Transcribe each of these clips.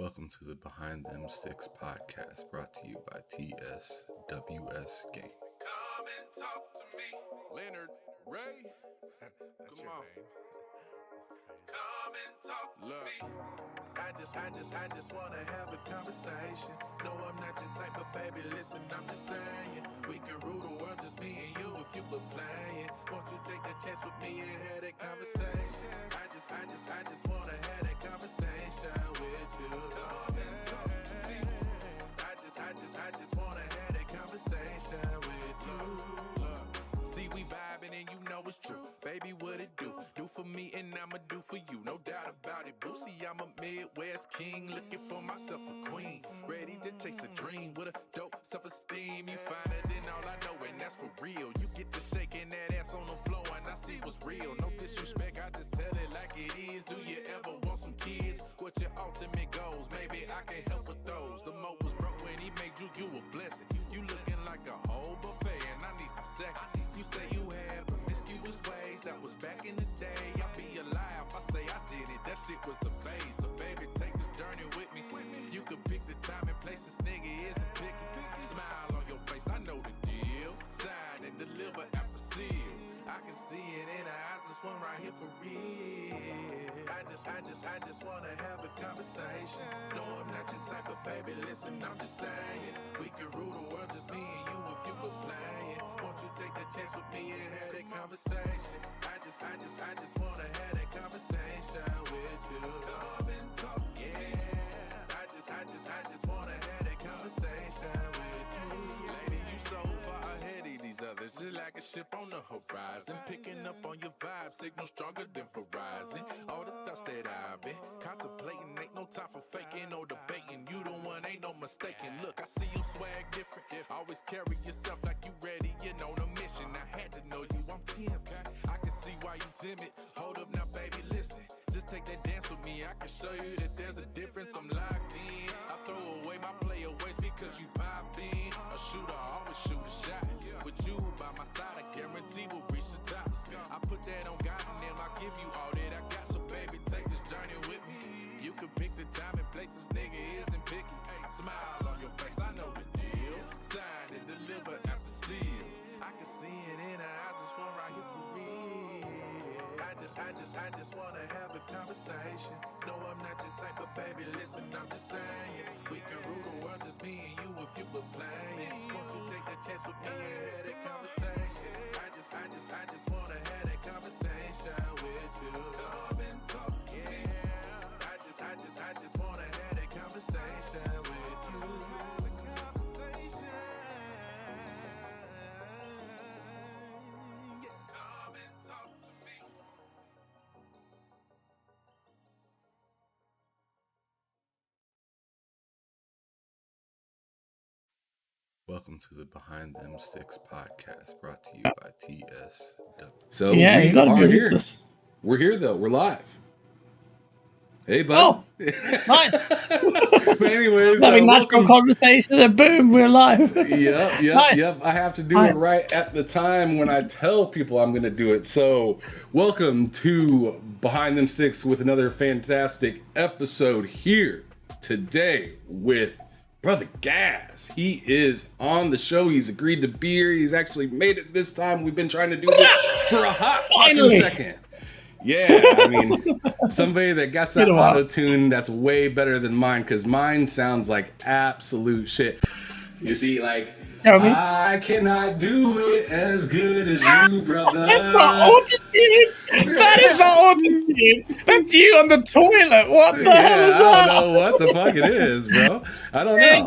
Welcome to the Behind Them Sticks podcast, brought to you by TSWS Gaming. Come and talk to me, Lennard Ray. That's Come your on. name. Come and talk to me. I just wanna have a conversation. No, I'm not your type of baby. Listen, I'm just saying we can rule the world, just me and you. If you were playing, won't you take a chance with me and have that conversation? I just wanna have that conversation with you. Come and talk to me. I just wanna have that conversation with you. Look, see we vibing and you know it's true. Baby, what it do? Do for me and I'ma do for you. No doubt about it. Boosie, I'm a Midwest king, looking for myself a queen. Ready to chase a dream with a dope self-esteem. You find it in all I know, and that's for real. You get to shaking that ass on the floor and I see what's real. No disrespect, I just tell it like it is. Do you ever want some kids? What your ultimate goals? Maybe I can help with those. The Mo was broke when he made you a blessing. You looking like a whole buffet and I need some seconds. You say you had promiscuous ways, that was back in the day. I'll be alive, I say I did it, that shit was a phase. So baby, take this journey with me. You can pick the time and place, this nigga isn't picky. Smile on your face, I know the deal. Sign and deliver after seal. I can see it in her eyes, this one right here for real. I just wanna have a conversation. No, I'm not your type of baby, listen, I'm just saying we can rule the world, just me and you if you were playing. Won't you take the chance with me and have that conversation? I just wanna have that conversation with you. Come and talk, yeah. I just wanna have that conversation with you. Lady, you so far ahead of these others, just like a ship on the horizon. Picking up on your vibe, signal stronger than Verizon. All the thoughts that I've been contemplating, ain't no time for faking or debating. You the one, ain't no mistaking. Look, I see your swag different. Always carry yourself like you ready, you know the mission. I had to know you, I'm tempted. I can see why you timid. Hold up now, baby, listen. Just take that dance with me. I can show you that there's a difference. I'm locked in. I throw away my play ways because you pop in. A shooter always shoot a shot. With you by my side, I guarantee we'll reach the top. I put that on God and then I'll give you all that I got. So baby, take this journey with me. You can pick the time and place, this nigga isn't picky. Smile on your face, I know the deal. Sign and deliver after seal. I can see it in her eyes, this one right here for real. I just wanna have a conversation. No, I'm not your type of baby, listen, I'm just saying we can rule the world, just me and you if you were playing. Won't you take a chance with me and have that conversation? I just wanna have that conversation with you. Come and talk, yeah. I just wanna have that conversation with you. Come and talk to me. Welcome to the Behind Them Sticks podcast, brought to you by TSW. So Yeah, we you gotta are be here. ruthless. We're here though. We're live. Hey, bud. Oh, nice. But anyways, Having natural welcome. conversation and boom, we're live. Yep. Nice. I have to do Hi. it right at the time when I tell people I'm going to do it. So welcome to Behind Them Sticks with another fantastic episode here today with Brother GAZ. He is on the show. He's agreed to be here. He's actually made it this time. We've been trying to do this for a hot fucking Finally. second. Yeah, I mean, somebody that got that Been a while. auto-tune that's way better than mine, because mine sounds like absolute shit. You see, like, Tell me. I cannot do it as good as you, brother. That's not auto-tune. That is not auto-tune. That's you on the toilet. What the hell is I that? don't know what the fuck it is, bro. I don't know.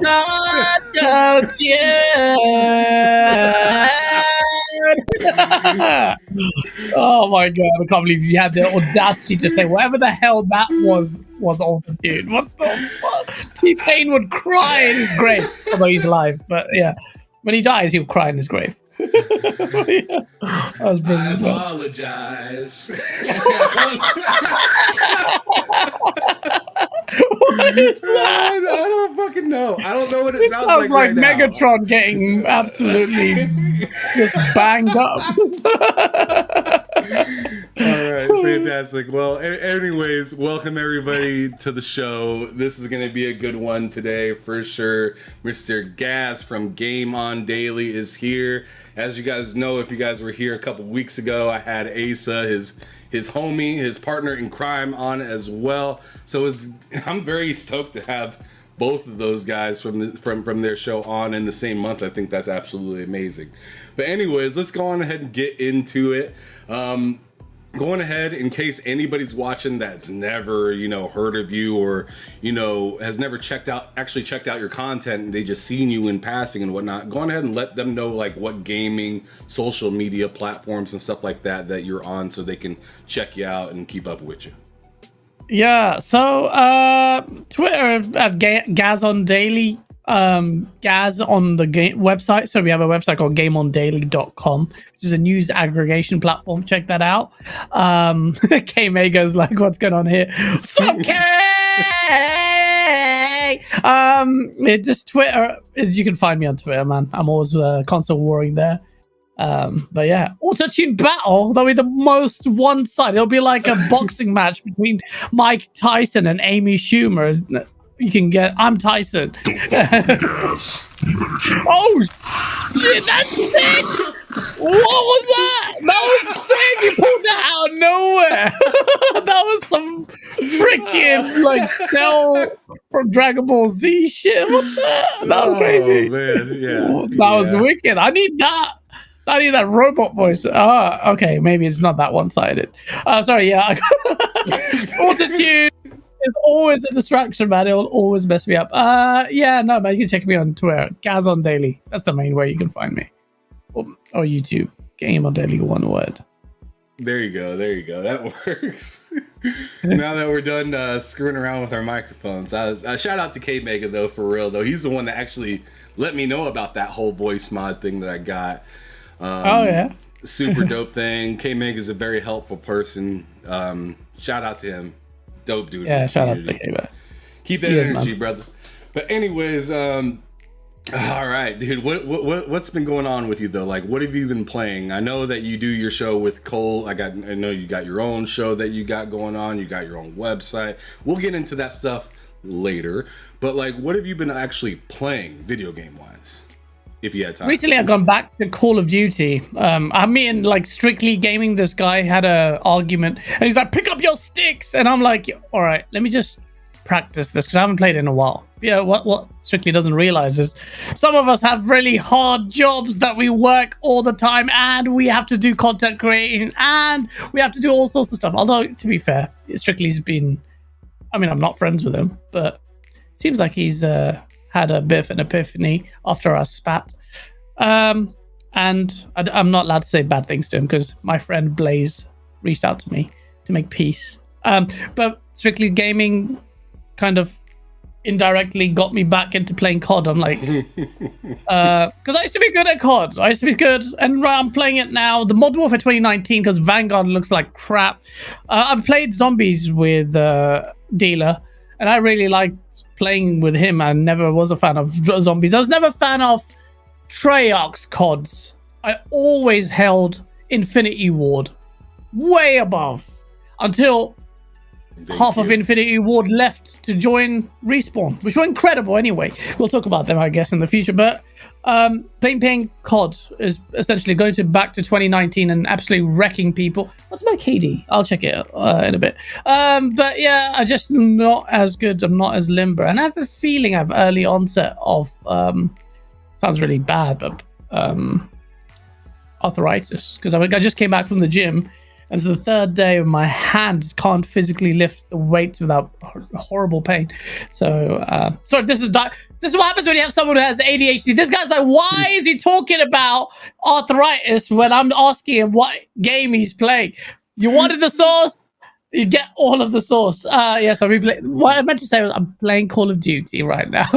Oh my god, I can't believe you had the audacity to say whatever the hell that was auto-tune. What the fuck? T-Pain would cry in his grave, although he's alive. But yeah, when he dies, he'll cry in his grave. Yeah. That was I brilliant. apologize. What is that? I don't fucking know. I don't know what it It sounds sounds like right now. Megatron getting absolutely just banged up. All right, Fantastic. Well, anyways, welcome everybody to the show. This is going to be a good one today for sure. Mr. GAZ from Game On Daily is here. As you guys know, if you guys were here a couple weeks ago, I had Asa, his homie, his partner in crime, on as well. So I'm very stoked to have both of those guys from their show on in the same month. I think that's absolutely amazing. But anyways, let's go on ahead and get into it. Going ahead, in case anybody's watching that's never, heard of you or, has never checked out your content and they just seen you in passing and whatnot, go on ahead and let them know like what gaming, social media platforms and stuff like that you're on so they can check you out and keep up with you. Yeah, so Twitter at GAZ on Daily, GAZ on the website. So we have a website called GameOnDaily.com, which is a news aggregation platform. Check that out. K-May goes like, what's going on here? What's up, K? It just Twitter is, you can find me on Twitter, man. I'm always console warring there. But yeah, auto-tune battle, that'll be the most one-sided. It'll be like a boxing match between Mike Tyson and Amy Schumer. You can get, I'm Tyson. Oh shit, that's sick! What was that? That was sick! You pulled that out of nowhere. That was some freaking like Cell from Dragon Ball Z shit. What the? That was crazy. Man, yeah. That was wicked. I need that robot voice. Okay, maybe it's not that one-sided. Sorry, yeah. Auto-tune is always a distraction, man. It'll always mess me up. Yeah, no, man, you can check me on Twitter, GAZ on Daily. That's the main way you can find me. Or YouTube, Game On Daily, one word. There you go. That works. Now that we're done screwing around with our microphones, shout out to K-Mega though, for real though. He's the one that actually let me know about that whole voice mod thing that I got. Yeah. Super dope thing. K-Meg is a very helpful person. Shout out to him. Dope dude. Yeah, shout out to K-Meg. Keep that energy, brother. But anyways, all right, dude. What's been going on with you though? Like, what have you been playing? I know that you do your show with Cole. I know you got your own show that you got going on. You got your own website. We'll get into that stuff later. But like, what have you been actually playing video game wise? If you had time. Recently, I've gone back to Call of Duty. I mean, like Strictly Gaming, this guy had a argument, and he's like, "Pick up your sticks," and I'm like, "All right, let me just practice this because I haven't played it in a while." What Strictly doesn't realize is some of us have really hard jobs that we work all the time, and we have to do content creating, and we have to do all sorts of stuff. Although, to be fair, Strictly's been, I mean, I'm not friends with him, but it seems like he's had a bit of an epiphany after our spat. And I'm not allowed to say bad things to him because my friend Blaze reached out to me to make peace. But Strictly Gaming kind of indirectly got me back into playing COD. I'm like, because I used to be good at COD. I used to be good, and I'm playing it now. The Modern Warfare 2019 because Vanguard looks like crap. I played Zombies with Dealer, and I really liked playing with him. I never was a fan of Zombies. I was never a fan of Treyarch's CODs. I always held Infinity Ward way above until half of Infinity Ward left to join Respawn, which were incredible anyway. We'll talk about them, I guess, in the future. But playing COD is essentially going back to 2019 and absolutely wrecking people. What's my KD? I'll check it in a bit. But yeah, I'm just not as good. I'm not as limber. And I have a feeling I have early onset of, sounds really bad, but arthritis. Because I just came back from the gym, and it's the third day of my hands can't physically lift the weights without horrible pain. So, sorry, this is what happens when you have someone who has ADHD. This guy's like, why is he talking about arthritis when I'm asking him what game he's playing? You wanted the source? You get all of the sauce. Yes, what I meant to say was I'm playing Call of Duty right now.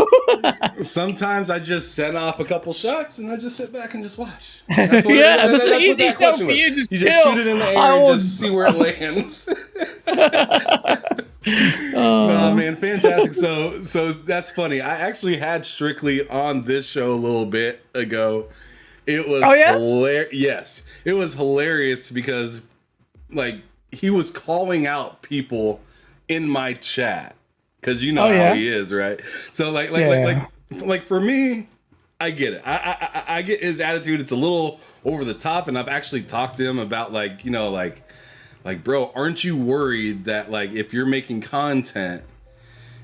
Sometimes I just set off a couple shots and I just sit back and just watch. That's what an easy show for you. Just you just shoot it in the air and just see where it lands. Oh man, fantastic. So that's funny. I actually had Strictly on this show a little bit ago. It was hilarious. Yes, it was hilarious because like he was calling out people in my chat because you know how he is, right? So like for me, I get it. I get his attitude. It's a little over the top, and I've actually talked to him about like, you know, like bro, aren't you worried that like if you're making content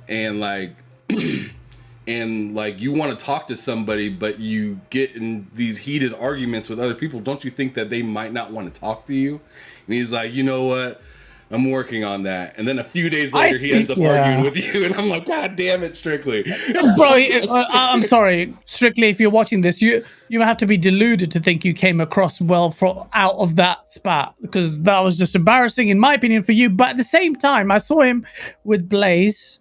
and like and like you want to talk to somebody but you get in these heated arguments with other people, don't you think that they might not want to talk to you? And he's like, you know what, I'm working on that. And then a few days later he ends up arguing with you, and I'm like, God damn it, Strictly. Bro, I'm sorry, Strictly, if you're watching this, you have to be deluded to think you came across well out of that spat, because that was just embarrassing in my opinion for you. But at the same time, I saw him with Blaze,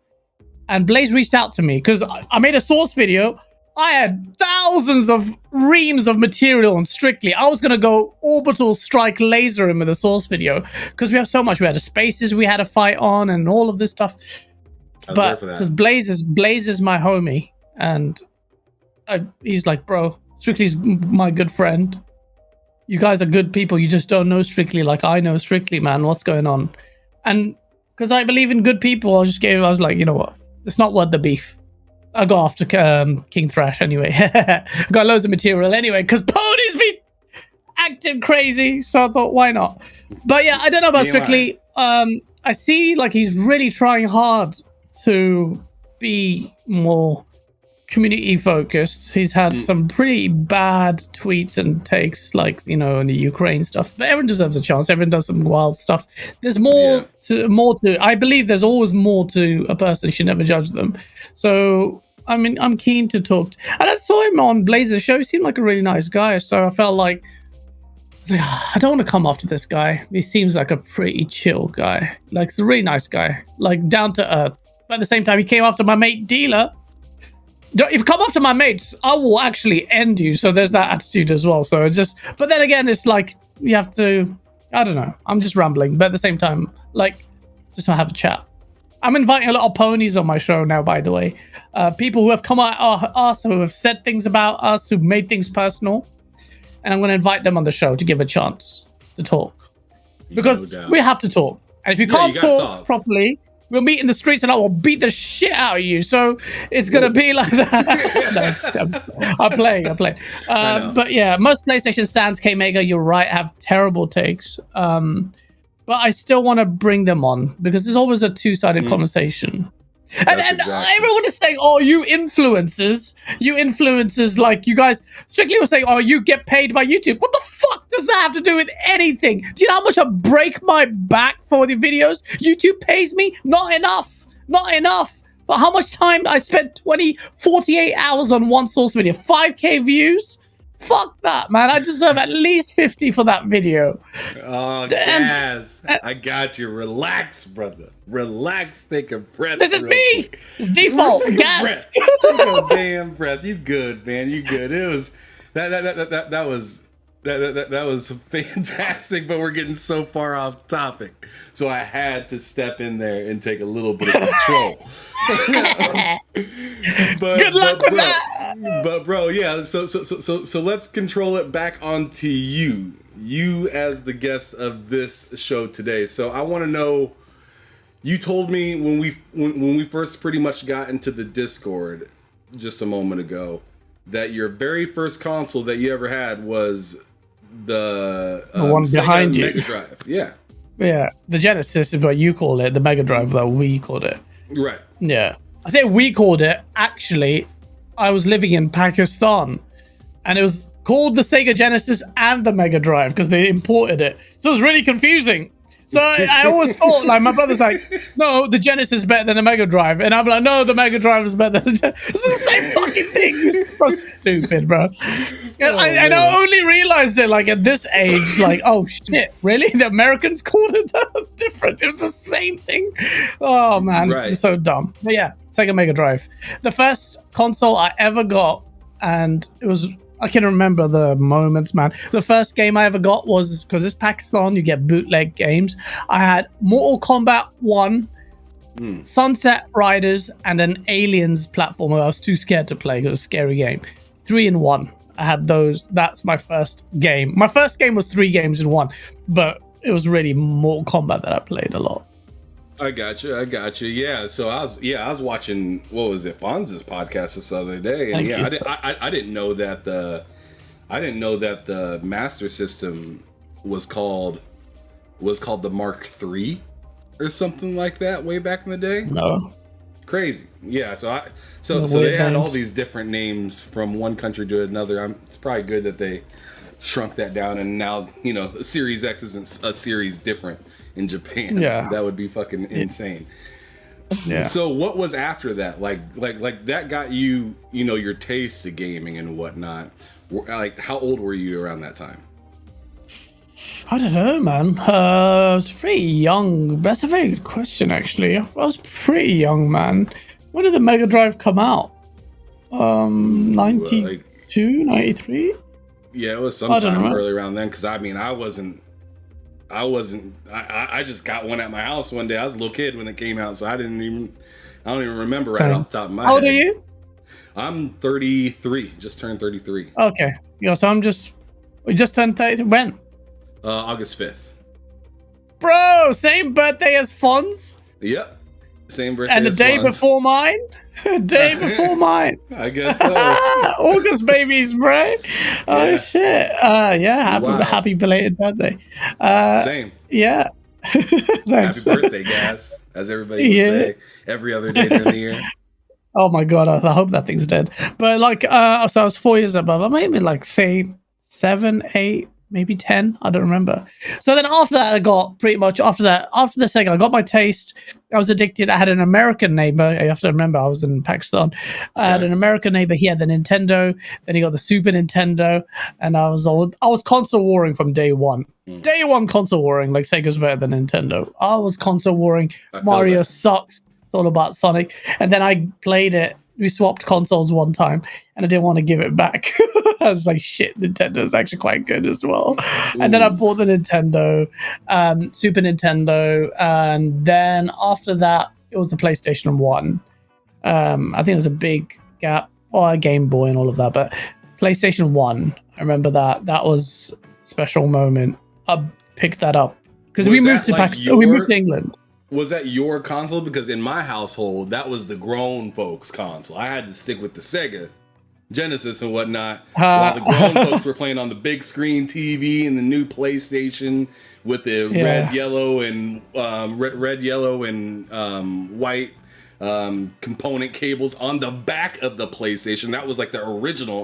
and Blaze reached out to me because I made a source video. I had thousands of reams of material on Strictly. I was going to go orbital strike laser him with a source video because we have so much. We had spaces we had to fight on and all of this stuff. But because Blaze is my homie, and he's like, bro, Strictly's my good friend. You guys are good people. You just don't know Strictly like I know Strictly, man. What's going on? And because I believe in good people, I was like, you know what? It's not worth the beef. I go after King Thrash anyway. Got loads of material anyway, because Pony's been acting crazy. So I thought, why not? But yeah, I don't know about Strictly. I see like he's really trying hard to be more community focused. He's had some pretty bad tweets and takes, like, you know, in the Ukraine stuff. But everyone deserves a chance. Everyone does some wild stuff. There's more to. I believe there's always more to a person. You should never judge them. So I mean, I'm keen to talk. And I saw him on Blazer's show. He seemed like a really nice guy. So I felt like, I don't want to come after this guy. He seems like a pretty chill guy. Like, he's a really nice guy. Like, down to earth. But at the same time, he came after my mate Dealer. If you come after my mates, I will actually end you. So there's that attitude as well. So it's just, but then again, it's like, you have to, I don't know. I'm just rambling. But at the same time, like, just have a chat. I'm inviting a lot of ponies on my show now, by the way. People who have come at us, who have said things about us, who've made things personal. And I'm going to invite them on the show to give a chance to talk. Because we have to talk. And if you can't talk properly, we'll meet in the streets and I will beat the shit out of you. So it's going to be like that. No, I'm playing. But yeah, most PlayStation stands, K-Mega, you're right, have terrible takes. But I still want to bring them on because there's always a two-sided conversation. And everyone is saying, oh, you influencers, like you guys, Strictly was saying, oh, you get paid by YouTube. What the fuck does that have to do with anything? Do you know how much I break my back for the videos? YouTube pays me? Not enough. For how much time I spent 48 hours on one source video, 5K views? Fuck that, man. I deserve at least 50 for that video. Oh, GAZ. I got you. Relax, brother. Relax. Take a breath. This is me. It's default. GAZ. Take a damn breath. You good, man. You good. It was that was fantastic, but we're getting so far off topic. So I had to step in there and take a little bit of control. Good luck with that. But bro, yeah, so let's control it back onto you. You as the guest of this show today. So I want to know, you told me when we first pretty much got into the Discord just a moment ago that your very first console that you ever had was the one behind you, Mega Drive. Yeah, the Genesis is what you call it. The Mega Drive, that we called it. Right. Yeah, I say we called it. Actually, I was living in Pakistan, and it was called the Sega Genesis and the Mega Drive because they imported it. So it was really confusing. So I always thought, like, my brother's like, no, the Genesis is better than the Mega Drive. And I'm like, no, the Mega Drive is better than the Genesis. It's the same fucking thing. It's so stupid, bro. And I only realized it, like, at this age, like, oh, shit, really? The Americans called it different. It was the same thing. Oh, man. Right. It's so dumb. But yeah, Sega Mega Drive. The first console I ever got, and it was... I can remember the moments, man. The first game I ever got was, because it's Pakistan, you get bootleg games. I had Mortal Kombat 1, Sunset Riders, and an Aliens platformer I was too scared to play. It was a scary game. 3 in 1. I had those. That's my first game. My first game was 3 games in 1. But it was really Mortal Kombat that I played a lot. I got you. Yeah. So I was watching, what was it, Fonz's podcast this other day, and I didn't know that the Master System was called the Mark III or something like that way back in the day. No. Crazy. Yeah. So they had all these different names from one country to another. It's probably good that they shrunk that down, and now Series X isn't a series different in Japan. Yeah, that would be fucking insane. Yeah. So what was after that? Like that got you, your taste to gaming and whatnot. Like, how old were you around that time? I don't know, man. I was pretty young. That's a very good question, actually. I was pretty young, man. When did the Mega Drive come out? 92, 93? Yeah, it was sometime early around then. Because I just got one at my house one day. I was a little kid when it came out, so I don't even remember right off the top of my head. How old are you? I'm 33. Just turned 33. Okay. Yeah, so we just turned 30. When? August 5th. Bro, same birthday as Fonz? Yep. Same birthday and the as day Fonz. before mine? Day before mine. I guess so. August babies, bro. Oh shit. Yeah, happy belated birthday. Same. Yeah. Happy birthday, GAZ, as everybody would say every other day during the year. Oh my god, I hope that thing's dead. But so I was 4 years above. Maybe like say 7, 8, maybe 10. I don't remember. So then after that, I got pretty much after the Sega, I got my taste. I was addicted. I had an American neighbor. You have to remember, I was in Pakistan. I had an American neighbor. He had the Nintendo. Then he got the Super Nintendo, and I was console warring from day one. Day one console warring. Like, Sega's better than Nintendo. I was console warring. Mario sucks. It's all about Sonic. And then I played it. We swapped consoles one time, and I didn't want to give it back. I was like, shit, Nintendo's actually quite good as well. And then I bought the Nintendo, Super Nintendo, and then after that, it was the PlayStation 1. I think it was a big gap, or a Game Boy and all of that, but PlayStation 1, I remember that. That was a special moment. I picked that up. Because we moved to Pakistan, we moved to England. Was that your console? Because in my household, that was the grown folks' console. I had to stick with the Sega Genesis and whatnot, while the grown folks were playing on the big screen TV and the new PlayStation with the red, yellow, and white component cables on the back of the PlayStation. That was like the original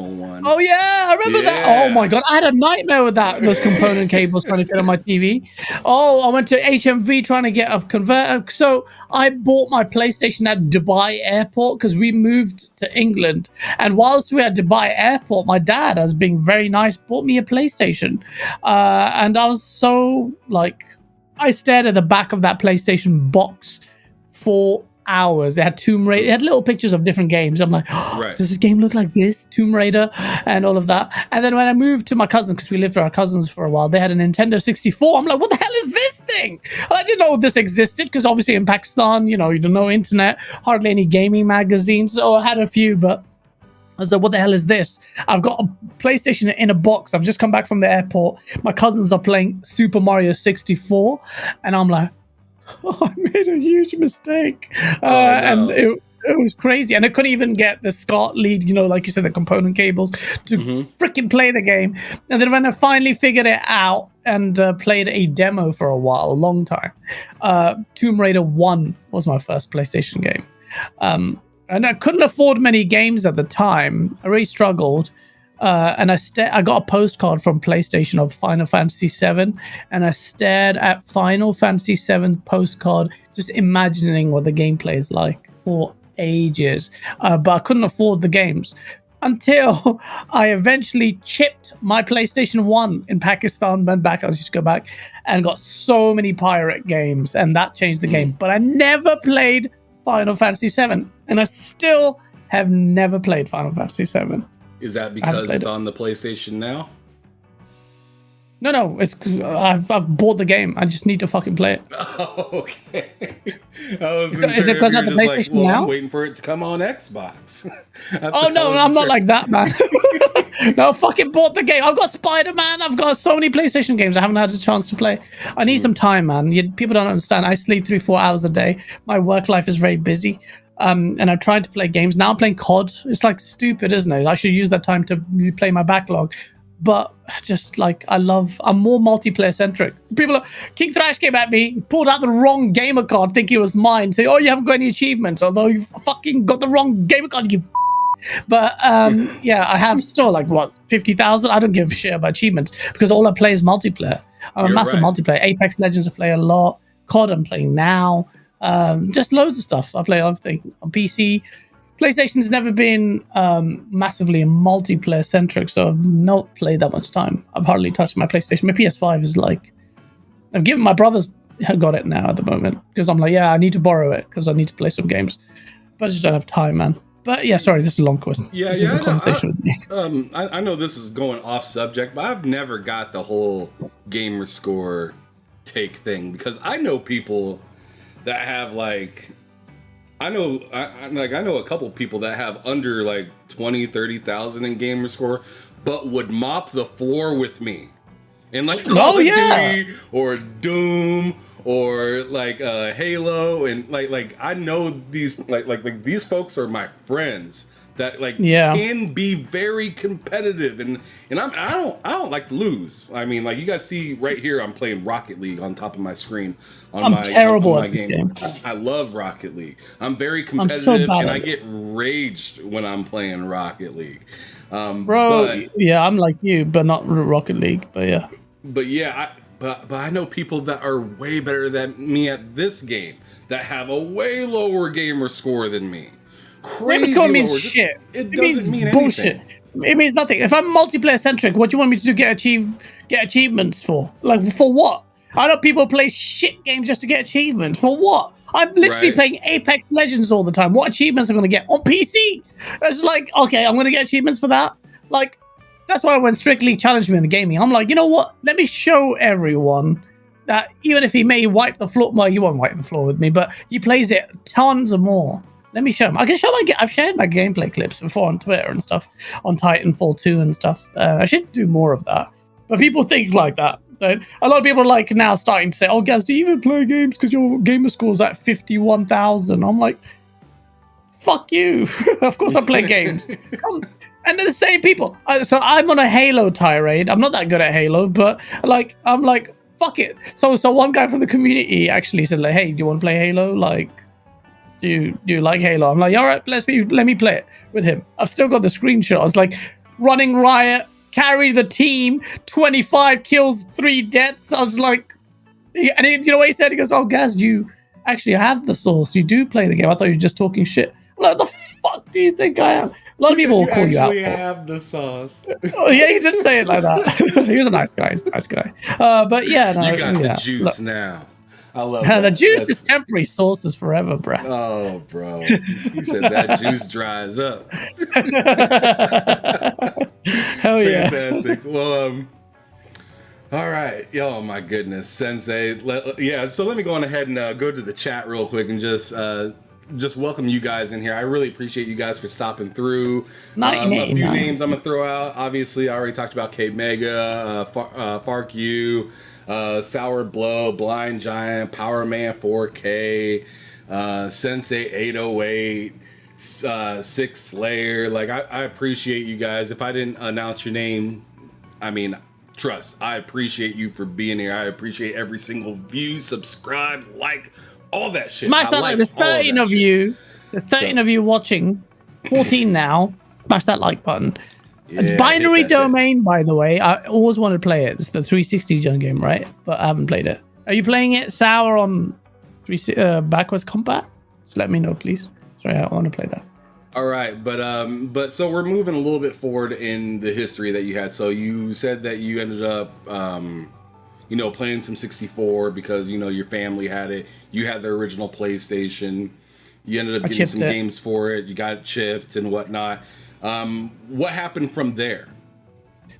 one. Oh yeah, I remember that. Oh my god, I had a nightmare with that. Those component cables trying to fit on my TV. Oh, I went to HMV trying to get a converter. So I bought my PlayStation at Dubai Airport because we moved to England. And whilst we were at Dubai Airport, my dad, as being very nice, bought me a PlayStation. And I was so I stared at the back of that PlayStation box for hours. They had Tomb Raider. They had little pictures of different games. I'm like, does this game look like this? Tomb Raider and all of that. And then when I moved to my cousin, because we lived with our cousins for a while, they had a Nintendo 64. I'm like, what the hell is this thing? And I didn't know this existed because obviously in Pakistan, you don't know internet, hardly any gaming magazines. So I had a few, but I was like, what the hell is this? I've got a PlayStation in a box. I've just come back from the airport. My cousins are playing Super Mario 64. And I'm like, I made a huge mistake. And it was crazy. And I couldn't even get the SCART lead, like you said, the component cables to freaking play the game. And then when I finally figured it out and played a demo for a while, a long time, Tomb Raider 1 was my first PlayStation game. And I couldn't afford many games at the time. I really struggled. And I got a postcard from PlayStation of Final Fantasy VII, and I stared at Final Fantasy VII postcard, just imagining what the gameplay is like for ages. But I couldn't afford the games until I eventually chipped my PlayStation 1 in Pakistan, went back, I used to go back, and got so many pirate games, and that changed the game. But I never played Final Fantasy VII, and I still have never played Final Fantasy VII. Is that because it's on the PlayStation now? No, it's I've bought the game. I just need to fucking play it. Oh, okay. Is it because of the PlayStation now? I'm waiting for it to come on Xbox. Oh no, I'm not like that, man. No, I fucking bought the game. I've got Spider-Man. I've got so many PlayStation games I haven't had a chance to play. I need some time, man. People don't understand. I sleep 3-4 hours a day. My work life is very busy. And I'm trying to play games. Now I'm playing COD. It's like stupid, isn't it? I should use that time to play my backlog. But just like I'm more multiplayer centric. So people King Thrash came at me, pulled out the wrong gamer card, thinking it was mine. Say, oh, you haven't got any achievements, although you fucking got the wrong gamer card. You. But yeah, I have still like 50,000. I don't give a shit about achievements because all I play is multiplayer. I'm a massive multiplayer. Apex Legends I play a lot. COD I'm playing now. Just loads of stuff. I play everything on PC. PlayStation's never been massively multiplayer centric, so I've not played that much time. I've hardly touched my PlayStation. My PS5 is like, I've given my brother's got it now at the moment because I'm like, yeah, I need to borrow it because I need to play some games, but I just don't have time, man. But yeah, sorry, this is a long question. Yeah, this is a conversation with me. I know this is going off subject, but I've never got the whole gamer score take thing because I know people that have like. I know a couple people that have under like 20,000-30,000 in gamer score, but would mop the floor with me, and like Call of Duty or Doom or like Halo, and like I know these like these folks are my friends that like can be very competitive, and I don't like to lose. I mean, like you guys see right here, I'm playing Rocket League on top of my screen. I'm terrible at this game. I love Rocket League. I'm very competitive, and I get raged when I'm playing Rocket League. Bro, yeah, I'm like you, but not Rocket League. But yeah, but I know people that are way better than me at this game that have a way lower gamer score than me. Gamer score means shit. It doesn't mean bullshit. Anything. It means nothing. If I'm multiplayer centric, what do you want me to do? Get achievements for? Like for what? I know people play shit games just to get achievements. For what? I'm literally playing Apex Legends all the time. What achievements am I going to get on PC? It's like, okay, I'm going to get achievements for that. Like, that's why when Strictly challenged me in the gaming, I'm like, you know what? Let me show everyone that even if he may wipe the floor, well, you won't wipe the floor with me, but he plays it tons or more. Let me show him. I can show I've shared my gameplay clips before on Twitter and stuff, on Titanfall 2 and stuff. I should do more of that. But people think like that. A lot of people are like now starting to say, oh, Gaz, do you even play games because your gamer score's at 51,000? I'm like, fuck you. Of course I play games. And they're the same people. So I'm on a Halo tirade. I'm not that good at Halo, but like I'm like, fuck it. So one guy from the community actually said, like, hey, do you want to play Halo? Like, do you like Halo? I'm like, all right, let me play it with him. I've still got the screenshot. I was like, running riot, carry the team, 25 kills, 3 deaths. I was like, and you know what he said? He goes, oh, Gaz, you actually have the source. You do play the game. I thought you were just talking shit. I'm like, what the fuck do you think I am? A lot of people will call you out. You have the sauce. Oh yeah, he did say it like that. He was a nice guy. He's a nice guy. But yeah, no, you got the juice now. I love that. The juice is temporary, sauce is forever, bro. Oh, bro. You said that juice dries up. Hell yeah. Fantastic. Well, all right. Oh, my goodness. Sensei. So let me go on ahead and go to the chat real quick and just welcome you guys in here. I really appreciate you guys for stopping through. A few names I'm going to throw out. Obviously, I already talked about K Mega, Fark U, Sour Blow, Blind Giant, Power Man 4K, Sensei 808, Six Slayer. Like, I appreciate you guys. If I didn't announce your name, I mean, trust, I appreciate you for being here. I appreciate every single view, subscribe, like, all that shit. Smash that like. There's 13 of you. There's 13 of you watching. 14 now. Smash that like button. Yeah, Binary Domain, by the way. I always wanted to play it. It's the 360 gen game, right? But I haven't played it. Are you playing it sour on backwards combat? Just let me know, please. Sorry, I want to play that. All right, but so we're moving a little bit forward in the history that you had. So you said that you ended up playing some 64 because, your family had it. You had the original PlayStation. You ended up getting some games for it. You got it chipped and whatnot. What happened from there?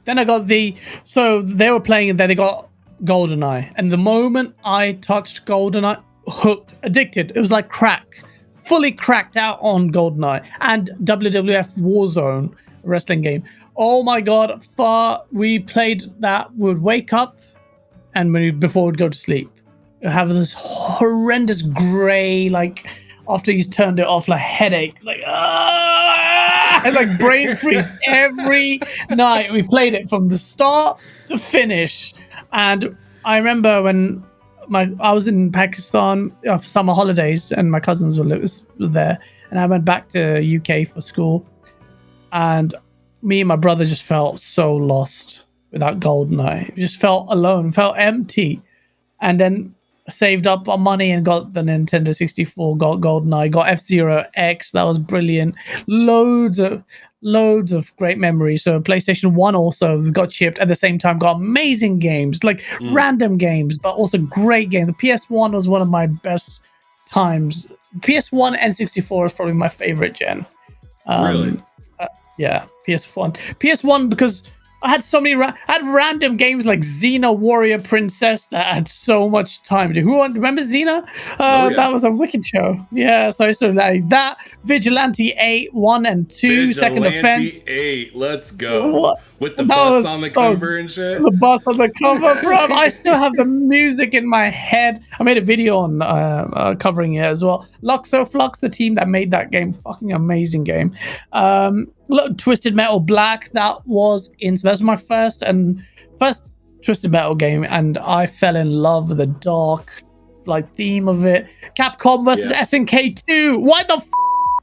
Then I got so they were playing and then they got GoldenEye. And the moment I touched GoldenEye, hooked, addicted. It was like crack. Fully cracked out on GoldenEye and WWF Warzone, wrestling game. Oh my god! We played that. We'd wake up, and before we'd go to sleep, we'd have this horrendous grey, like after you turned it off, like headache, like and like brain freeze every night. We played it from the start to finish, and I remember when I was in Pakistan for summer holidays, and my cousins were there, and I went back to UK for school, and me and my brother just felt so lost without GoldenEye. We just felt alone, felt empty, and then saved up our money and got the Nintendo 64, got GoldenEye, got F-Zero X. That was brilliant. Loads of great memories. So PlayStation 1 also got chipped at the same time, got amazing games, like random games, but also great games. The PS1 was one of my best times. PS1 and 64 is probably my favorite gen. Really? Yeah, PS1 because I had so many I had random games like Xena Warrior Princess that had so much time. Remember Xena? That was a wicked show. Yeah, so I used to like that. Vigilante 8, 1 and 2, Second Offense. Vigilante 8, let's go. What? With the bus on the cover and shit. The bus on the cover, bro. I still have the music in my head. I made a video on covering it as well. Luxoflux, the team that made that game, fucking amazing game. Look, Twisted Metal Black, that was my first Twisted Metal game, and I fell in love with the dark theme of it. Capcom versus SNK 2. Why the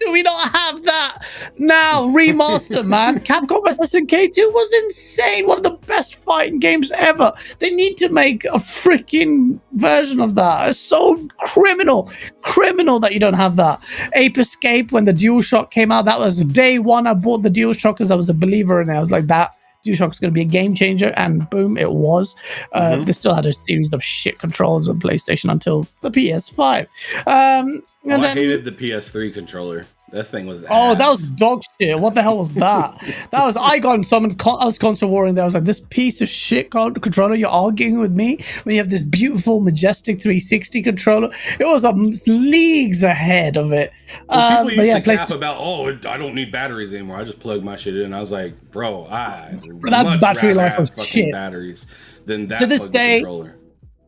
do we not have that now? Remaster, man. Capcom vs SNK 2 was insane. One of the best fighting games ever. They need to make a freaking version of that. It's so criminal that you don't have that. Ape Escape, when the DualShock came out, that was day one. I bought the DualShock because I was a believer in it. I was like, that DualShock's going to be a game changer, and boom, it was. They still had a series of shit controls on PlayStation until the PS5. I hated the PS3 controller. That thing was that was dog shit. What the hell was that? I was console warring there. I was like, this piece of shit controller, you're arguing with me when you have this beautiful, majestic 360 controller. It was leagues ahead of it. People used to cap about, I don't need batteries anymore. I just plug my shit in. I was like, bro, that battery life was shit. Batteries than that. To this day, controller.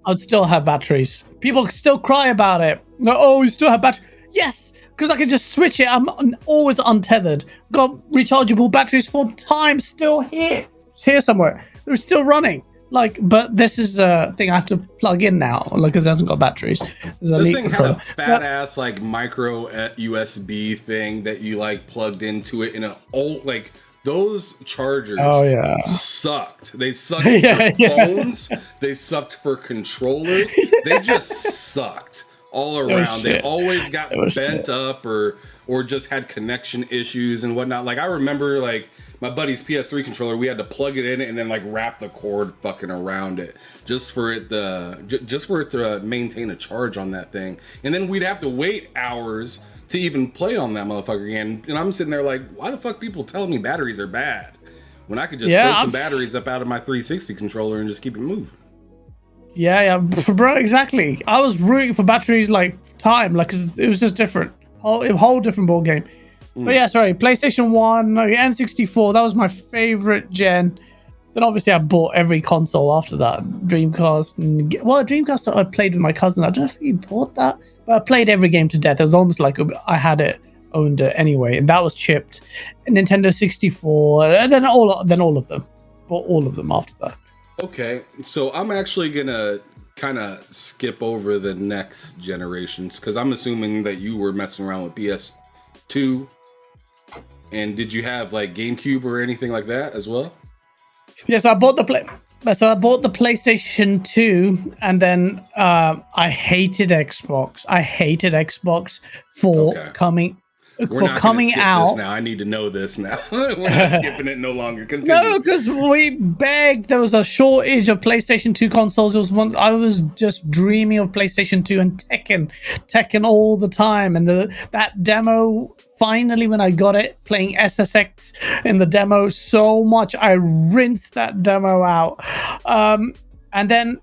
I would still have batteries. People still cry about it. You still have batteries. Yes, because I can just switch it. I'm always untethered. Got rechargeable batteries for time. Still here. It's here somewhere. They're still running. But this is a thing I have to plug in now, because it hasn't got batteries. The thing had a fat ass micro USB thing that you plugged into it in an old those chargers sucked. They sucked for phones. They sucked for controllers. They just sucked all around. They always got bent up or just had connection issues and whatnot. I remember my buddy's PS3 controller, we had to plug it in and then wrap the cord fucking around it just for it to maintain a charge on that thing. And then we'd have to wait hours to even play on that motherfucker again. And I'm sitting there why the fuck people telling me batteries are bad when I could just throw some batteries up out of my 360 controller and just keep it moving? Yeah, bro, exactly. I was rooting for batteries time, because it was just different. A whole different ball game. But yeah, sorry, PlayStation 1, N64, that was my favorite gen. Then obviously I bought every console after that. Dreamcast. Dreamcast I played with my cousin. I don't know if he bought that, but I played every game to death. It was almost like I had it, owned it anyway, and that was chipped. Nintendo 64, and then all of them. Bought all of them after that. Okay, so I'm actually gonna kind of skip over the next generations because I'm assuming that you were messing around with PS2. And did you have GameCube or anything like that as well? Yes, I bought the PlayStation 2, and then I hated Xbox. I hated Xbox for coming out. This now I need to know this now. We're not skipping it no longer. Continue. No, because we begged. There was a shortage of PlayStation 2 consoles. I was just dreaming of PlayStation 2 and Tekken all the time. And that demo, finally, when I got it, playing SSX in the demo so much, I rinsed that demo out. And then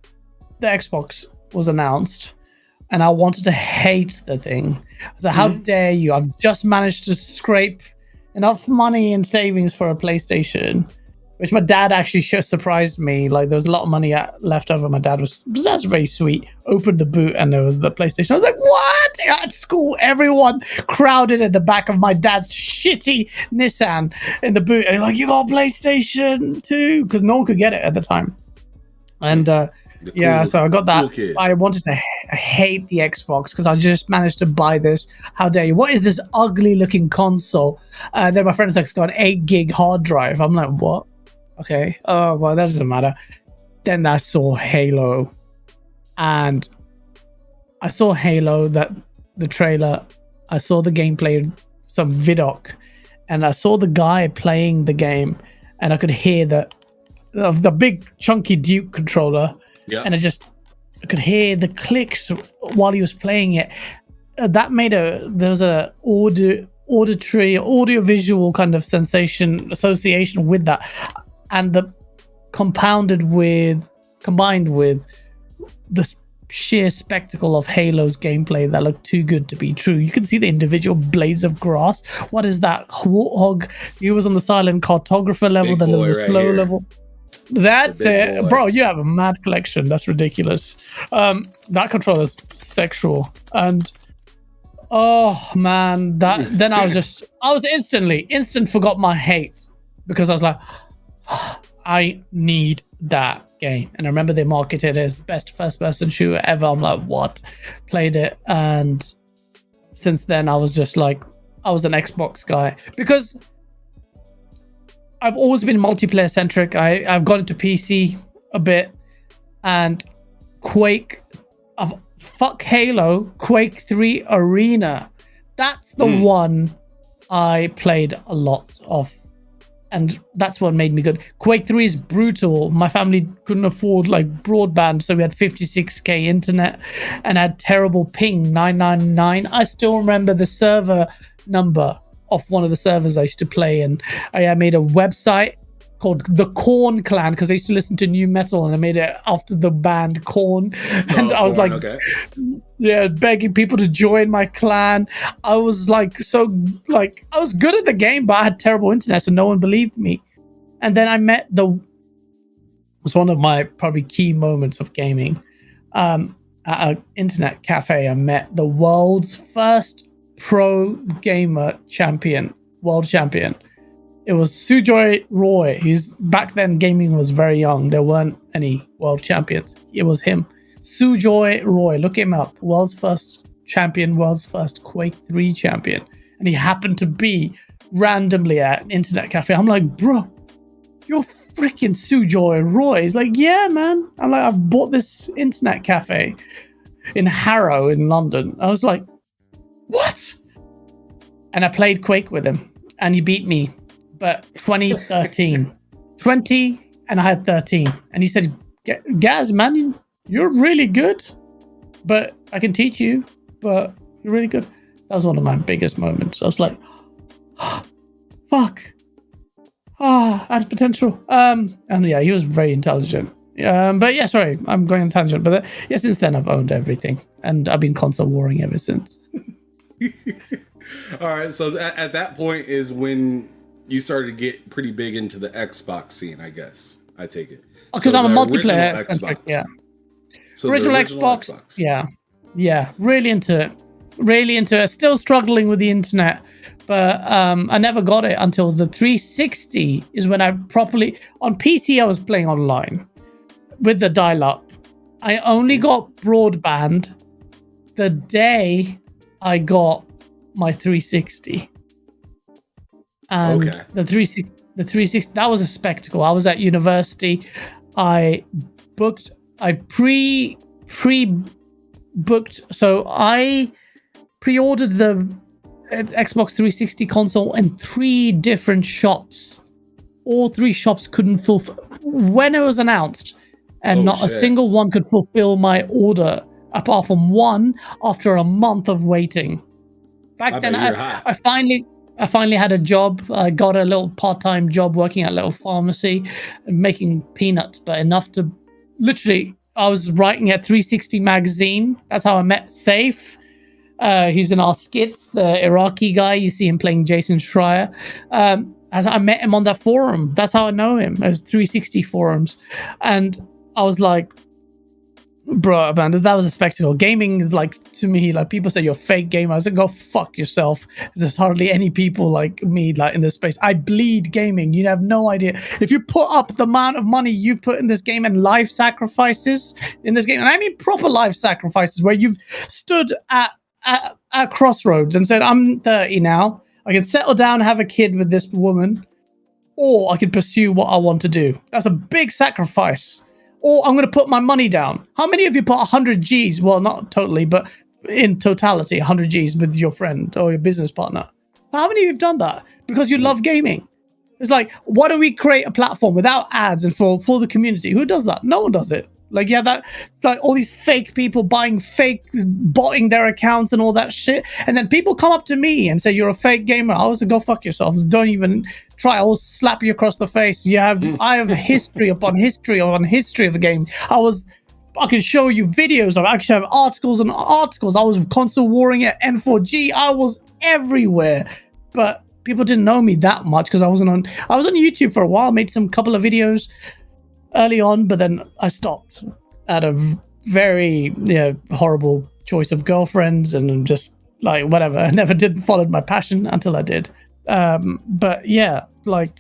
the Xbox was announced. And I wanted to hate the thing. I was like, how dare you? I've just managed to scrape enough money in savings for a PlayStation, which my dad actually surprised me. Like, there was a lot of money left over. That's very sweet. Opened the boot and there was the PlayStation. I was like, what? At school, everyone crowded at the back of my dad's shitty Nissan in the boot. And like, you got a PlayStation 2? Because no one could get it at the time. And so I got that. Cool. I wanted to hate the Xbox because I just managed to buy this. How dare you? What is this ugly looking console? Then my friend's like, it's got an 8 gig hard drive. I'm like, what? Okay. Oh, well, that doesn't matter. Then I saw Halo. And I saw Halo, the trailer. I saw the gameplay, some vidoc. And I saw the guy playing the game. And I could hear the big chunky Duke controller. Yeah. And I could hear the clicks while he was playing it. That made there was a audio-visual kind of association with that. And combined with the sheer spectacle of Halo's gameplay that looked too good to be true. You can see the individual blades of grass. What is that? Warthog. He was on the silent cartographer level, then there was a slow level. That's it. Bro, you have a mad collection. That's ridiculous. That controller's sexual. And oh man, then I was instant forgot my hate because I was like, I need that game. And I remember they marketed it as the best first-person shooter ever. I'm like, what? Played it, and since then I was just like, I was an Xbox guy because I've always been multiplayer centric. I've gone into PC a bit, and Quake, fuck Halo, Quake 3 Arena. That's the one I played a lot of. And that's what made me good. Quake 3 is brutal. My family couldn't afford broadband, so we had 56k internet and had terrible ping, 999. I still remember the server number of one of the servers I used to play, and I made a website called the Korn Clan because I used to listen to new metal, and I made it after the band Korn. And I was begging people to join my clan. I was I was good at the game, but I had terrible internet, so no one believed me. And then I met was one of my probably key moments of gaming. At an internet cafe, I met the world's first pro gamer world champion. It was Sujoy Roy. Back then gaming was very young. There weren't any world champions. It was him. Sujoy Roy. Look him up. World's first champion, world's first Quake 3 champion. And he happened to be randomly at an internet cafe. I'm like, bro, you're freaking Sujoy Roy. He's like, yeah, man. I'm like, I've bought this internet cafe in Harrow in London. I was like, what? And I played Quake with him, and he beat me. But 2013, 20, and I had 13. And he said, Gaz, man, you're really good, but I can teach you, but you're really good. That was one of my biggest moments. I was like, oh, fuck. I had potential. And yeah, he was very intelligent. But yeah, sorry, I'm going on a tangent. But since then I've owned everything, and I've been console warring ever since. All right, so at that point is when you started to get pretty big into the Xbox scene, I guess. I take it because I'm a multiplayer Xbox. Yeah. So original Xbox. Yeah, really into it. Still struggling with the internet, but I never got it until the 360 is when I properly on PC. I was playing online with the dial-up. I only got broadband the day I got my 360. And the 360, that was a spectacle. I was at university. I pre-booked. So I pre-ordered the Xbox 360 console in 3 different shops. All 3 shops couldn't fulfill when it was announced, and a single one could fulfill my order apart from one after a month of waiting. Back then, I finally had a job. I got a little part-time job working at a little pharmacy, making peanuts, but enough to literally. I was writing at 360 magazine. That's how I met Safe. He's in our skits, the Iraqi guy. You see him playing Jason Schreier. As I met him on that forum. That's how I know him. It was 360 forums. And I was like, bro, man, that was a spectacle. Gaming is like, to me, like people say you're a fake gamer. I was like, go fuck yourself. There's hardly any people like me like in this space. I bleed gaming. You have no idea. If you put up the amount of money you put in this game and life sacrifices in this game, and I mean proper life sacrifices where you've stood at crossroads and said, I'm 30 now. I can settle down and have a kid with this woman, or I can pursue what I want to do. That's a big sacrifice. Or I'm going to put my money down. How many of you put 100 G's? Well, not totally, but in totality, 100 G's with your friend or your business partner? How many of you have done that? Because you love gaming. It's like, why don't we create a platform without ads and for the community? Who does that? No one does it. Like, yeah, it's like all these fake people botting their accounts and all that shit. And then people come up to me and say, you're a fake gamer. I was like, go fuck yourself. Don't even try. I will slap you across the face. I have history upon history upon history of the game. I can show you videos. I actually have articles and articles. I was console warring at N4G. I was everywhere. But people didn't know me that much because I was on YouTube for a while, made some couple of videos early on, but then I stopped at a very horrible choice of girlfriends and just like whatever. I never did follow my passion until I did. But yeah, like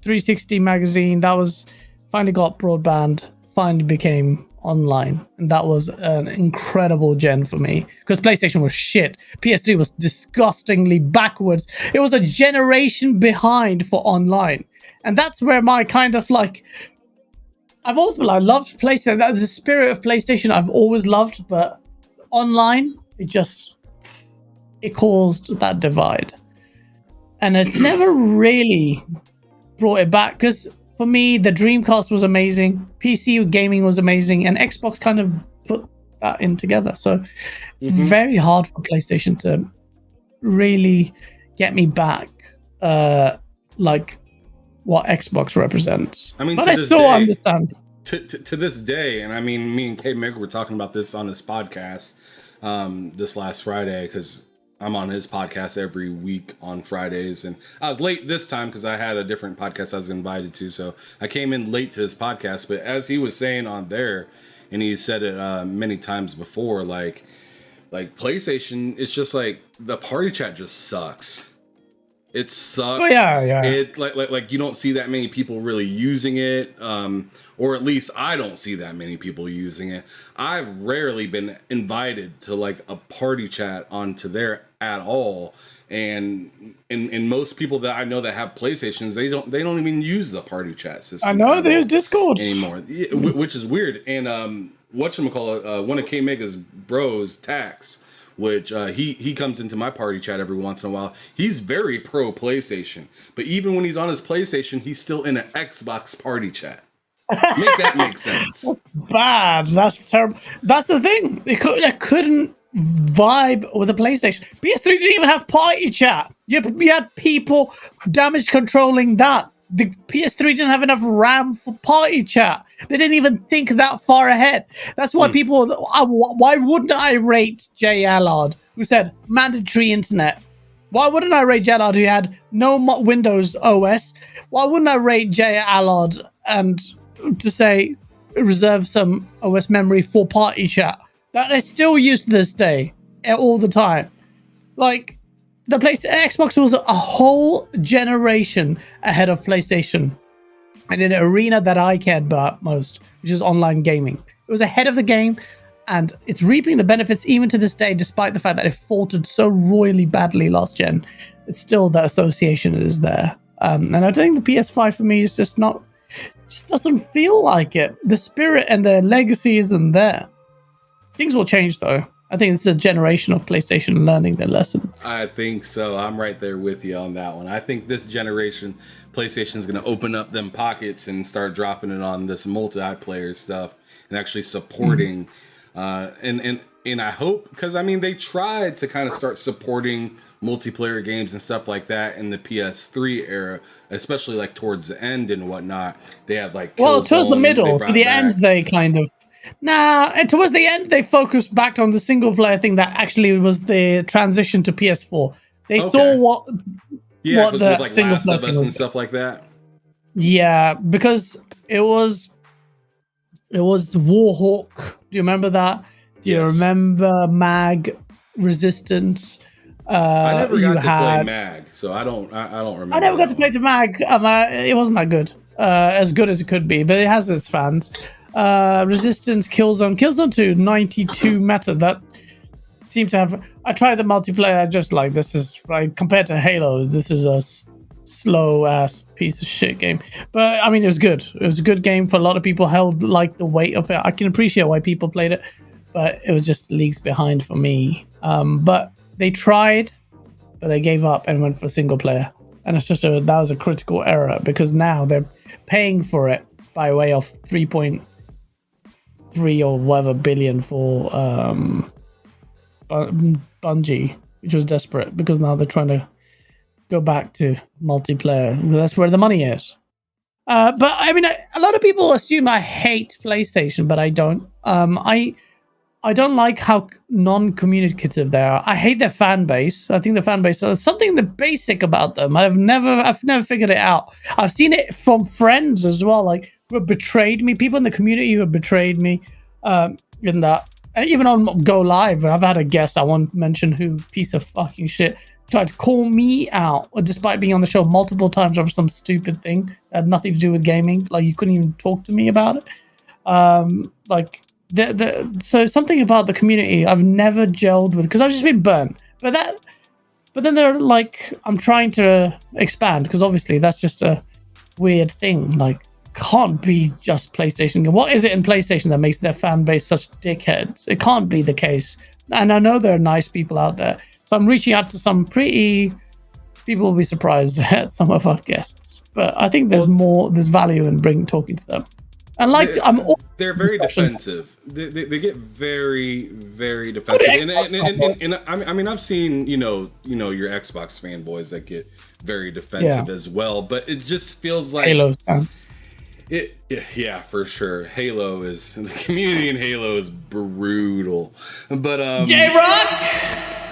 360 magazine, that was finally got broadband, finally became online, and that was an incredible gen for me because PlayStation was shit. PS3 was disgustingly backwards. It was a generation behind for online, and that's where my kind of like I've always been, I loved PlayStation. That's the spirit of PlayStation I've always loved, but online, it caused that divide. And it's never really brought it back, because for me, the Dreamcast was amazing, PC gaming was amazing, and Xbox kind of put that in together. So it's very hard for PlayStation to really get me back, like what Xbox represents. I mean, but I still understand. To this day, and I mean, me and K Meg were talking about this on this podcast this last Friday, because I'm on his podcast every week on Fridays, and I was late this time because I had a different podcast I was invited to, so I came in late to his podcast. But as he was saying on there, and he said it many times before, like PlayStation, it's just like the party chat just sucks. It sucks. Oh, yeah. It like you don't see that many people really using it, or at least I don't see that many people using it. I've rarely been invited to like a party chat onto there at all, and most people that I know that have PlayStations, they don't even use the party chat system. I know there's Discord anymore, which is weird. And whatchamacallit, one of K Mega's bros, Tax, which he comes into my party chat every once in a while. He's very pro PlayStation, but even when he's on his PlayStation, he's still in an Xbox party chat. Make that make sense. That's bad. That's terrible. That's the thing. It couldn't vibe with a PlayStation. PS3 didn't even have party chat. You had people damage controlling that. The PS3 didn't have enough RAM for party chat. They didn't even think that far ahead. That's why people... why wouldn't I rate Jay Allard, who said mandatory internet? Why wouldn't I rate Jay Allard, who had no Windows OS? Why wouldn't I rate Jay Allard and to say reserve some OS memory for party chat? That is still used to this day, all the time. Like... the Xbox was a whole generation ahead of PlayStation, and in an arena that I cared about most, which is online gaming. It was ahead of the game, and it's reaping the benefits even to this day, despite the fact that it faltered so royally badly last gen. It's still, the association is there. And I think the PS5 for me is just doesn't feel like it. The spirit and the legacy isn't there. Things will change though. I think it's a generation of PlayStation learning their lesson. I think so. I'm right there with you on that one. I think this generation, PlayStation's going to open up them pockets and start dropping it on this multiplayer stuff and actually supporting. And I hope, because I mean, they tried to kind of start supporting multiplayer games and stuff like that in the PS3 era, especially like towards the end and whatnot. They had like towards the middle, to the end, they kind of Nah, and towards the end, they focused back on the single player thing that actually was the transition to PS4. They saw what the with, like single Last player of Us and stuff like that. Yeah, because it was Warhawk. Do you remember that? Do you remember Mag Resistance? I never got to play Mag, so I don't remember. I never got to play to Mag. It wasn't that good. As good as it could be, but it has its fans. Resistance, Killzone 2, 92 meta. That seemed to have. I tried the multiplayer. Just like this is like compared to Halo, this is a slow ass piece of shit game. But I mean, it was good. It was a good game for a lot of people. Held like the weight of it. I can appreciate why people played it, but it was just leagues behind for me. But they tried, but they gave up and went for single player. And it's just that was a critical error because now they're paying for it by way of 3.3 or whatever billion for Bungie, which was desperate because now they're trying to go back to multiplayer. That's where the money is. But I mean, a lot of people assume I hate PlayStation, but I don't. I don't like how non-communicative they are. I hate their fan base. I think the fan base is something basic about them. I've never figured it out. I've seen it from friends as well, like who have betrayed me. People in the community who have betrayed me. In that, even on Go Live, I've had a guest, I won't mention who, piece of fucking shit, tried to call me out despite being on the show multiple times over some stupid thing that had nothing to do with gaming. Like you couldn't even talk to me about it. So something about the community I've never gelled with because I've just been burnt. But then they're like, I'm trying to expand because obviously that's just a weird thing. Like, can't be just PlayStation. What is it in PlayStation that makes their fan base such dickheads? It can't be the case. And I know there are nice people out there. So I'm reaching out to some people will be surprised at some of our guests. But I think there's value in talking to them. And they're very defensive. They get very, very defensive. And I mean, I've seen your Xbox fanboys that get very defensive as well. But it just feels like Halo's down. Yeah, for sure. The community in Halo is brutal. But J-Rock.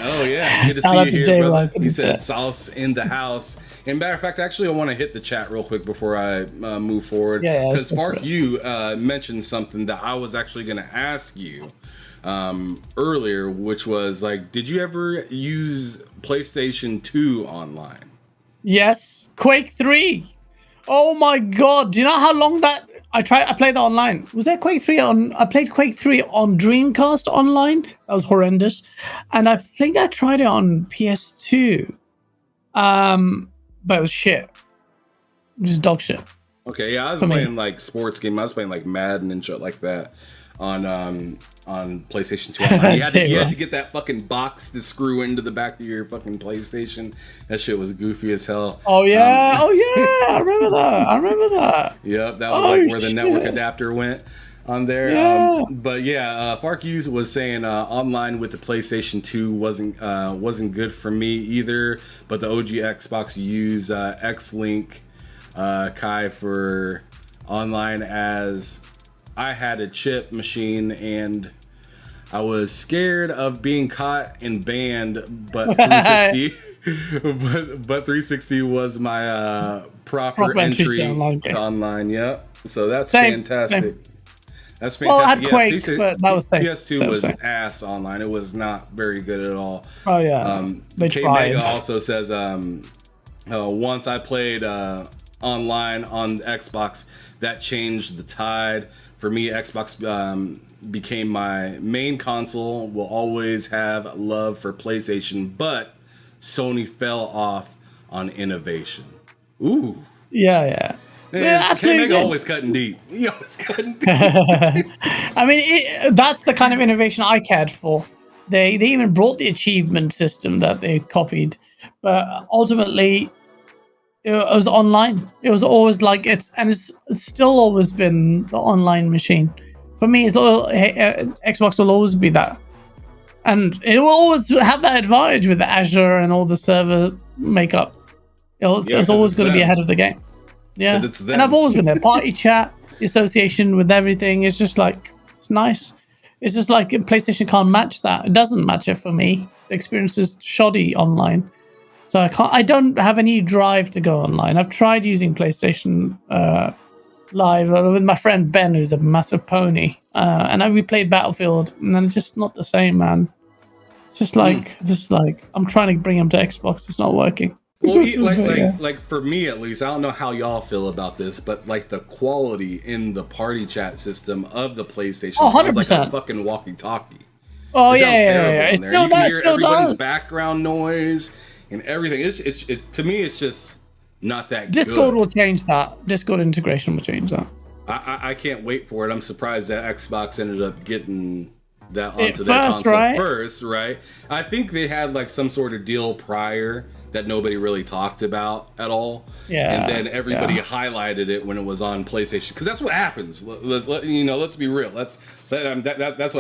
Oh yeah, good to see you here, brother. He said sauce in the house. And matter of fact, actually, I want to hit the chat real quick before I move forward. Because Fark, you mentioned something that I was actually going to ask you earlier, which was like, did you ever use PlayStation 2 online? Yes. Quake 3. Oh my god. Do you know how long that... I played that online. Was there Quake 3 on... I played Quake 3 on Dreamcast online. That was horrendous. And I think I tried it on PS2. But it was shit. Just dog shit. Okay, yeah, I was playing like sports game. I was playing like Madden and shit like that on PlayStation 2 online. You had to get that fucking box to screw into the back of your fucking PlayStation. That shit was goofy as hell. Oh yeah, I remember that. Yep, that was where the network adapter went on there. Yeah. But yeah, Fark Hughes was saying online with the PlayStation 2 wasn't good for me either. But the OG Xbox used X-Link Kai for online, as I had a chip machine and I was scared of being caught and banned, but 360 but 360 was my proper entry to online. Yep. So that's fantastic. Same. That's fantastic. Well, I had Quake, but that was PS2 was ass online. It was not very good at all. Oh yeah. They tried. Mega also says once I played online on Xbox, that changed the tide for me. Xbox became my main console. Will always have love for PlayStation, but Sony fell off on innovation. Ooh. Yeah. K-Mega always cutting deep. He always cutting deep. I mean, that's the kind of innovation I cared for. They even brought the achievement system that they copied, but ultimately it was online. It was always like it's still always been the online machine. For me, Xbox will always be that, and it will always have that advantage with the Azure and all the server makeup. It's always going to be ahead of the game. Yeah, and I've always been there. Party chat, the association with everything is just like It's nice. It's just like PlayStation can't match that. It doesn't match it for me. The experience is shoddy online. So I don't have any drive to go online. I've tried using PlayStation Live with my friend Ben, who's a massive pony. And we played Battlefield, and then it's just not the same, man. It's just like, I'm trying to bring him to Xbox. It's not working. Well, like for me at least, I don't know how y'all feel about this, but like the quality in the party chat system of the PlayStation sounds like a fucking walkie-talkie. Oh yeah. It still does. You can hear everybody's background noise and everything. It's to me, it's just not that good. Discord will change that. Discord integration will change that. I can't wait for it. I'm surprised that Xbox ended up getting that onto their console first, right? I think they had like some sort of deal prior that nobody really talked about at all. Yeah. And then everybody highlighted it when it was on PlayStation, because that's what happens. Let's be real. That's what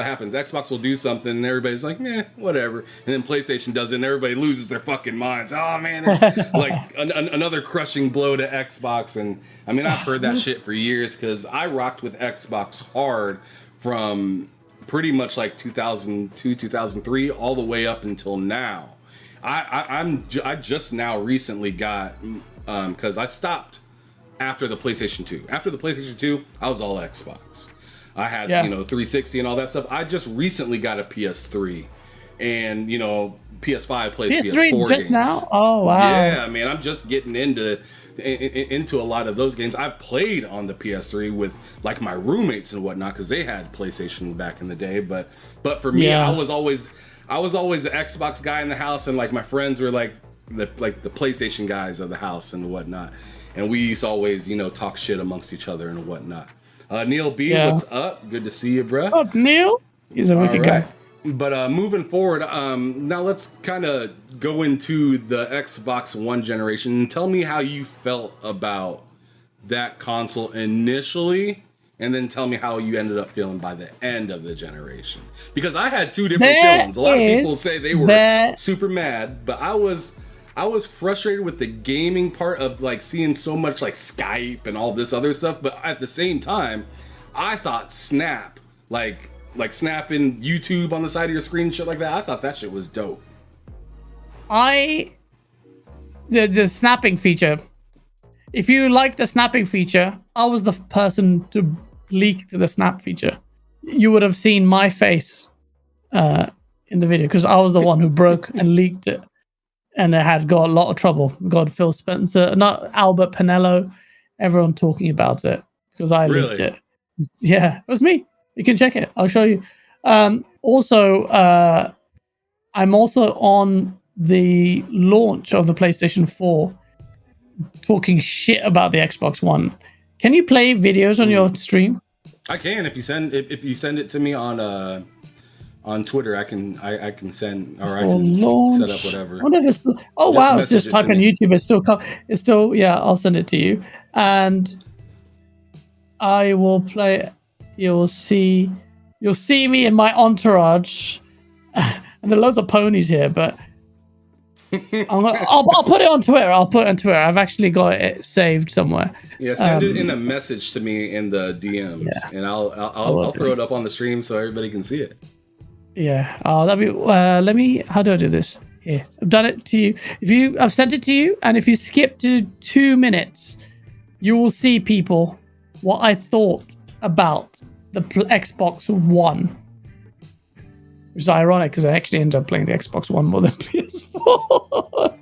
happens. Xbox will do something and everybody's like, meh, whatever. And then PlayStation does it and everybody loses their fucking minds. Oh man, it's like another crushing blow to Xbox. And I mean, I've heard that shit for years because I rocked with Xbox hard from pretty much like 2002, 2003, all the way up until now. I just now recently got, because I stopped after the PlayStation 2. After the PlayStation 2, I was all Xbox. I had, 360 and all that stuff. I just recently got a PS3, and, PS5 plays PS4 just games. Now? Oh, wow. Yeah, man, I'm just getting into a lot of those games. I played on the PS3 with like my roommates and whatnot because they had PlayStation back in the day. But for me, I was always the Xbox guy in the house, and like my friends were like the PlayStation guys of the house and whatnot. And we used to always, talk shit amongst each other and whatnot. Neil B, what's up? Good to see you, bro. What's up, Neil? He's a wicked guy. But moving forward, now let's kind of go into the Xbox One generation. Tell me how you felt about that console initially, and then tell me how you ended up feeling by the end of the generation. Because I had two different feelings. A lot of people say they were super mad, but I was frustrated with the gaming part of like seeing so much like Skype and all this other stuff. But at the same time, I thought Snap, like snapping YouTube on the side of your screen and shit like that, I thought that shit was dope. The snapping feature. If you like the snapping feature, I was the person to leak the snap feature. You would have seen my face in the video because I was the one who broke and leaked it, and it had got a lot of trouble. God, Phil Spencer, not Albert Pinello, everyone talking about it because I leaked it. Yeah, it was me. You can check it. I'll show you. Also, I'm also on the launch of the PlayStation 4 talking shit about the Xbox One. Can you play videos on your stream? I can if you send it to me on Twitter. I can send, or I can set up whatever. Wow! It's just type in YouTube. It's still. Yeah, I'll send it to you, and I will play it. You'll see me in my entourage, and there are loads of ponies here. But I'll put it on Twitter. I've actually got it saved somewhere. Yeah, send it in a message to me in the DMs, and I'll throw it up on the stream so everybody can see it. Yeah. Oh, that'd be. Let me. How do I do this? Here, I've done it to you. I've sent it to you, and if you skip to 2 minutes, you will see people what I thought about the Xbox One, which is ironic because I actually ended up playing the Xbox One more than PS4.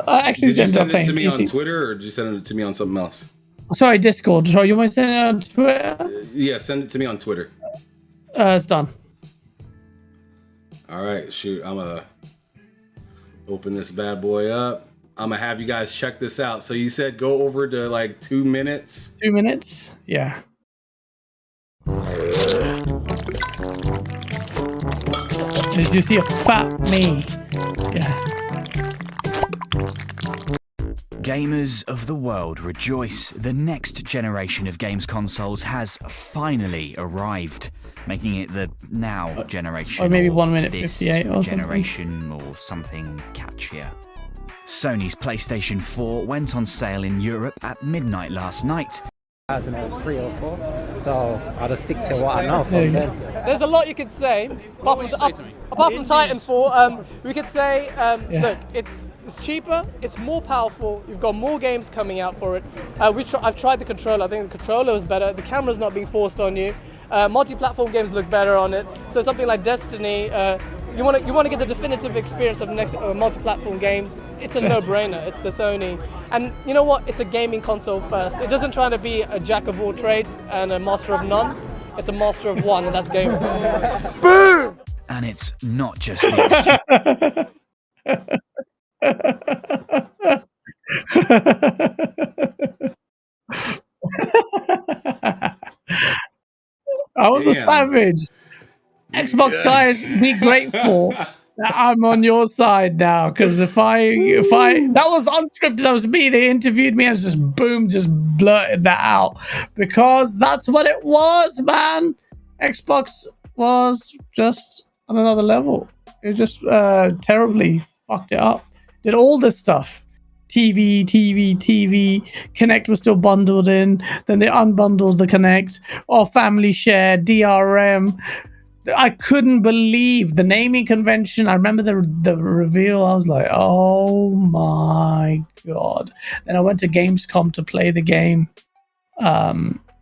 I actually did you send it to me PC. on Twitter, or did you send it to me on something else? Sorry, Discord. Sorry, you want to send it on Twitter? Yeah, send it to me on Twitter. It's done. All right, shoot. I'm gonna open this bad boy up. I'm gonna have you guys check this out. So you said go over to like 2 minutes. 2 minutes? Yeah. Did you see a fat me? Yeah. Gamers of the world rejoice. The next generation of games consoles has finally arrived, making it the now generation. Or maybe 1 minute 58 or generation something. Or something catchier. Sony's PlayStation 4 went on sale in Europe at midnight last night. I don't know, 3 or 4. So I'll just stick to what I know from them. There's a lot you could say. Apart from Titanfall, we could say, look, it's cheaper, it's more powerful. You've got more games coming out for it. I've tried the controller. I think the controller was better. The camera's not being forced on you. Multi-platform games look better on it. So something like Destiny, you want to get the definitive experience of next multi-platform games. It's a no-brainer. It's the Sony, and you know what? It's a gaming console first. It doesn't try to be a jack of all trades and a master of none. It's a master of one, and that's gaming. Boom! And it's not just the I was a savage. Xbox guys, be grateful that I'm on your side now, because if I that was unscripted, that was me. They interviewed me and just blurted that out, because that's what it was, man. Xbox was just on another level. It just terribly fucked it up. Did all this stuff. TV. Kinect was still bundled in. Then they unbundled the Kinect. Or family share, DRM. I couldn't believe the naming convention. I remember the reveal. I was like, oh my god. Then I went to Gamescom to play the game.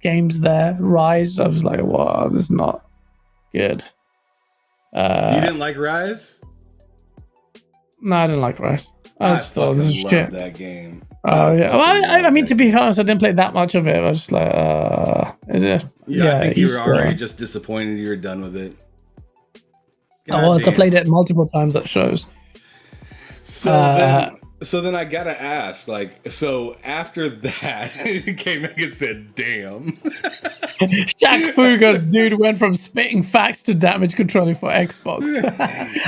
Games there. Rise. I was like, wow, this is not good. You didn't like Rise? No, I didn't like Rise. I just thought this is shit. That game. Oh yeah. Well, I mean, to be honest, I didn't play that much of it. I was just like, I think you were already just disappointed. You were done with it. I was. I played it multiple times at shows. So then I gotta ask, like, so after that, K-Meg said, "Damn." Shaq Fu goes, dude went from spitting facts to damage controlling for Xbox.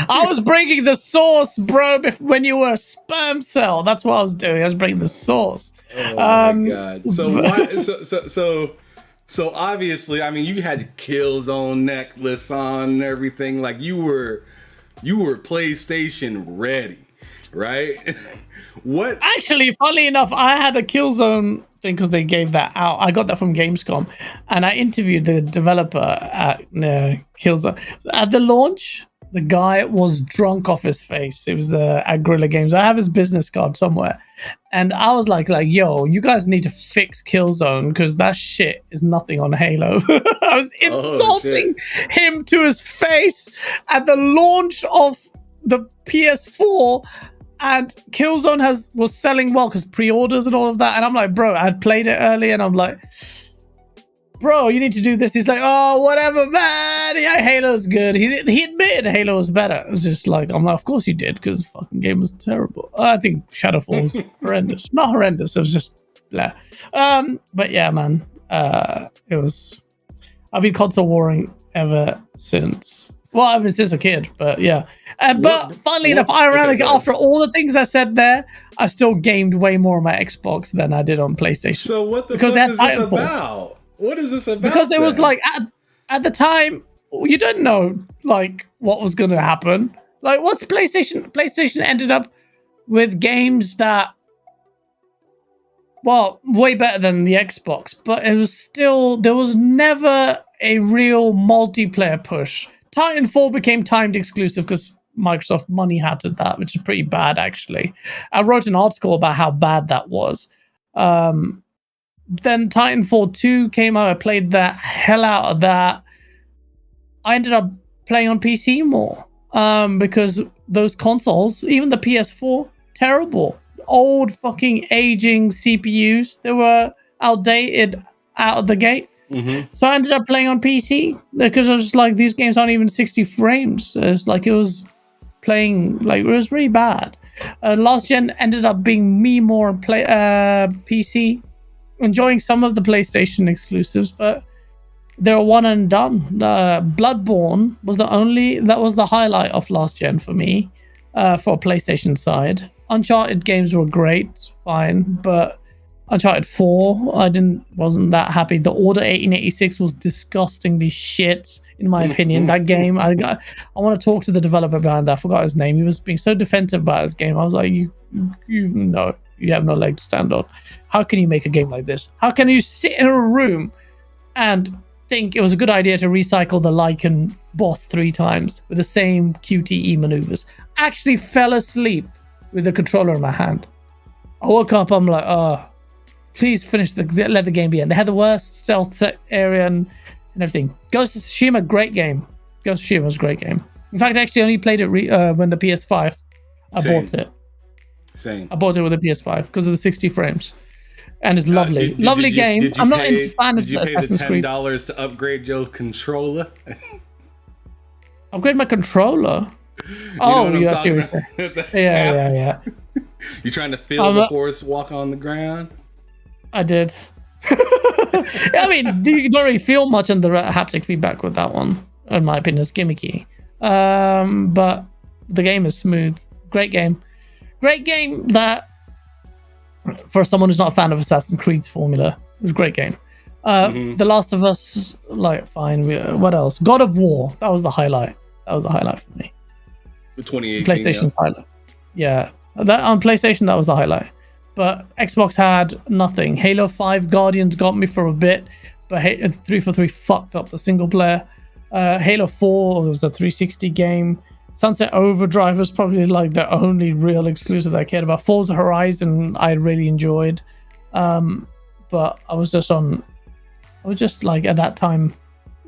I was bringing the sauce, bro. When you were a sperm cell, that's what I was doing. I was bringing the sauce. Oh my god! So what? So obviously, I mean, you had Killzone necklace on and everything. Like you were PlayStation ready. Right? What? Actually, funnily enough, I had a Killzone thing because they gave that out. I got that from Gamescom, and I interviewed the developer at Killzone. At the launch, the guy was drunk off his face. It was at Guerrilla Games. I have his business card somewhere, and I was like, yo, you guys need to fix Killzone because that shit is nothing on Halo. I was insulting him to his face at the launch of the PS4. And Killzone was selling well because pre-orders and all of that. And I'm like, bro, I'd played it early and I'm like, bro, you need to do this. He's like, oh, whatever, man. Yeah, Halo's good. He admitted Halo was better. It was just like, I'm like, of course you did, because the fucking game was terrible. I think Shadowfall was horrendous. Not horrendous. It was just blah. But yeah, man, I've been console warring ever since. Well, I've been since a kid, but yeah. But funnily enough, after all the things I said there, I still gamed way more on my Xbox than I did on PlayStation. So what the fuck is this about? What is this about? Because there was like at the time, you didn't know like what was going to happen. Like, what's PlayStation? PlayStation ended up with games that, well, way better than the Xbox, but it was still, there was never a real multiplayer push. Titanfall became timed exclusive because Microsoft money had to that, which is pretty bad, actually. I wrote an article about how bad that was. Then Titanfall 2 came out. I played the hell out of that. I ended up playing on PC more because those consoles, even the PS4, terrible. Old fucking aging CPUs. They were outdated out of the gate. Mm-hmm. So I ended up playing on PC because I was just like, these games aren't even 60 frames. It's like it was playing, like, it was really bad. Last gen ended up being me more on PC, enjoying some of the PlayStation exclusives, but they were one and done. Bloodborne was the highlight of last gen for me, for PlayStation side. Uncharted games were great, fine, but Uncharted 4, wasn't that happy. The Order 1886 was disgustingly shit, in my opinion. That game, I want to talk to the developer behind that. I forgot his name. He was being so defensive about his game. I was like, you have no leg to stand on. How can you make a game like this? How can you sit in a room and think it was a good idea to recycle the Lycan boss 3 times with the same QTE maneuvers. Actually fell asleep with the controller in my hand. I woke up, I'm like, oh, please let the game be end. They had the worst stealth area and everything. Ghost of Tsushima, great game. Ghost of Tsushima was a great game. In fact, I actually only played it when the PS5. I bought it. Same. I bought it with a PS5 because of the 60 frames. And it's lovely. Lovely game. I'm not a fan of Assassin's Creed. Did you pay the $10 to upgrade your controller? Upgrade my controller? I see what you're saying. Yeah. You trying to feel the horse walk on the ground? I did. I mean, you don't really feel much on the haptic feedback with that one. In my opinion, it's gimmicky. But the game is smooth. Great game. Great game that, for someone who's not a fan of Assassin's Creed's formula, it was a great game. The Last of Us, like, fine. What else? God of War. That was the highlight. That was the highlight for me. The 2018. PlayStation's highlight. Yeah. That on PlayStation, that was the highlight. But Xbox had nothing. Halo 5 Guardians got me for a bit, but 343 fucked up the single player. Halo 4 was a 360 game. Sunset Overdrive was probably like the only real exclusive that I cared about. Forza Horizon I really enjoyed. But I was just like at that time,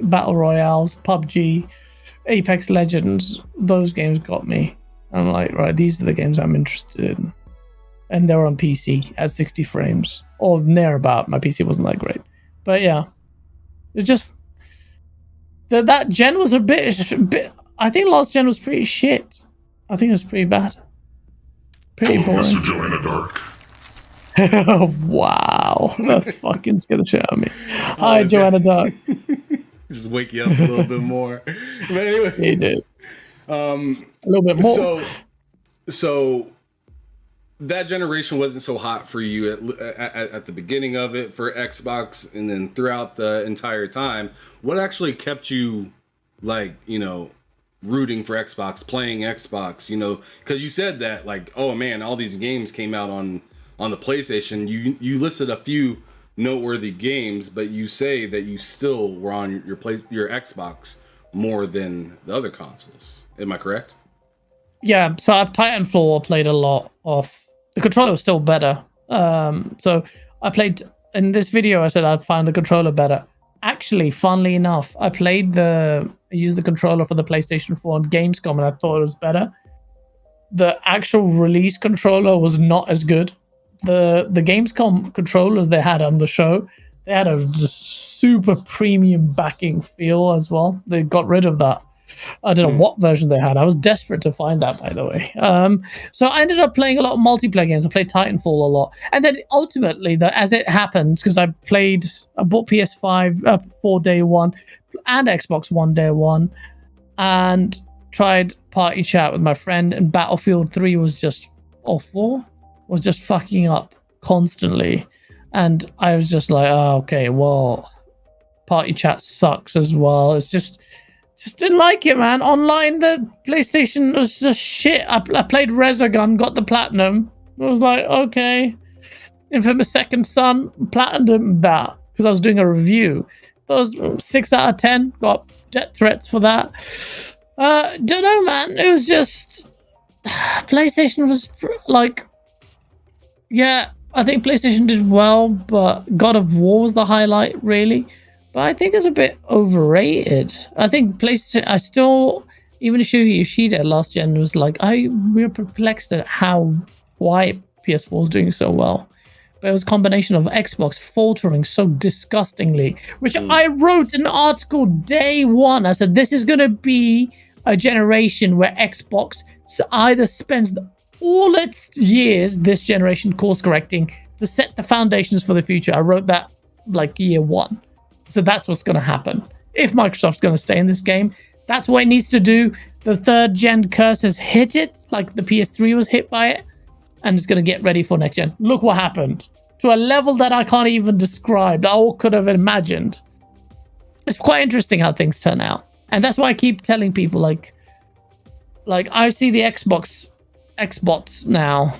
Battle Royales, PUBG, Apex Legends, those games got me. I'm like, right, these are the games I'm interested in. And they're on PC at 60 frames. Or near about. My PC wasn't that great. But yeah. It just... That gen was a bit... I think last gen was pretty shit. I think it was pretty bad. Pretty boring. Mr. Joanna Dark. Wow. That's fucking scared the shit out of me. Hi, Joanna Dark. Just wake you up a little bit more. But anyway. He did. A little bit more. So that generation wasn't so hot for you at the beginning of it for Xbox, and then throughout the entire time. What actually kept you, like, you know, rooting for Xbox, playing Xbox? You know, because you said that, like, oh man, all these games came out on the PlayStation. You listed a few noteworthy games, but you say that you still were on your Xbox more than the other consoles. Am I correct? Yeah, so Titanfall I played a lot of. The controller was still better. So I played, in this video I said I'd find the controller better. Actually, funnily enough, I used the controller for the PlayStation 4 on Gamescom and I thought it was better. The actual release controller was not as good. The Gamescom controllers they had on the show, they had a just super premium backing feel as well. They got rid of that. I don't know what version they had. I was desperate to find that, by the way. So I ended up playing a lot of multiplayer games. I played Titanfall a lot. And then ultimately, as it happened, because I bought PS5 4 day one and Xbox One day one, and tried party chat with my friend, and Battlefield 3 was just, or 4, was just fucking up constantly. And I was just like, oh, okay, well, party chat sucks as well. It's just didn't like it, man. Online, the PlayStation was just shit. I played Resogun, got the platinum. I was like, okay. Infamous Second Son, platinum that, because I was doing a review. That was 6 out of 10. Got death threats for that. Don't know, man. It was just... PlayStation was like... Yeah, I think PlayStation did well, but God of War was the highlight, really. But I think it's a bit overrated. I think PlayStation... I still... Even Shuhei Yoshida last gen was like... we were perplexed at why PS4 was doing so well. But it was a combination of Xbox faltering so disgustingly, which I wrote an article day one. I said, this is going to be a generation where Xbox either spends all its years, this generation, course correcting to set the foundations for the future. I wrote that like year one. So that's what's going to happen. If Microsoft's going to stay in this game, that's what it needs to do. The third gen curse has hit it, like the PS3 was hit by it, and it's going to get ready for next gen. Look what happened. To a level that I can't even describe, that I could have imagined. It's quite interesting how things turn out. And that's why I keep telling people, like I see the Xbox now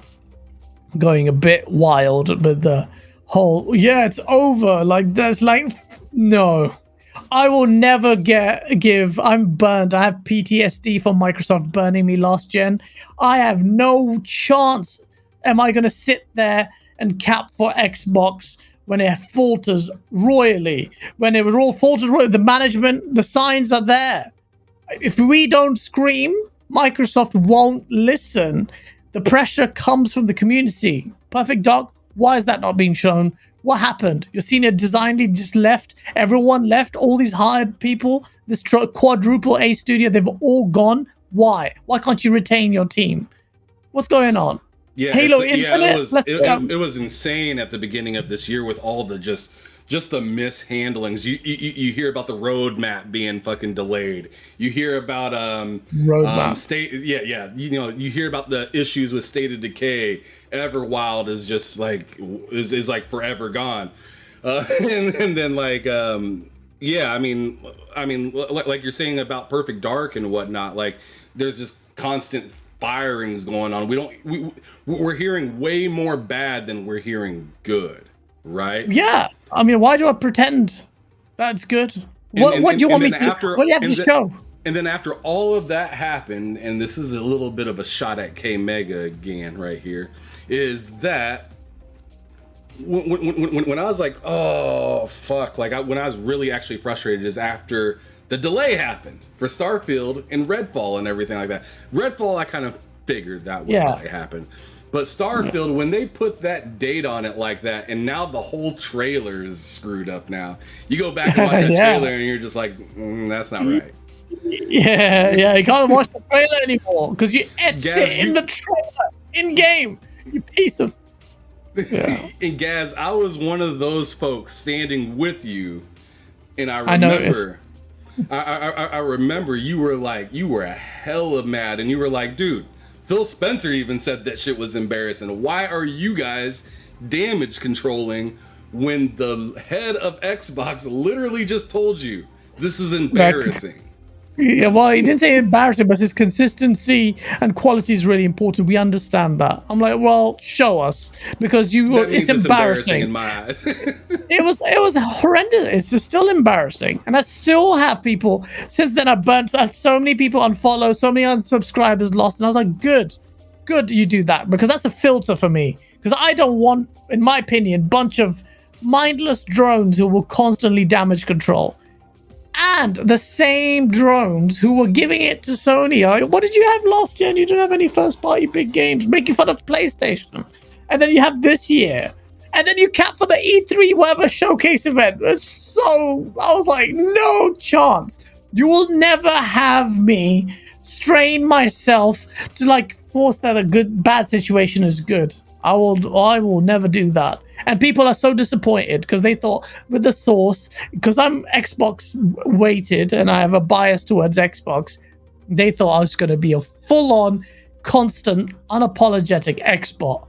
going a bit wild with the whole, yeah, it's over. Like, there's like No. I will never give. I'm burnt. I have PTSD from Microsoft burning me last gen. I have no chance. Am I going to sit there and cap for Xbox when it falters royally? When it was all faltered royally, the management, the signs are there. If we don't scream, Microsoft won't listen. The pressure comes from the community. Perfect Dark, why is that not being shown? What happened? Your senior design lead just left. Everyone left. All these hired people, this quadruple A studio, they've all gone. Why? Why can't you retain your team? What's going on? Yeah, Halo Infinite. It was insane at the beginning of this year with all the just the mishandlings. You hear about the roadmap being fucking delayed. You hear about you hear about the issues with State of Decay. Everwild is just like is like forever gone. And then like I mean like you're saying about Perfect Dark and whatnot, like there's just constant firings going on. We're hearing way more bad than we're hearing good, right? Yeah. I mean, why do I pretend that's good? What do you want me to do? What do you have to show? And then after all of that happened, and this is a little bit of a shot at K Mega again right here, is that when I was like, oh fuck, like when I was really actually frustrated is after the delay happened for Starfield and Redfall and everything like that. Redfall, I kind of figured that would probably happen. But Starfield, when they put that date on it like that, and now the whole trailer is screwed up now. You go back and watch that trailer and you're just like, that's not right. Yeah, you can't watch the trailer anymore because you etched it in the trailer, in-game, you piece of... Yeah. And Gaz, I was one of those folks standing with you, and I remember... I remember you were hella mad, and you were like, dude, Phil Spencer even said that shit was embarrassing. Why are you guys damage controlling when the head of Xbox literally just told you this is embarrassing? Yeah, well, he didn't say embarrassing, but his consistency and quality is really important. We understand that. I'm like, well, show us, because it's embarrassing in my eyes. It was horrendous. It's still embarrassing, and I still have people since then. I had so many people unfollow, so many unsubscribers lost, and I was like, good you do that, because that's a filter for me, because I don't want, in my opinion, bunch of mindless drones who will constantly damage control. And the same drones who were giving it to Sony. What did you have last year? And you didn't have any first-party big games, making fun of PlayStation. And then you have this year. And then you cap for the E3 whatever showcase event. So I was like, no chance. You will never have me strain myself to like force that a bad situation is good. I will never do that. And people are so disappointed because they thought with the Source, because I'm Xbox weighted and I have a bias towards Xbox, they thought I was going to be a full-on, constant, unapologetic Xbox.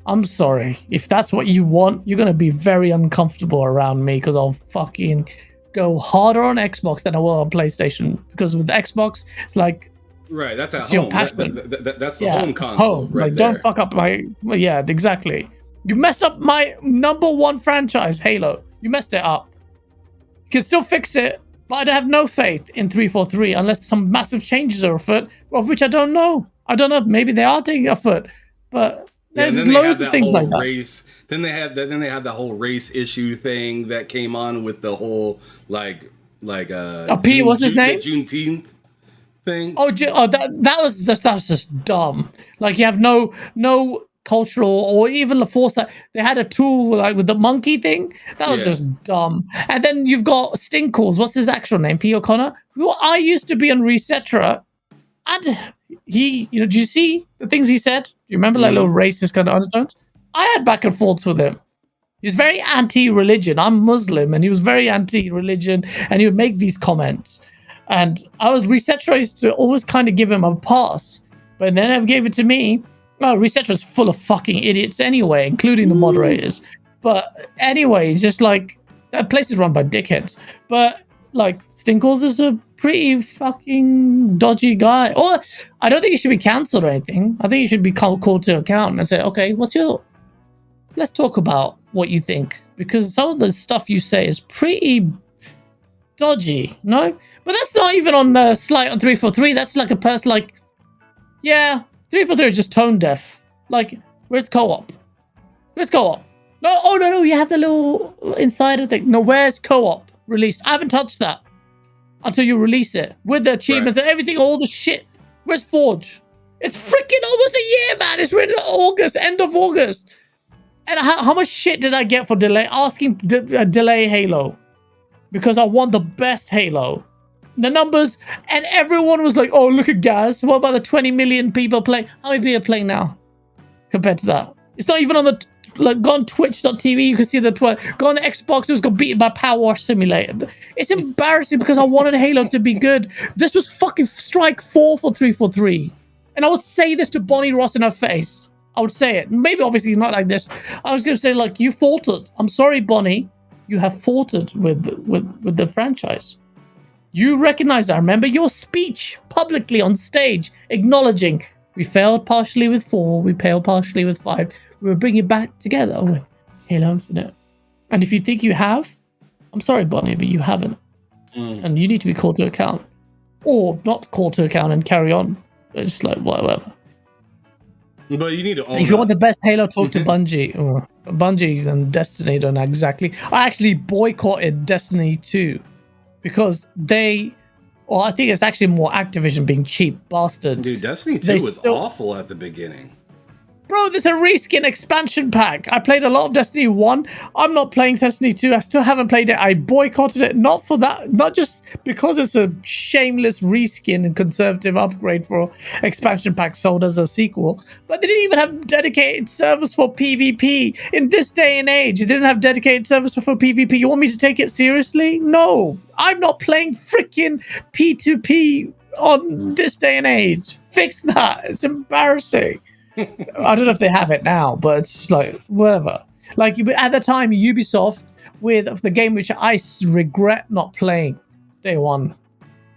I'm sorry. If that's what you want, you're going to be very uncomfortable around me, because I'll fucking go harder on Xbox than I will on PlayStation. Because with Xbox, it's like... Right, that's at home. That's the home console. Home. Right, like, don't fuck up my... Yeah, exactly. You messed up my number one franchise, Halo. You messed it up. You can still fix it, but I have no faith in 343 unless some massive changes are afoot, of which I don't know. I don't know. Maybe they are taking afoot, but there's loads of things like that. Then they had that whole race issue thing that came on with the whole what's his name? The Juneteenth thing. That was just dumb. Like, you have no cultural, or even the foresight. They had a tool like with the monkey thing that was just dumb. And then you've got Stinkles. What's his actual name? P. O'Connor, who I used to be on Resetra, and he, did you see the things he said? Do you remember, like, little racist kind of undertones? I had back and forths with him. He's very anti-religion. I'm Muslim, and he was very anti-religion, and he would make these comments. And Resetra used to always kind of give him a pass, but then they gave it to me. Well, Resetra is full of fucking idiots anyway, including the moderators. But anyway, it's just like, that place is run by dickheads. But like, Stinkles is a pretty fucking dodgy guy. Or I don't think he should be cancelled or anything. I think he should be called to account and say, okay, let's talk about what you think. Because some of the stuff you say is pretty dodgy, no? But that's not even on the slight on 343. That's like a person like, yeah, 343 is just tone deaf. Like, where's co-op? Where's co-op? No, oh no, you have the little insider thing. No, where's co-op released? I haven't touched that until you release it with the achievements and everything, all the shit. Where's Forge? It's freaking almost a year, man. It's written August, end of August. And how much shit did I get for asking delay Halo? Because I want the best Halo. The numbers, and everyone was like, oh, look at GAZ. What about the 20 million people playing? How many people are playing now compared to that? It's not even on the, like, go on twitch.tv, you can see the, go on the Xbox, it was got beaten by Power Wash Simulator. It's embarrassing because I wanted Halo to be good. This was fucking strike 4 for 343. And I would say this to Bonnie Ross in her face. I would say it. Maybe obviously not like this. I was going to say, like, you faltered. I'm sorry, Bonnie. You have faltered with the franchise. You recognize that. Remember your speech publicly on stage, acknowledging we failed partially with 4, we failed partially with 5. We will bring it back together with Halo Infinite. And if you think you have, I'm sorry, Bonnie, but you haven't. And you need to be called to account. Or not called to account and carry on. It's like, whatever. But you need to own if you want the best Halo, talk to Bungie. Or Bungie and Destiny don't exactly. I actually boycotted Destiny 2 because I think it's actually more Activision being cheap bastards. Dude, Destiny 2 was awful at the beginning. Bro, there's a reskin expansion pack. I played a lot of Destiny 1. I'm not playing Destiny 2. I still haven't played it. I boycotted it, not for that, not just because it's a shameless reskin and conservative upgrade for expansion pack sold as a sequel, but they didn't even have dedicated servers for PvP. In this day and age, they didn't have dedicated servers for PvP. You want me to take it seriously? No. I'm not playing freaking P2P on this day and age. Fix that. It's embarrassing. I don't know if they have it now, but it's like, whatever. Like, at the time, Ubisoft, with the game which I regret not playing day one,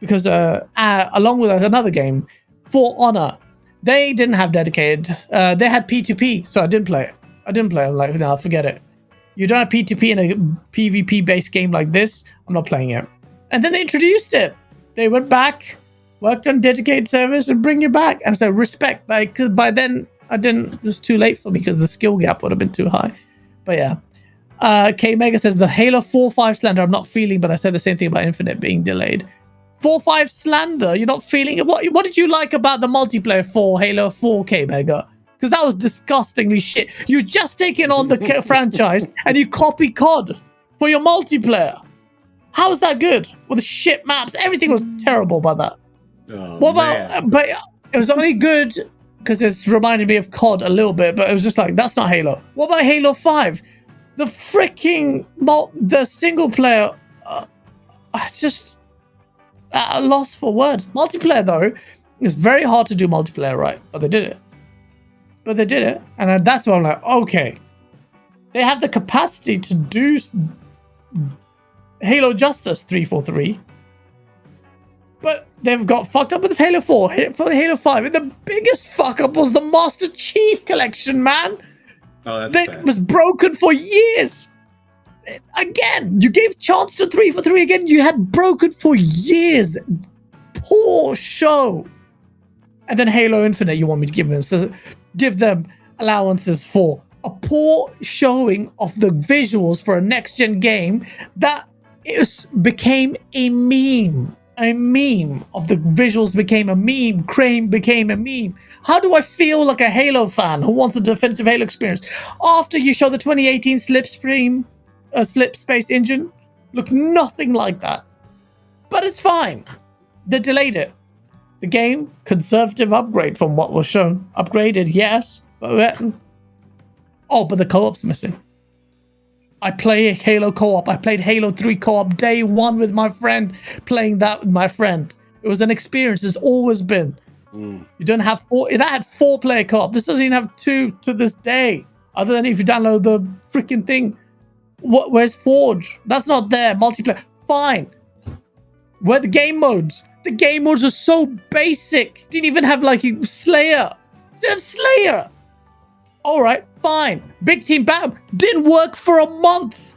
because along with another game, For Honor, they didn't have dedicated, they had P2P, so I didn't play it. I'm like, no, forget it. You don't have P2P in a PvP-based game like this, I'm not playing it. And then they introduced it. They went back, worked on dedicated servers and bring you back. And so respect, because by then it was too late for me because the skill gap would have been too high. But yeah. K Mega says the Halo 4-5 slander I'm not feeling, but I said the same thing about Infinite being delayed. 4-5 slander, you're not feeling it? What did you like about the multiplayer for Halo 4, K Mega? Because that was disgustingly shit. You just taken on the franchise and you copy COD for your multiplayer. How is that good? With the shit maps, everything was terrible about that. What about? But it was only good because it's reminded me of COD a little bit. But it was just like, that's not Halo. What about Halo 5? The freaking the single player. Just at a loss for words. Multiplayer though, it's very hard to do multiplayer right, but they did it. And that's why I'm like, okay, they have the capacity to do Halo justice 343. But they've got fucked up with Halo 4, for Halo 5. And the biggest fuck up was the Master Chief collection, man. Oh, that's that bad. Was broken for years. Again, you gave chance to 343 again. You had broken for years. Poor show. And then Halo Infinite, you want me to give them allowances for a poor showing of the visuals for a next-gen game that became a meme. A meme of the visuals became a meme. Crane became a meme. How do I feel like a Halo fan who wants a definitive Halo experience after you show the 2018 Slip Space engine? Look nothing like that. But it's fine. They delayed it. The game, conservative upgrade from what was shown. Upgraded, yes. But the co-op's missing. I play Halo co-op. I played Halo 3 co-op day one with my friend, playing that with my friend. It was an experience. It's always been. You don't have four. That had 4-player co-op. This doesn't even have 2 to this day. Other than if you download the freaking thing. Where's Forge? That's not there. Multiplayer. Fine. Where the game modes? The game modes are so basic. Didn't even have like Slayer. Didn't have Slayer. All right, fine. Big Team Battle didn't work for a month.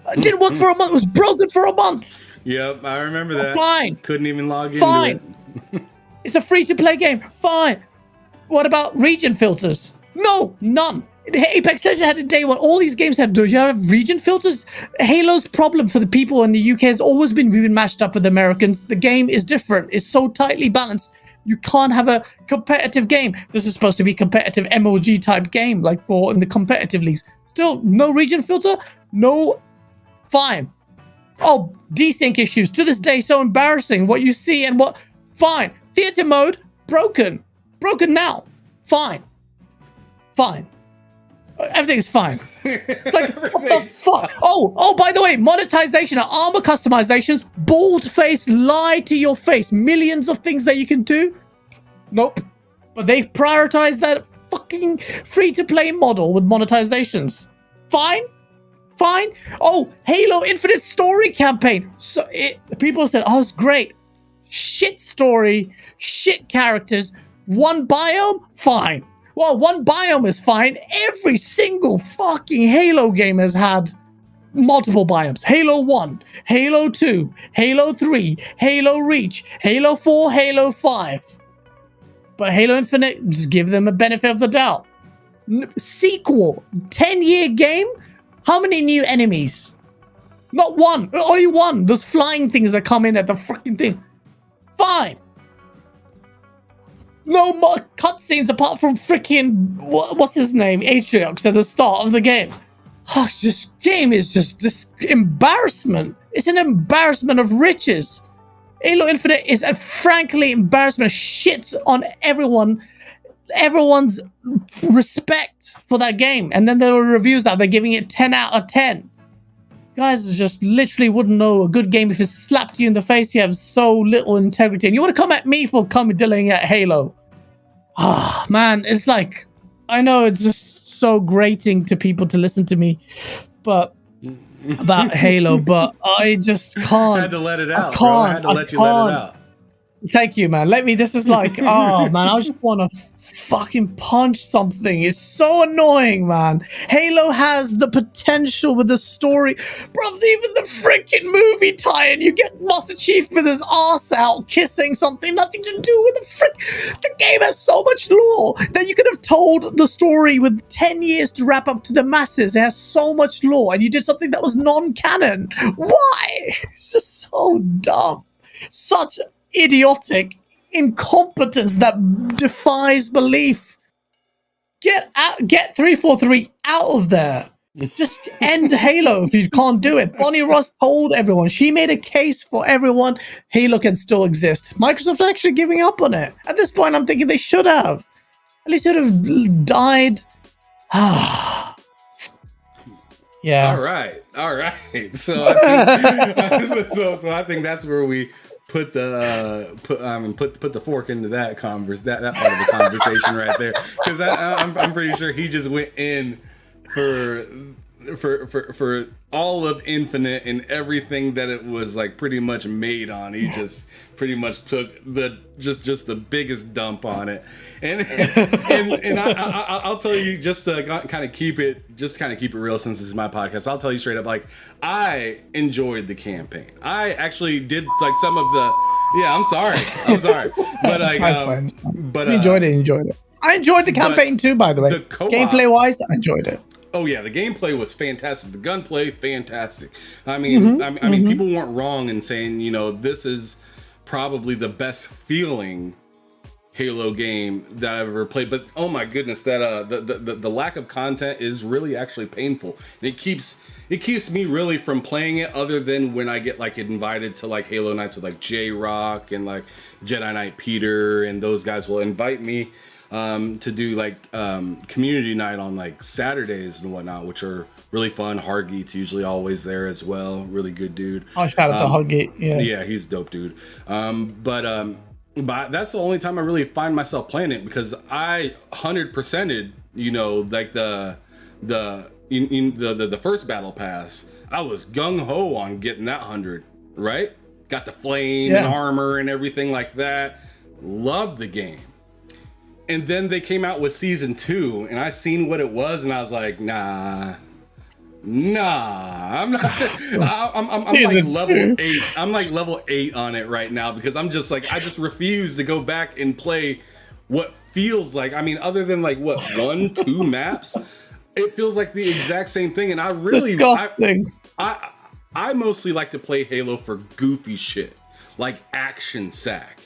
It was broken for a month. Yep, I remember that. Fine. Couldn't even log into Fine. it. It's a free-to-play game. Fine. What about region filters? No, none. Apex Legends had a day when all these games had, do you have region filters? Halo's problem for the people in the UK has always been we've been matched up with Americans. The game is different. It's so tightly balanced. You can't have a competitive game. This is supposed to be competitive MLG type game, like for in the competitive leagues. Still, no region filter? No. Fine. Oh, desync issues. To this day, so embarrassing. What you see and what... Fine. Theater mode, broken. Broken now. Fine. Fine. Everything's fine. It's like, what the fuck? Oh, by the way, monetization and armor customizations, bald-faced lie to your face. Millions of things that you can do. Nope. But they prioritize that fucking free-to-play model with monetizations. Fine. Fine. Oh, Halo Infinite story campaign. So people said, oh, it's great. Shit story, shit characters, one biome, fine. Well, one biome is fine. Every single fucking Halo game has had multiple biomes. Halo 1, Halo 2, Halo 3, Halo Reach, Halo 4, Halo 5. But Halo Infinite, just give them a benefit of the doubt. Sequel, 10-year game? How many new enemies? Not one. Only one. Those flying things that come in at the freaking thing. Fine. No more cutscenes apart from freaking what's his name, Atriox at the start of the game. Oh, this game is just this embarrassment. It's an embarrassment of riches. Halo Infinite is a frankly embarrassment. Shit on everyone's respect for that game. And then there were reviews out there giving it 10 out of 10. Guys just literally wouldn't know a good game if it slapped you in the face. You have so little integrity. And you want to come at me for dealing at Halo. Ah, man, it's like, I know it's just so grating to people to listen to me, but about Halo, but I just can't. I had to let it out, bro. I had to let you let it out. Thank you, man. This is like, oh, man, I just want to fucking punch something. It's so annoying, man. Halo has the potential with the story. Bro, even the freaking movie tie-in, you get Master Chief with his ass out, kissing something, nothing to do with the game has so much lore that you could have told the story with 10 years to wrap up to the masses. It has so much lore, and you did something that was non-canon. Why? It's just so dumb. Such idiotic incompetence that defies belief. Get 343 out of there. Just end Halo if you can't do it. Bonnie Ross told everyone. She made a case for everyone. Halo can still exist. Microsoft are actually giving up on it. At this point, I'm thinking they should have. At least it would have died. Yeah. All right. So I think that's where we put the fork into that part of the conversation right there, because I'm pretty sure he just went in for all of Infinite and everything that it was like pretty much made on. He just pretty much took just the biggest dump on it, and I'll tell you, just to kind of keep it real, since this is my podcast, I'll tell you straight up, like, I enjoyed the campaign. I actually did like some of the I'm sorry, but like but enjoyed it. I enjoyed the campaign too, by the way. The gameplay wise, I enjoyed it. Oh yeah, the gameplay was fantastic. The gunplay, fantastic. I mean, I mean, people weren't wrong in saying, this is probably the best feeling Halo game that I've ever played. But oh my goodness, that the lack of content is really actually painful. It keeps me really from playing it, other than when I get like invited to like Halo nights with like J-Rock and like Jedi Knight Peter, and those guys will invite me to do like community night on like Saturdays and whatnot, which are really fun. Hargeet's usually always there as well. Really good dude. Oh, shout out to Hargeet. Yeah, he's a dope dude. But that's the only time I really find myself playing it, because I 100%ed, like the first battle pass. I was gung ho on getting that 100, right? Got the flame and armor and everything like that. Loved the game. And then they came out with season 2, and I seen what it was, and I was like, nah, Nah, I'm not. I'm like level 8. I'm like level 8 on it right now because I'm just like I just refuse to go back and play what feels like. I mean, other than like what 1-2 maps, it feels like the exact same thing. And I really, I mostly like to play Halo for goofy shit like Action Sack,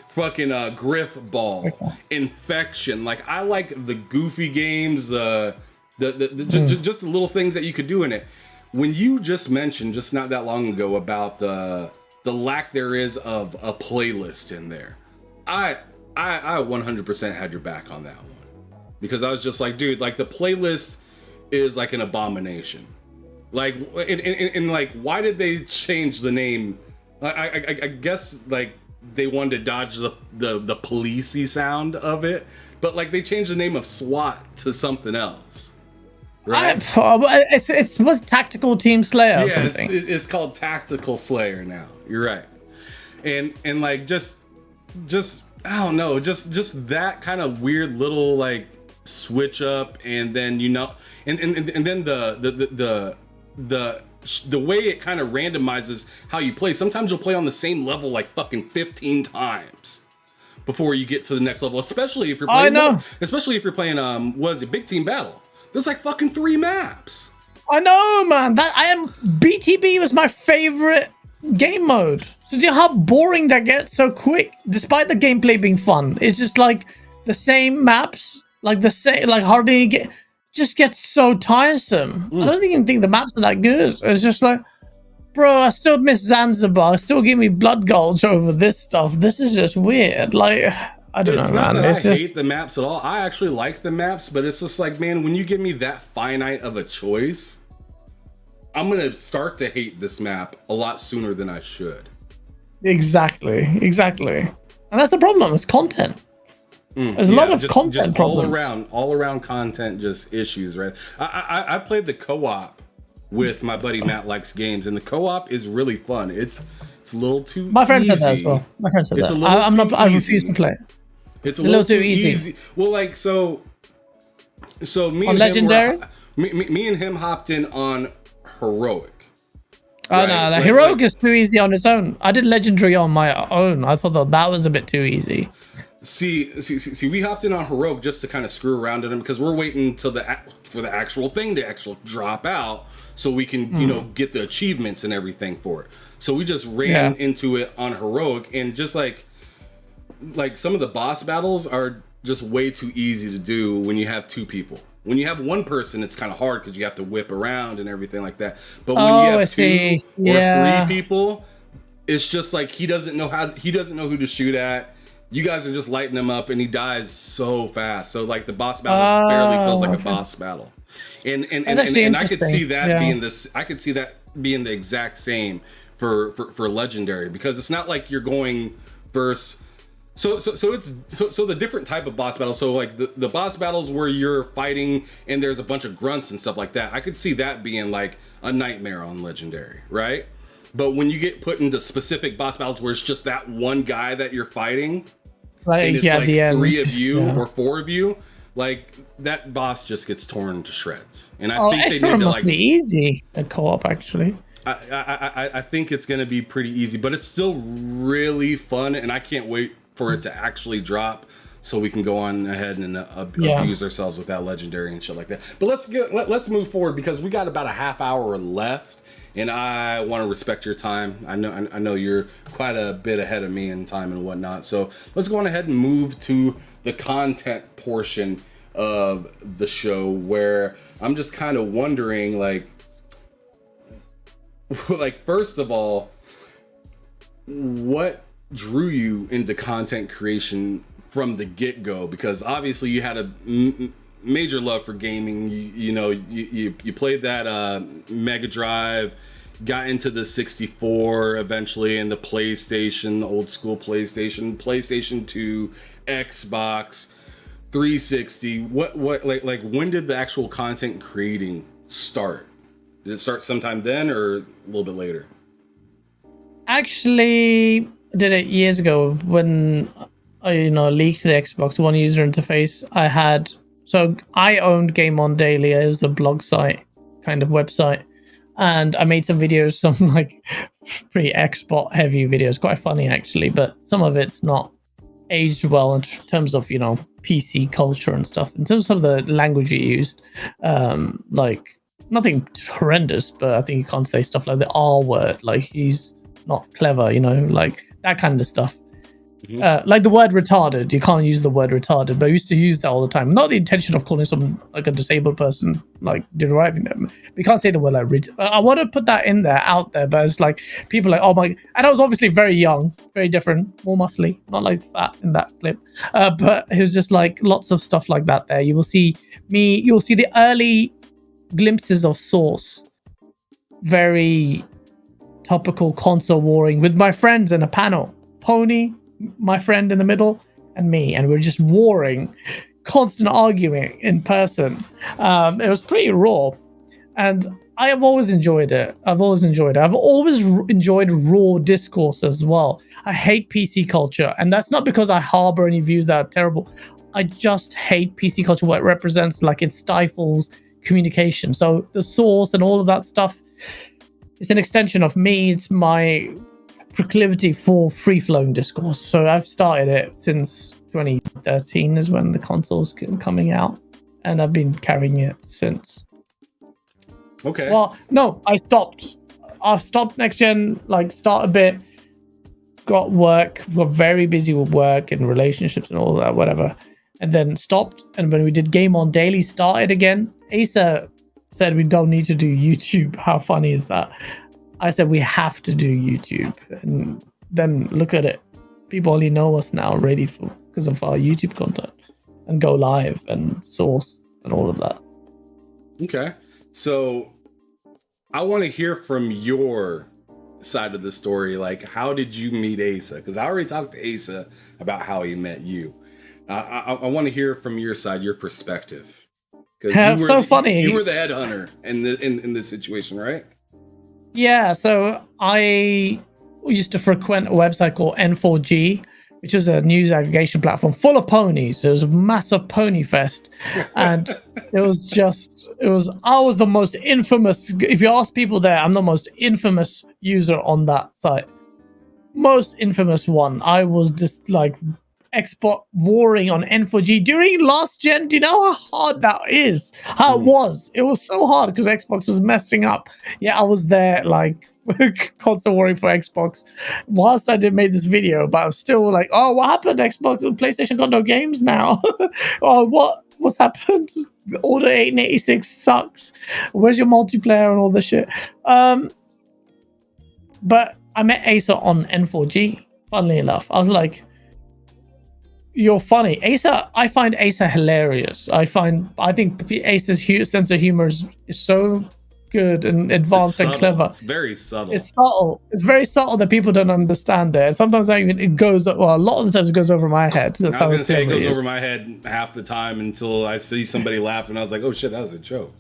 fucking Griff Ball, Infection. Like I like the goofy games. Just the little things that you could do in it. When you just mentioned just not that long ago about the lack there is of a playlist in there, I 100% had your back on that one because I was just like, dude, like the playlist is like an abomination. Like, and like, why did they change the name? I guess like they wanted to dodge the policey sound of it, but like they changed the name of SWAT to something else. Right? It's was Tactical Team Slayer or something. It's called Tactical Slayer now. You're right. And like just I don't know, just that kind of weird little like switch up, and then and then the way it kind of randomizes how you play. Sometimes you'll play on the same level like fucking 15 times before you get to the next level, especially if you're playing what is it, Big Team Battle. There's like fucking 3 maps. I know, man. BTB was my favorite game mode. So do you know how boring that gets so quick? Despite the gameplay being fun, it's just like the same maps, like the same, like hardly just gets so tiresome. I don't even think the maps are that good. It's just like, bro, I still miss Zanzibar. Still give me Blood Gulch over this stuff. This is just weird. Like, I don't know, man. I hate the maps at all. I actually like the maps, but it's just like, man, when you give me that finite of a choice, I'm gonna start to hate this map a lot sooner than I should. Exactly, and that's the problem. It's content. There's a lot of content problems. all around content, just issues, right? I played the co-op with my buddy Matt Likes Games, and the co-op is really fun. It's a little too. My friend easy. said that as well. My friend said that. I refuse to play. It's a little too easy. Well, like so me and Legendary. Me and him hopped in on Heroic. Oh no, the Heroic is too easy on its own. I did Legendary on my own. I thought that was a bit too easy. See, we hopped in on Heroic just to kind of screw around in them because we're waiting for the actual thing to actually drop out so we can get the achievements and everything for it. So we just ran into it on Heroic, and just like some of the boss battles are just way too easy to do when you have 2 people. When you have 1 person, it's kind of hard because you have to whip around and everything like that. But when you have 2 or 3 people, it's just like he doesn't know who to shoot at. You guys are just lighting him up, and he dies so fast. So like the boss battle barely feels like a boss battle. And I could see that being this. I could see that being the exact same for Legendary, because it's not like you're going versus. So the different type of boss battle. So like the boss battles where you're fighting and there's a bunch of grunts and stuff like that. I could see that being like a nightmare on Legendary, right? But when you get put into specific boss battles where it's just that one guy that you're fighting, and it's like 3 of you or 4 of you, like that boss just gets torn to shreds. And I think they need to like be easy at co-op actually. I think it's gonna be pretty easy, but it's still really fun, and I can't wait for it to actually drop so we can go on ahead and abuse ourselves with that Legendary and shit like that. But let's move forward because we got about a half hour left, and I want to respect your time. I know you're quite a bit ahead of me in time and whatnot. So let's go on ahead and move to the content portion of the show, where I'm just kind of wondering, like first of all, what drew you into content creation from the get-go? Because obviously you had a major love for gaming. You played that Mega Drive, got into the 64 eventually, and the PlayStation, the old school PlayStation 2, Xbox 360. What like when did the actual content creating start? Did it start sometime then or a little bit later? Actually, did it years ago when I leaked the Xbox One user interface. I owned Game On Daily. It was a blog site kind of website. And I made some videos, some like pretty Xbot heavy videos, quite funny actually, but some of it's not aged well in terms of, you know, PC culture and stuff. In terms of the language you used, like nothing horrendous, but I think you can't say stuff like the R word, like he's not clever, you know, like that kind of stuff. Like the word retarded, you can't use the word retarded, but I used to use that all the time. Not the intention of calling someone like a disabled person, like deriving them. We can't say the word like I want to put that in there, out there, but it's like people like, oh my, and I was obviously very young, very different, more muscly, not like fat in that clip. But it was just like lots of stuff like that there. You will see me, you'll see the early glimpses of Source, very topical console warring with my friends in a panel. Pony, my friend in the middle, and me, and we're just warring, constant arguing in person. It was pretty raw, and I have always enjoyed it. I've always enjoyed raw discourse as well. I hate PC culture, and that's not because I harbor any views that are terrible. I just hate PC culture, what it represents, like it stifles communication. So the Source and all of that stuff, it's an extension of me. It's my proclivity for free-flowing discourse. So I've started it since 2013 is when the console's coming out, and I've been carrying it since. Okay. Well, no, I've stopped next gen, like start a bit, got very busy with work and relationships and all that, whatever, and then stopped. And when we did Game On Daily, started again. Asa said we don't need to do YouTube. How funny is that? I said we have to do YouTube, and then look at it. People only know us now already because of our YouTube content and Go Live and Source and all of that. Okay, so I want to hear from your side of the story. Like, how did you meet Asa? Because I already talked to Asa about how he met you. I want to hear from your side, your perspective. Because funny. You were the headhunter in this situation, right? Yeah, so I used to frequent a website called N4G, which was a news aggregation platform full of ponies. It was a massive pony fest. And I was the most infamous, if you ask people there, I'm the most infamous user on that site. Most infamous one. I was just like Xbox warring on N4G during last gen. Do you know how hard that is? How it was? It was so hard because Xbox was messing up. Yeah, I was there like console warring for Xbox whilst I did make this video, but I was still like, oh, what happened? Xbox and PlayStation got no games now. Oh, what's happened? Order 886 sucks. Where's your multiplayer and all this shit? But I met Asa on N4G, funnily enough. I was like, you're funny. Asa, I find Asa hilarious. I think Asa's sense of humor is so good and advanced and clever. It's very subtle. It's subtle. It's very subtle that people don't understand it. Sometimes it goes, well, a lot of the times it goes over my head. That's I was going to say it goes over my head half the time until I see somebody laugh and I was like, oh shit, that was a joke.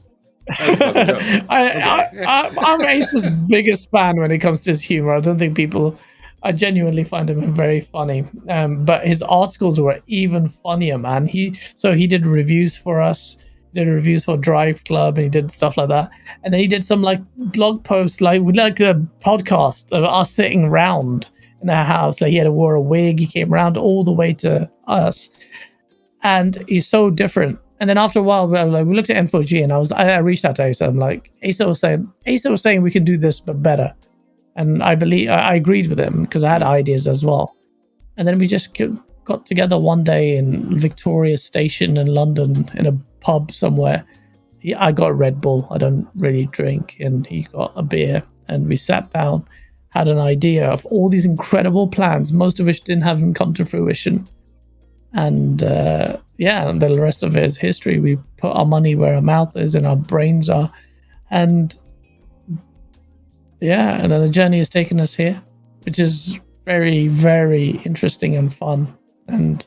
That was a fucking joke. I'm Asa's biggest fan when it comes to his humor. I don't think people... I genuinely find him very funny, but his articles were even funnier, man. He did reviews for us, did reviews for Drive Club, and he did stuff like that. And then he did some like blog posts, like a podcast of us sitting around in our house. Like he wore a wig, he came around all the way to us, and he's so different. And then after a while, we looked at N4G, and I reached out to Asa. I'm like, Asa was saying we can do this but better. And I agreed with him because I had ideas as well. And then we just got together one day in Victoria Station in London in a pub somewhere. I got a Red Bull. I don't really drink. And he got a beer. And we sat down, had an idea of all these incredible plans, most of which didn't have come to fruition. And and the rest of it is history. We put our money where our mouth is and our brains are. And yeah, and then the journey has taken us here, which is very, very interesting and fun and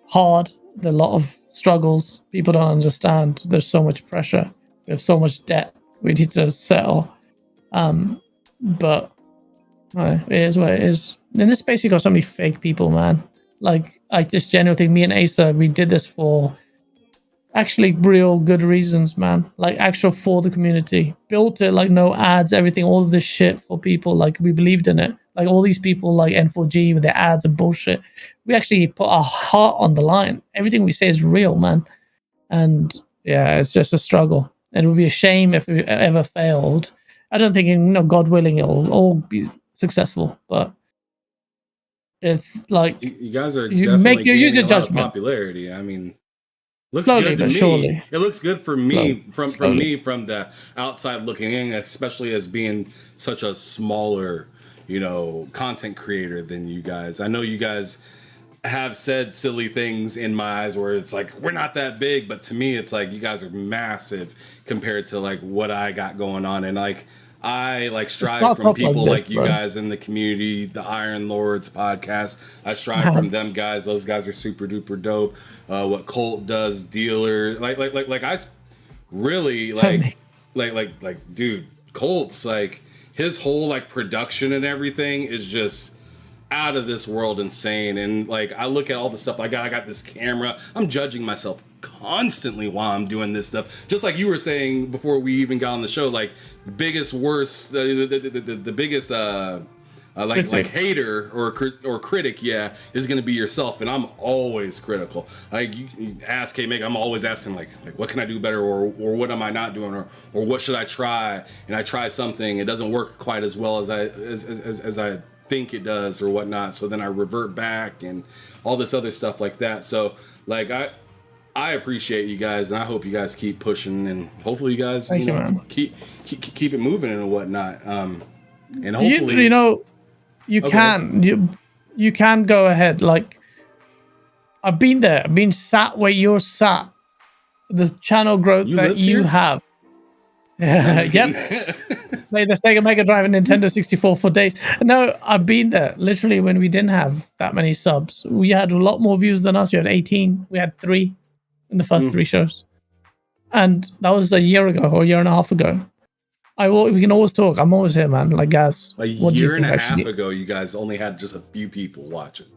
hard. There are a lot of struggles. People don't understand. There's so much pressure. We have so much debt we need to settle. But it is what it is. In this space, you got so many fake people, man. Like, I just genuinely think me and Asa, we did this for Actually, real good reasons, man. Like actual for the community. Built it like no ads, everything, all of this shit for people. Like we believed in it. Like all these people like N4G with their ads and bullshit. We actually put our heart on the line. Everything we say is real, man. And yeah, it's just a struggle. And it would be a shame if we ever failed. I don't think, God willing, it'll all be successful. But it's like you guys are you definitely use your gaining a lot of judgment. popularity. I mean, looks Slowly good to but me. surely. It looks good for me from Slowly. from the outside looking in, especially as being such a smaller, content creator than you guys. I know you guys have said silly things in my eyes where it's like we're not that big, but to me it's like you guys are massive compared to like what I got going on, and like I like strive from people like you guys in the community, the Iron Lords podcast. I strive from them guys. Those guys are super duper dope. What Colt does, Dealer, like I really like dude, Colt's like his whole like production and everything is just out of this world insane. And like I look at all the stuff I got this camera, I'm judging myself constantly while I'm doing this stuff, just like you were saying before we even got on the show. Like the biggest worst the biggest like hater or critic is going to be yourself, and I'm always critical. Like you ask K-Make, I'm always asking like what can I do better, or what am I not doing, or what should I try, and I try something, it doesn't work quite as well as I think it does or whatnot, so then I revert back and all this other stuff like that. So like I appreciate you guys, and I hope you guys keep pushing, and hopefully you guys keep it moving and whatnot. And hopefully you can go ahead. Like I've been there, I've been sat where you're sat, the channel growth that you have. Yep. Played the Sega Mega Drive and Nintendo 64 for days. No, I've been there. Literally, when we didn't have that many subs, we had a lot more views than us. You had 18. We had 3 in the first 3 shows, and that was a year ago or a year and a half ago. We can always talk. I'm always here, man. Like Gaz. A year and a half ago, you guys only had just a few people watching.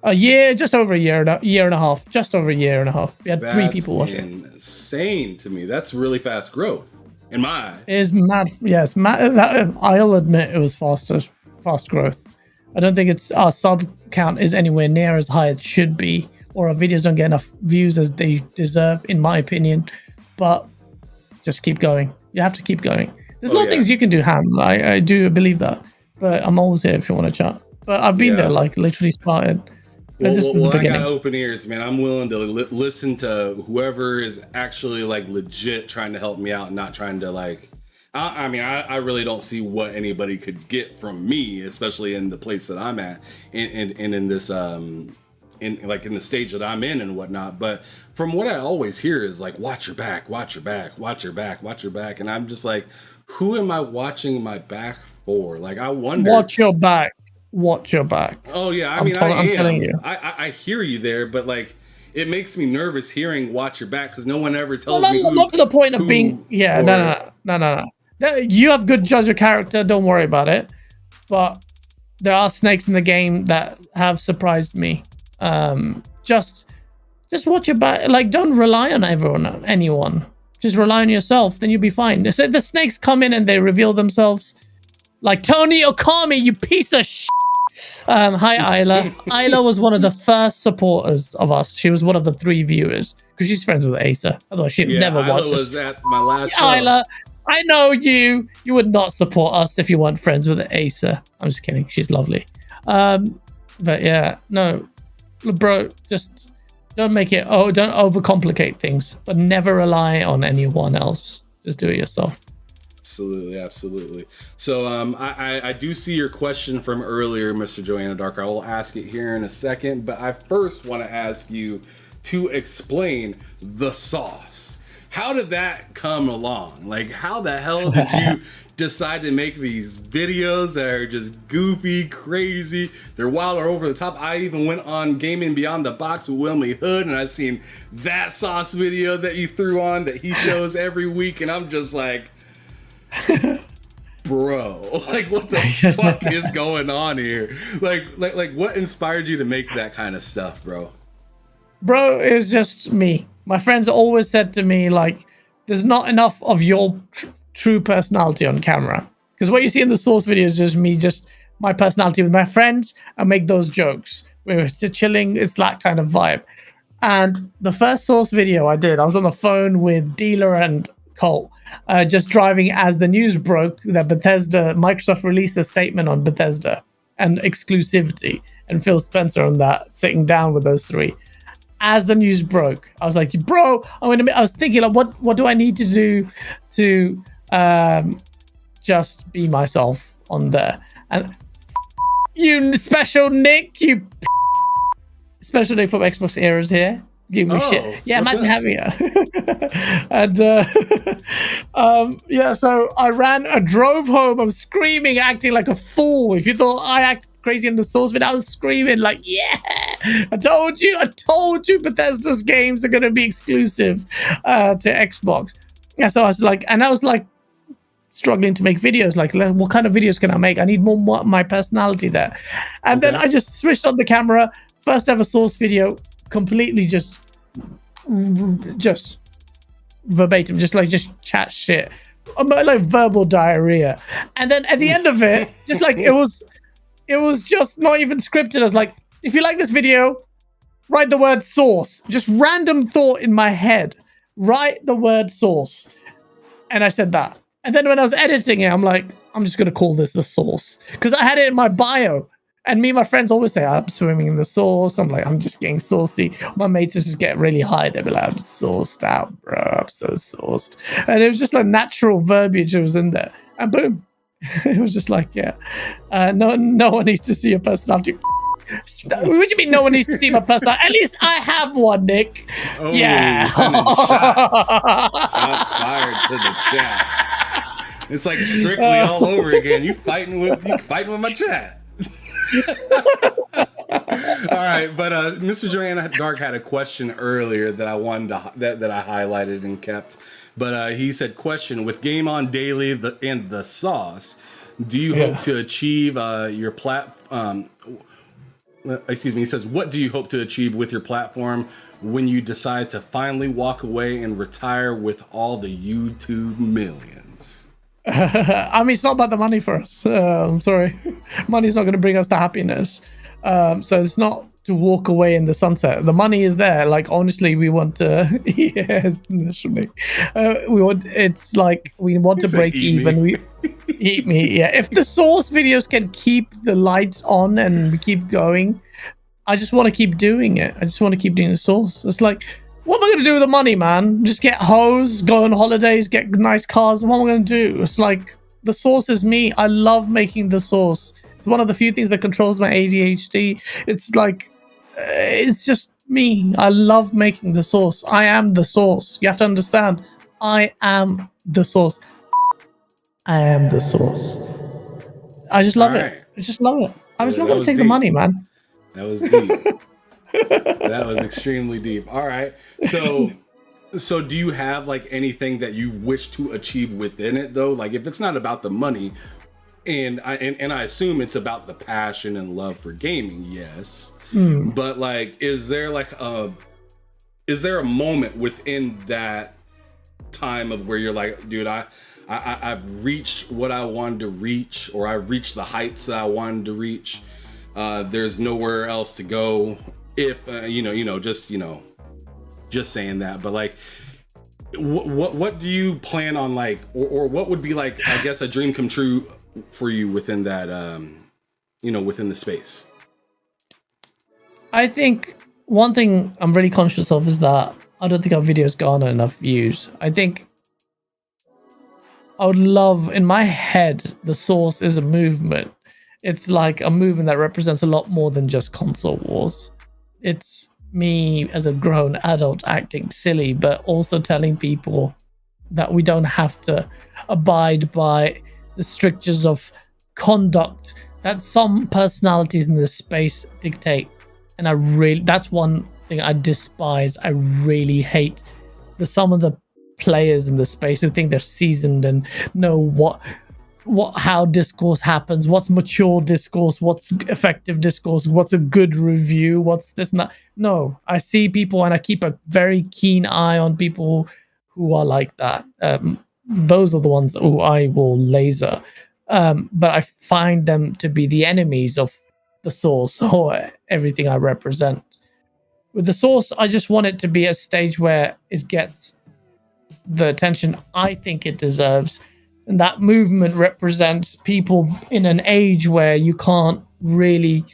A year, just over a year and a half. Just over a year and a half. We had 3 people watching. Insane to me. That's really fast growth. In my eyes. It is mad. Yes, mad. I'll admit it was fast growth. I don't think our sub count is anywhere near as high as it should be, or our videos don't get enough views as they deserve, in my opinion. But just keep going. You have to keep going. There's a lot of things you can do, Ham. I do believe that. But I'm always here if you want to chat. But I've been there, like literally started. Well, I got open ears, man. I'm willing to listen to whoever is actually like legit trying to help me out, not trying to like. I mean, I really don't see what anybody could get from me, especially in the place that I'm at, and in this in the stage that I'm in and whatnot. But from what I always hear is like, watch your back, watch your back, watch your back, watch your back, and I'm just like, who am I watching my back for? Like, I wonder. Watch your back. Watch your back. Oh yeah, I'm telling you. I hear you there, but like it makes me nervous hearing "watch your back" because no one ever tells me. Not to the point of being. Yeah, no. You have good judge of character. Don't worry about it. But there are snakes in the game that have surprised me. Just watch your back. Like, don't rely on anyone. Just rely on yourself. Then you'll be fine. So the snakes come in and they reveal themselves. Like Tony Okami, you piece of shit. Hi, Isla. Isla was one of the first supporters of us. She was one of the 3 viewers because she's friends with Asa. Otherwise, she'd never watch us. Was at my last show. Isla, I know you. You would not support us if you weren't friends with Asa. I'm just kidding. She's lovely. But yeah, no, bro, just don't make it. Oh, don't overcomplicate things. But never rely on anyone else. Just do it yourself. Absolutely. So I do see your question from earlier, Mr. Joanna Dark. I will ask it here in a second, but I first want to ask you to explain the sauce. How did that come along? Like, how the hell did you decide to make these videos that are just goofy, crazy? They're wild or over the top. I even went on Gaming Beyond the Box with Wilmy Hood, and I've seen that sauce video that you threw on that he shows every week, and I'm just like, bro, like what the fuck is going on here? Like what inspired you to make that kind of stuff, bro? bro, it's just me. My friends always said to me, like, there's not enough of your true personality on camera. Because what you see in the source video is just me, just my personality with my friends, and make those jokes. We're chilling, it's that kind of vibe. And the first source video I did, I was on the phone with Dealer and Cole, just driving as the news broke that Microsoft released a statement on Bethesda and exclusivity, and Phil Spencer on that, sitting down with those three. As the news broke, I was like, bro, I was thinking, like, what do I need to do to just be myself on there? And you special Nick, you special Nick from Xbox Eras here. Give me shit. Yeah, imagine having it. And yeah, so I drove home. I'm screaming, acting like a fool. If you thought I act crazy in the source video, I was screaming like, yeah, I told you Bethesda's games are going to be exclusive to Xbox. Yeah, so I was like struggling to make videos, like, what kind of videos can I make? I need more my personality there. And then I just switched on the camera, first ever source video, completely just verbatim, just chat shit, like verbal diarrhea. And then at the end of it, just like it was just not even scripted. I was like, if you like this video, write the word source. Just random thought in my head, write the word source. And I said that. And then when I was editing it, I'm like, I'm just going to call this the source. Because I had it in my bio. And me and my friends always say, I'm swimming in the sauce. I'm like, I'm just getting saucy. My mates just get really high. They'll be like, I'm sauced out, bro. I'm so sauced. And it was just like natural verbiage that was in there. And boom. It was just like, yeah. No one needs to see your personality. What do you mean no one needs to see my personality? At least I have one, Nick. Oh, yeah. Shots fired to the chat. It's like Strictly all over again. You fighting with my chat. All right, but Mr. Joanna Dark had a question earlier that I wanted to that I highlighted and kept. But he said, question, with Game On Daily and the sauce, do you hope to achieve your he says, what do you hope to achieve with your platform when you decide to finally walk away and retire with all the YouTube millions? I mean, it's not about the money for us. I'm sorry. Money's not going to bring us the happiness. So it's not to walk away in the sunset. The money is there. Like, honestly, we want to, yes, literally. We want to break even. We eat me. Yeah. If the source videos can keep the lights on and we keep going, I just want to keep doing it. I just want to keep doing the source. It's like, what am I going to do with the money, man? Just get hoes, go on holidays, get nice cars. What am I going to do? It's like, the source is me. I love making the source. It's one of the few things that controls my ADHD. It's like, it's just me. I love making the source. I am the source. You have to understand. I am the source. I am the source. I just love it. I just love it. I was not going to take the money, man. That was deep. That was extremely deep. All right. So do you have like anything that you wish to achieve within it though? Like, if it's not about the money, and I assume it's about the passion and love for gaming, yes. But like, is there a moment within that time of where you're like, dude, I've reached what I wanted to reach, or I've reached the heights that I wanted to reach. There's nowhere else to go. If just saying that, but like, what do you plan on, like, or what would be like, I guess, a dream come true for you within that, within the space? I think one thing I'm really conscious of is that I don't think our videos garner enough views. I think I would love, in my head, the source is a movement. It's like a movement that represents a lot more than just console wars. It's me as a grown adult acting silly, but also telling people that we don't have to abide by the strictures of conduct that some personalities in this space dictate. And that's one thing I despise. I really hate some of the players in the space who think they're seasoned and know what how discourse happens, what's mature discourse, what's effective discourse, what's a good review, what's this not. No, I see people and I keep a very keen eye on people who are like that. Those are the ones who I will laser. But I find them to be the enemies of the source or everything I represent. With the source, I just want it to be a stage where it gets the attention I think it deserves. And that movement represents people in an age where you can't really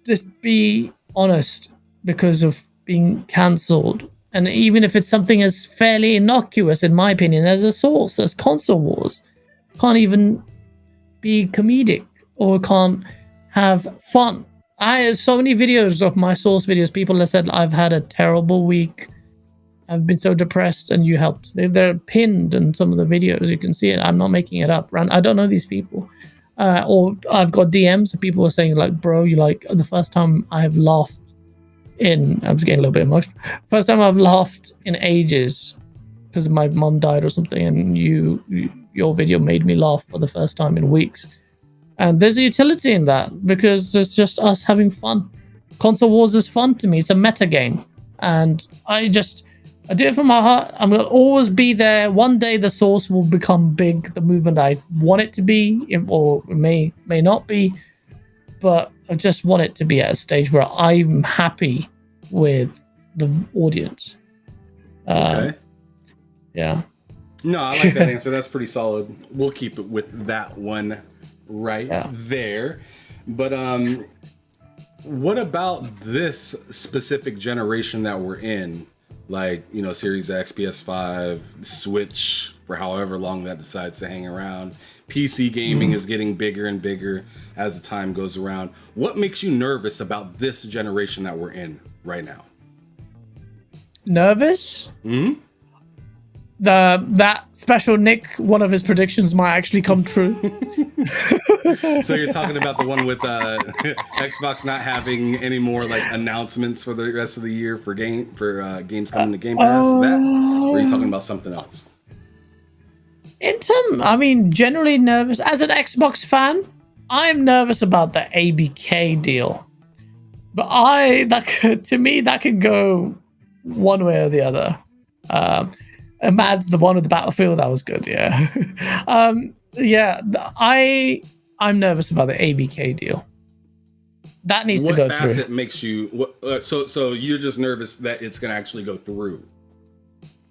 just be honest because of being cancelled. And even if it's something as fairly innocuous, in my opinion, as a source, as console wars, can't even be comedic or can't have fun. I have so many videos of my source videos. People have said, I've had a terrible week. I've been so depressed, and you helped. They're pinned in some of the videos. You can see it. I'm not making it up. I don't know these people. Or I've got DMs of people are saying, like, bro, you like the first time I've laughed I was getting a little bit emotional. First time I've laughed in ages because my mom died or something, and your video made me laugh for the first time in weeks. And there's a utility in that because it's just us having fun. Console Wars is fun to me. It's a meta game. And I do it from my heart. I'm going to always be there. One day the source will become big, the movement I want it to be, or it may not be. But I just want it to be at a stage where I'm happy with the audience. Okay. Yeah. No, I like that answer. That's pretty solid. We'll keep it with that one there. But what about this specific generation that we're in? Like, Series X, PS5, Switch, for however long that decides to hang around. PC gaming is getting bigger and bigger as the time goes around. What makes you nervous about this generation that we're in right now? Nervous? That special Nick, one of his predictions might actually come true. So you're talking about the one with Xbox not having any more like announcements for the rest of the year for games coming to Game Pass? Or are you talking about something else? Generally nervous. As an Xbox fan, I am nervous about the ABK deal. But to me, that could go one way or the other. Mad's the one with the Battlefield, that was good, yeah. I'm nervous about the ABK deal. That needs to go through. What facet makes you... So you're just nervous that it's going to actually go through?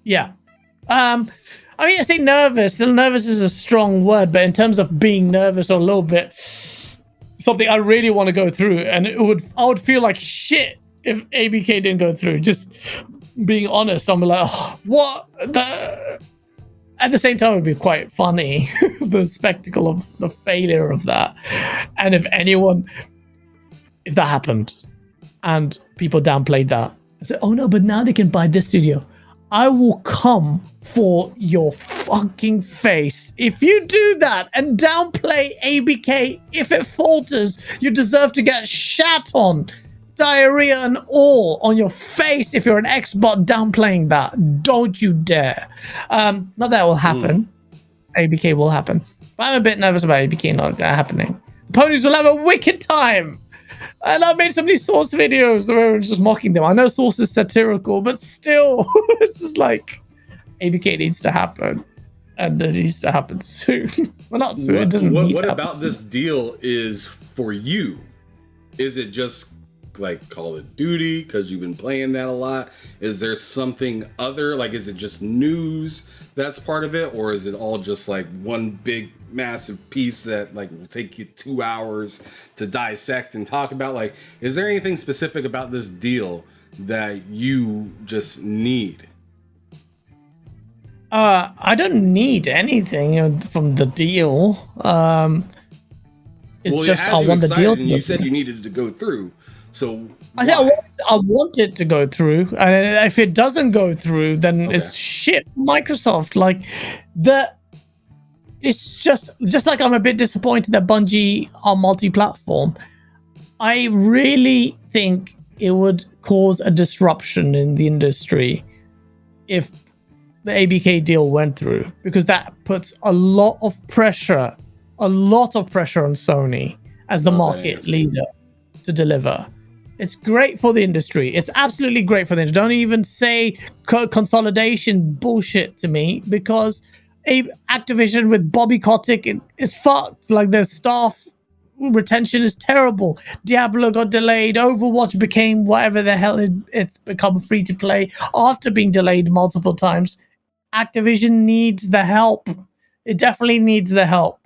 Yeah. I say nervous. Nervous is a strong word, but in terms of being nervous or a little bit, something I really want to go through, and I would feel like shit if ABK didn't go through. Just being honest, I'm like, what? At the same time, it would be quite funny, the spectacle of the failure of that. And if that happened, and people downplayed that, I said, oh no, but now they can buy this studio. I will come for your fucking face. If you do that and downplay ABK, if it falters, you deserve to get shat on. Diarrhea and all on your face if you're an Xbot downplaying that. Don't you dare. Not that will happen. ABK will happen. But I'm a bit nervous about ABK not happening. The ponies will have a wicked time. And I made so many Source videos where we're just mocking them. I know Source is satirical, but still, it's just like ABK needs to happen. And it needs to happen soon. Well, not soon. It doesn't need to happen. What about this deal is for you? Is it just like Call of Duty because you've been playing that a lot? Is there something other, like, is it just news that's part of it, or is it all just like one big massive piece that like will take you 2 hours to dissect and talk about? Like, is there anything specific about this deal that you just need? I don't need anything from the deal. It's just I want the deal. You said you needed it to go through. So I said I want it to go through, and if it doesn't go through, then it's shit. Microsoft, like it's just like I'm a bit disappointed that Bungie are multi-platform. I really think it would cause a disruption in the industry if the ABK deal went through, because that puts a lot of pressure on Sony as the market leader to deliver. It's great for the industry. It's absolutely great for the industry. Don't even say consolidation bullshit to me, because Activision with Bobby Kotick is fucked. Like, their staff retention is terrible. Diablo got delayed. Overwatch became whatever the hell it's become free to play after being delayed multiple times. Activision needs the help. It definitely needs the help.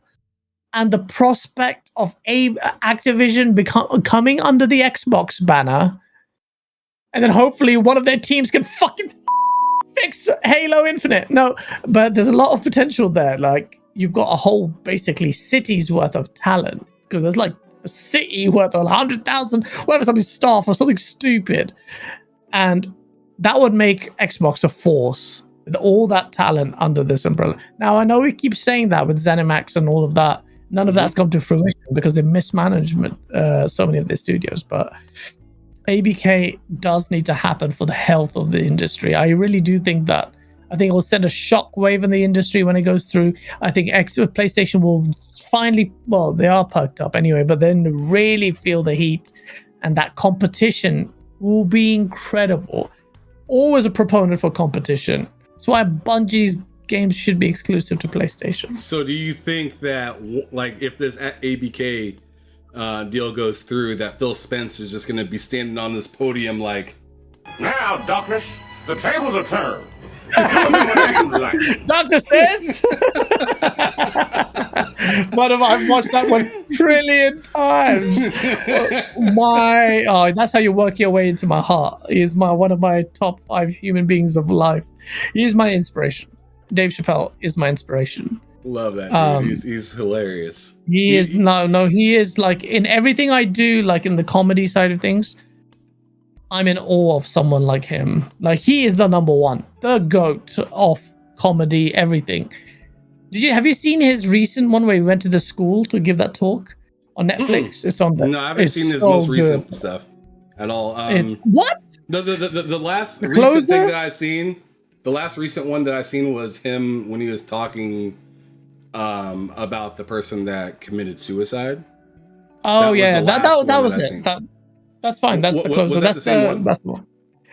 And the prospect of Activision coming under the Xbox banner, and then hopefully one of their teams can fucking fix Halo Infinite. No, but there's a lot of potential there. Like, you've got a whole basically city's worth of talent, because there's like a city worth of 100,000, whatever, something staff or something stupid. And that would make Xbox a force with all that talent under this umbrella. Now, I know we keep saying that with ZeniMax and all of that. None of that's come to fruition because they mismanagement so many of their studios. But ABK does need to happen for the health of the industry. I really do think that. I think it will send a shockwave in the industry when it goes through. I think PlayStation will finally, well, they are perked up anyway, but then really feel the heat, and that competition will be incredible. Always a proponent for competition. That's why Bungie's games should be exclusive to PlayStation. So do you think that, like, if this ABK deal goes through, that Phil Spencer is just going to be standing on this podium like, now, darkness, the tables are turned. Doctor says. But I've watched that 1 trillion times. That's how you work your way into my heart. He's one of my top 5 human beings of life. He's my inspiration. Dave Chappelle is my inspiration. Love that dude. He's hilarious. He is like, in everything I do, like in the comedy side of things, I'm in awe of someone like him. Like, he is the number one, the GOAT of comedy, everything. Have you seen his recent one where he went to the school to give that talk on Netflix? It's on there. No, I haven't seen his most recent stuff at all. What? The last recent thing that I've seen, the last recent one that I seen was him when he was talking about the person that committed suicide. Oh, that was it. That's fine. That's the closer. That's the one.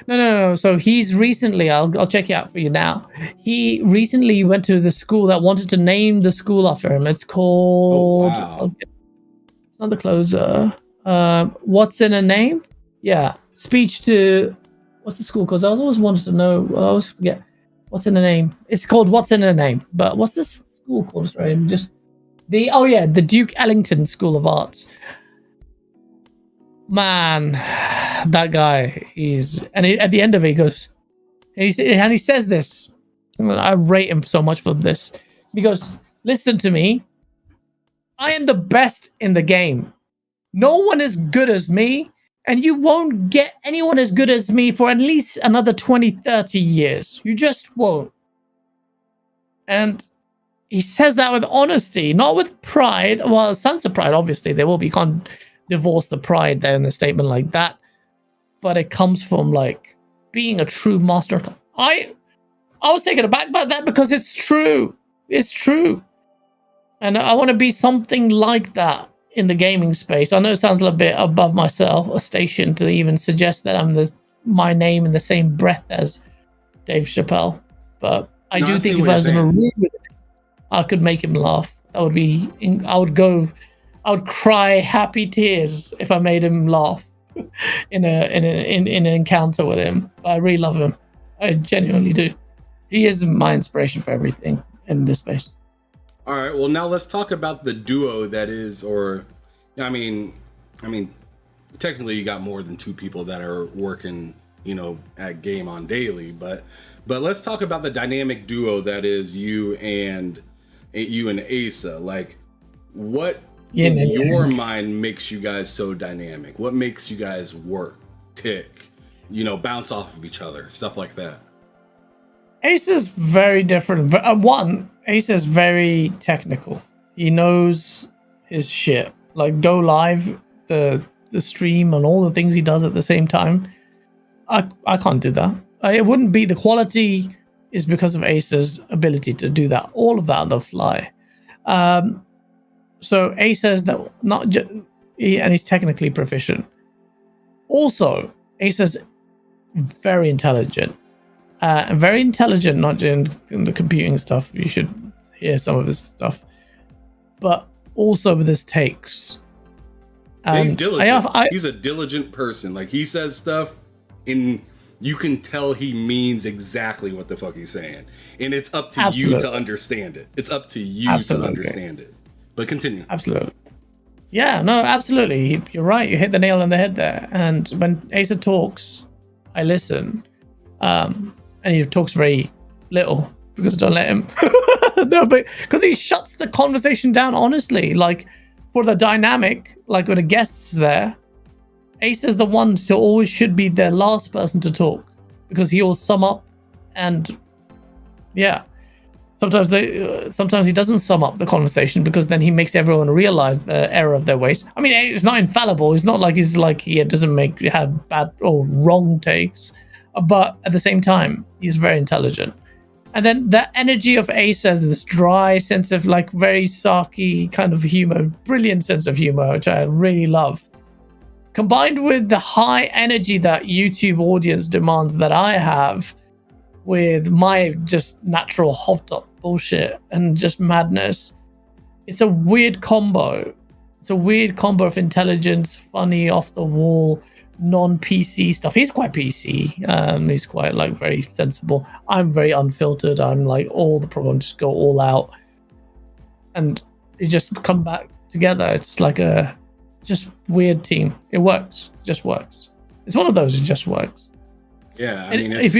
No. So he's recently, I'll check it out for you now. He recently went to the school that wanted to name the school after him. It's called. It's not the closer. What's in a name? Yeah. Speech to. What's the school? Because I always wanted to know. I always forget. What's in a name? It's called What's in a Name. But what's this school called? Sorry, the Duke Ellington School of Arts. Man, that guy, at the end of it, he goes, and he says this, I rate him so much for this. He goes, listen to me, I am the best in the game. No one is good as me, and you won't get anyone as good as me for at least another 20, 30 years. You just won't. And he says that with honesty, not with pride. Well, sense of pride, obviously, there will be. Can't divorce the pride there in the statement like that. But it comes from, like, being a true master. I was taken aback by that because it's true. It's true. And I want to be something like that in the gaming space. I know it sounds a little bit above myself, a station, to even suggest that I'm my name in the same breath as Dave Chappelle. But I do think if I was in a room with him, I could make him laugh. That would be. I would cry happy tears if I made him laugh in an encounter with him. I really love him. I genuinely do. He is my inspiration for everything in this space. All right. Well, now let's talk about the duo that is, or, I mean, technically you got more than 2 people that are working, at Game On Daily, but let's talk about the dynamic duo that is you and Asa. Like, what in your mind makes you guys so dynamic? What makes you guys work, tick, bounce off of each other, stuff like that? Ace is very different. Ace is very technical. He knows his shit. Like, go live, the stream, and all the things he does at the same time. I can't do that. It wouldn't be the quality is because of Ace's ability to do that, all of that on the fly. So Ace says that not just, and he's technically proficient. Also, Ace is very intelligent. Very intelligent, not in the computing stuff. You should hear some of his stuff, but also with his takes. He's diligent. He's a diligent person. Like, he says stuff, and you can tell he means exactly what the fuck he's saying. And it's up to you to understand it. It's up to you to understand it. But continue. Absolutely. Yeah, no, absolutely. You're right. You hit the nail on the head there. And when Asa talks, I listen. And he talks very little because don't let him. No, but because he shuts the conversation down, honestly. Like, for the dynamic, like when a guest's there, Ace is the one to always should be the last person to talk because he will sum up, and yeah, sometimes he doesn't sum up the conversation because then he makes everyone realize the error of their ways. I mean, it's not infallible. It's not like he doesn't have bad or wrong takes, but at the same time, he's very intelligent. And then the energy of Ace has this dry sense of like very sarky kind of humor, brilliant sense of humor, which I really love. Combined with the high energy that YouTube audience demands that I have with my just natural hopped up bullshit and just madness. It's a weird combo. It's a weird combo of intelligence, funny, off the wall, non-PC stuff. He's quite PC. He's quite like very sensible. I'm very unfiltered. I'm like all the problems just go all out, and it just come back together. It's like a just weird team. It works. It just works. It's one of those. It just works. Yeah, I mean, it's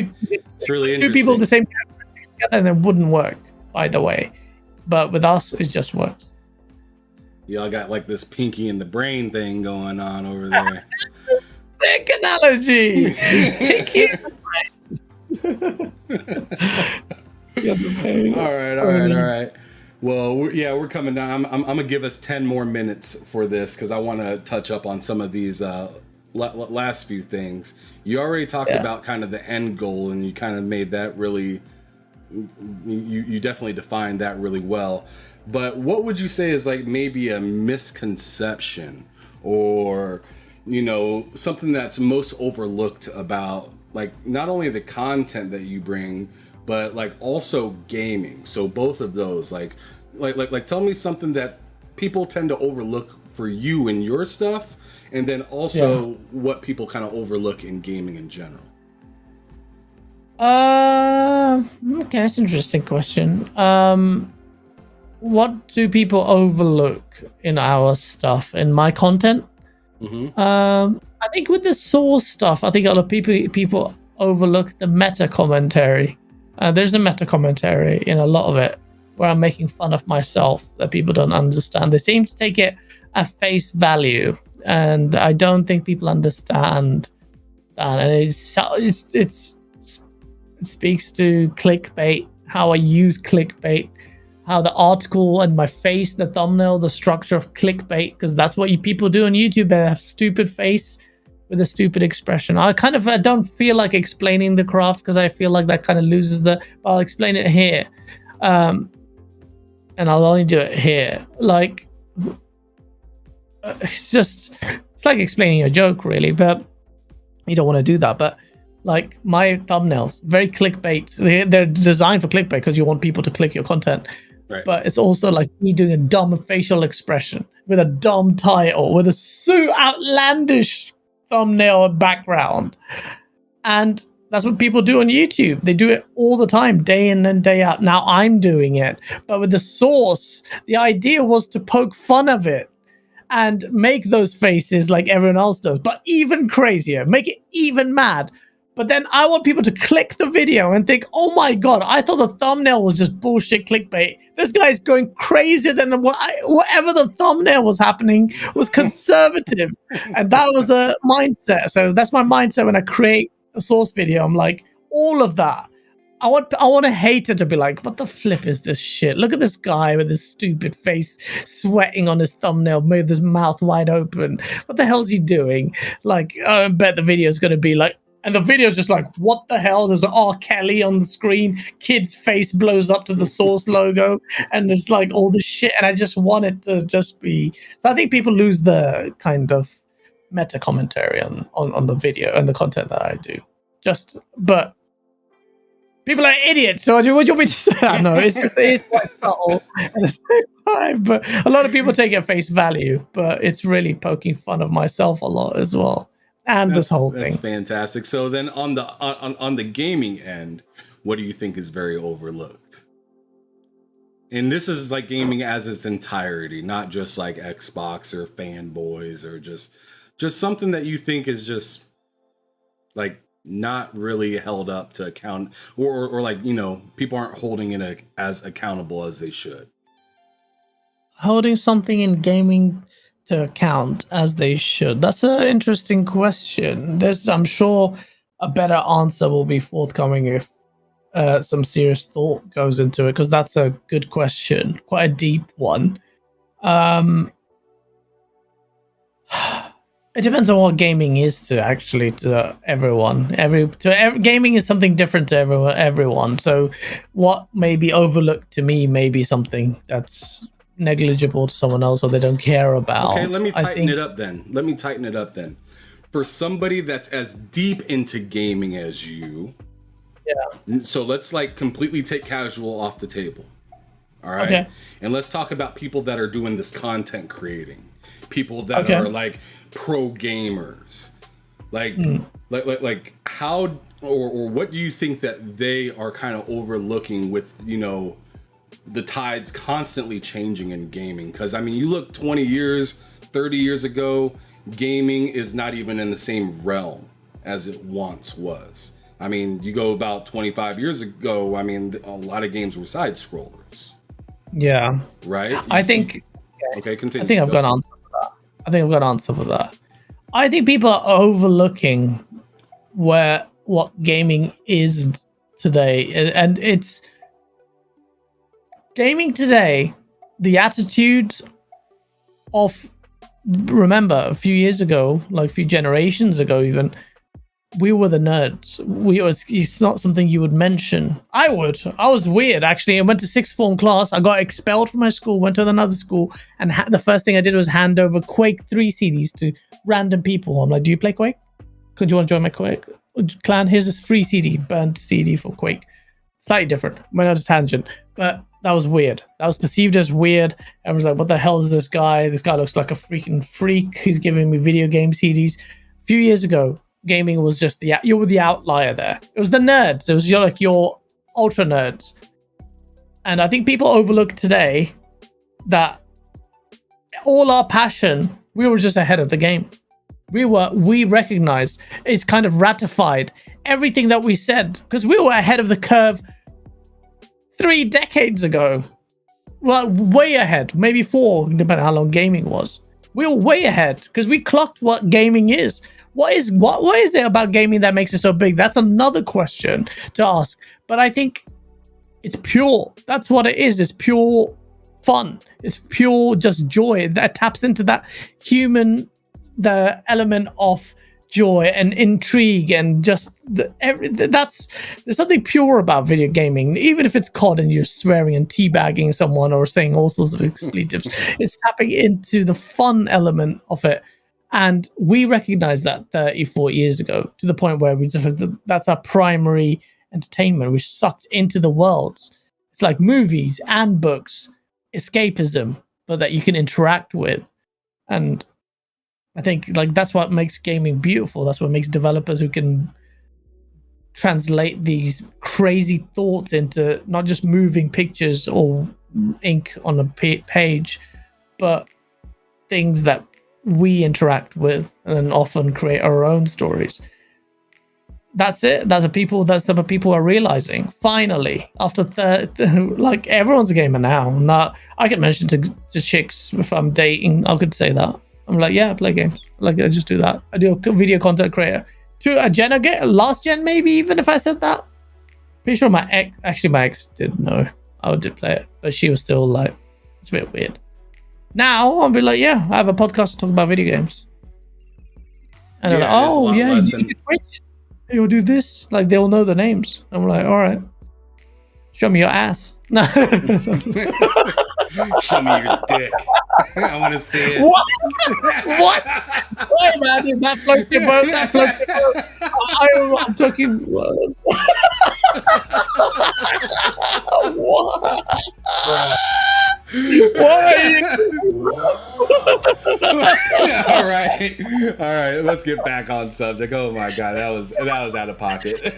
really interesting. Two people the same together, and it wouldn't work either way. But with us, it just works. Y'all got like this pinky in the brain thing going on over there. Sick analogy. Pinky in the brain. All right. Well, we're coming down. I'm gonna give us 10 more minutes for this because I want to touch up on some of these last few things. You already talked about kind of the end goal, and you kind of made that really. You definitely defined that really well. But what would you say is like maybe a misconception or something that's most overlooked about like not only the content that you bring, but like also gaming? So both of those, like tell me something that people tend to overlook for you and your stuff, and then also what people kind of overlook in gaming in general. Okay, that's an interesting question. What do people overlook in our stuff, in my content? Mm-hmm. I think with the source stuff, I think a lot of people overlook the meta commentary. There's a meta commentary in a lot of it where I'm making fun of myself that people don't understand. They seem to take it at face value, and I don't think people understand that. And it speaks to clickbait, how I use clickbait, how the article and my face, the thumbnail, the structure of clickbait, because that's what people do on YouTube. They have stupid face with a stupid expression. I don't feel like explaining the craft because I feel like that kind of loses but I'll explain it here. And I'll only do it here. Like, it's like explaining a joke really, but you don't want to do that. But like my thumbnails, very clickbait. They're designed for clickbait because you want people to click your content. Right. But it's also like me doing a dumb facial expression with a dumb title, with a so outlandish thumbnail background. And that's what people do on YouTube. They do it all the time, day in and day out. Now I'm doing it. But with the source, the idea was to poke fun of it and make those faces like everyone else does, but even crazier, make it even mad. But then I want people to click the video and think, oh my God, I thought the thumbnail was just bullshit clickbait. This guy's going crazier than whatever the thumbnail was happening was conservative. And that was a mindset. So that's my mindset when I create a source video. I'm like, all of that. I want a hater to be like, what the flip is this shit? Look at this guy with his stupid face sweating on his thumbnail, with his mouth wide open. What the hell's he doing? Like, I bet the video is going to be like, And the video's just like, what the hell? There's an R. Kelly on the screen. Kid's face blows up to the Source logo. And there's like all this shit. And I just want it to just be... So I think people lose the kind of meta commentary on the video and the content that I do. But people are idiots. So what do you want me to say? I know it's quite subtle at the same time. But a lot of people take it at face value. But it's really poking fun of myself a lot as well. And this whole thing. That's fantastic. So then on the gaming end, what do you think is very overlooked? And this is like gaming as its entirety, not just like Xbox or fanboys or just something that you think is just like not really held up to account or like, you know, people aren't holding it as accountable as they should. Holding something in gaming to account as they should. That's an interesting question. I'm sure a better answer will be forthcoming if some serious thought goes into it, because that's a good question, quite a deep one. It depends on what gaming is to everyone. Gaming is something different to everyone. So what may be overlooked to me may be something that's negligible to someone else or they don't care about. Okay, let me tighten it up then. For somebody that's as deep into gaming as you, so let's like completely take casual off the table. All right. Okay. And let's talk about people that are doing this content creating. People that are like pro gamers. Like how or what do you think that they are kind of overlooking with, you know, the tides constantly changing in gaming? Because I mean, you look 20 years, 30 years ago, gaming is not even in the same realm as it once was. I mean, you go about 25 years ago, I mean, a lot of games were side scrollers. Yeah. Right? Okay, continue. I think I've got an answer for that. I think people are overlooking what gaming is today. And it's gaming today, the attitudes of, remember, a few years ago, like a few generations ago even, we were the nerds. It's not something you would mention. I was weird, actually. I went to sixth form class. I got expelled from my school, went to another school, and the first thing I did was hand over Quake 3 CDs to random people. I'm like, do you play Quake? Could you want to join my Quake clan? Here's this free CD, burnt CD for Quake. Slightly different. Went on a tangent. But that was weird. That was perceived as weird. Everyone's like, what the hell is this guy? This guy looks like a freaking freak. He's giving me video game CDs. A few years ago, gaming was just you were the outlier there. It was the nerds. It was your ultra nerds. And I think people overlook today that all our passion, we were just ahead of the game. We recognized, it's kind of ratified everything that we said, because we were ahead of the curve 3 decades ago. Well, way ahead, maybe 4, depending on how long gaming was. We were way ahead because we clocked what gaming is. What is it about gaming that makes it so big? That's another question to ask. But I think it's pure. That's what it is. It's pure fun. It's pure just joy that taps into that the element of joy and intrigue and just there's something pure about video gaming. Even if it's COD and you're swearing and teabagging someone or saying all sorts of expletives, it's tapping into the fun element of it. And we recognized that 30, 40 years ago to the point where that's our primary entertainment. We're sucked into the worlds. It's like movies and books, escapism, but that you can interact with. And I think like that's what makes gaming beautiful. That's what makes developers who can translate these crazy thoughts into not just moving pictures or ink on a page, but things that we interact with and often create our own stories. That's it. That's what people are realizing finally after like everyone's a gamer now. Not I can mention to chicks if I'm dating, I could say that. I'm like, yeah, I play games. Like I just do that. I do a video content creator. To a gen last gen maybe, even if I said that. Pretty sure my ex did know I did play it, but she was still like, it's a bit weird. Now I'll be like, yeah, I have a podcast to talk about video games. And they're like, oh yeah, you Twitch? You'll do this. Like, they'll know the names. I'm like, all right. Show me your ass. No. Show me your dick. I want to see it. What? What? Wait, man, is that floats your boat? That floats your boat. I'm talking. What? Why? All right. Let's get back on subject. Oh my god, that was out of pocket.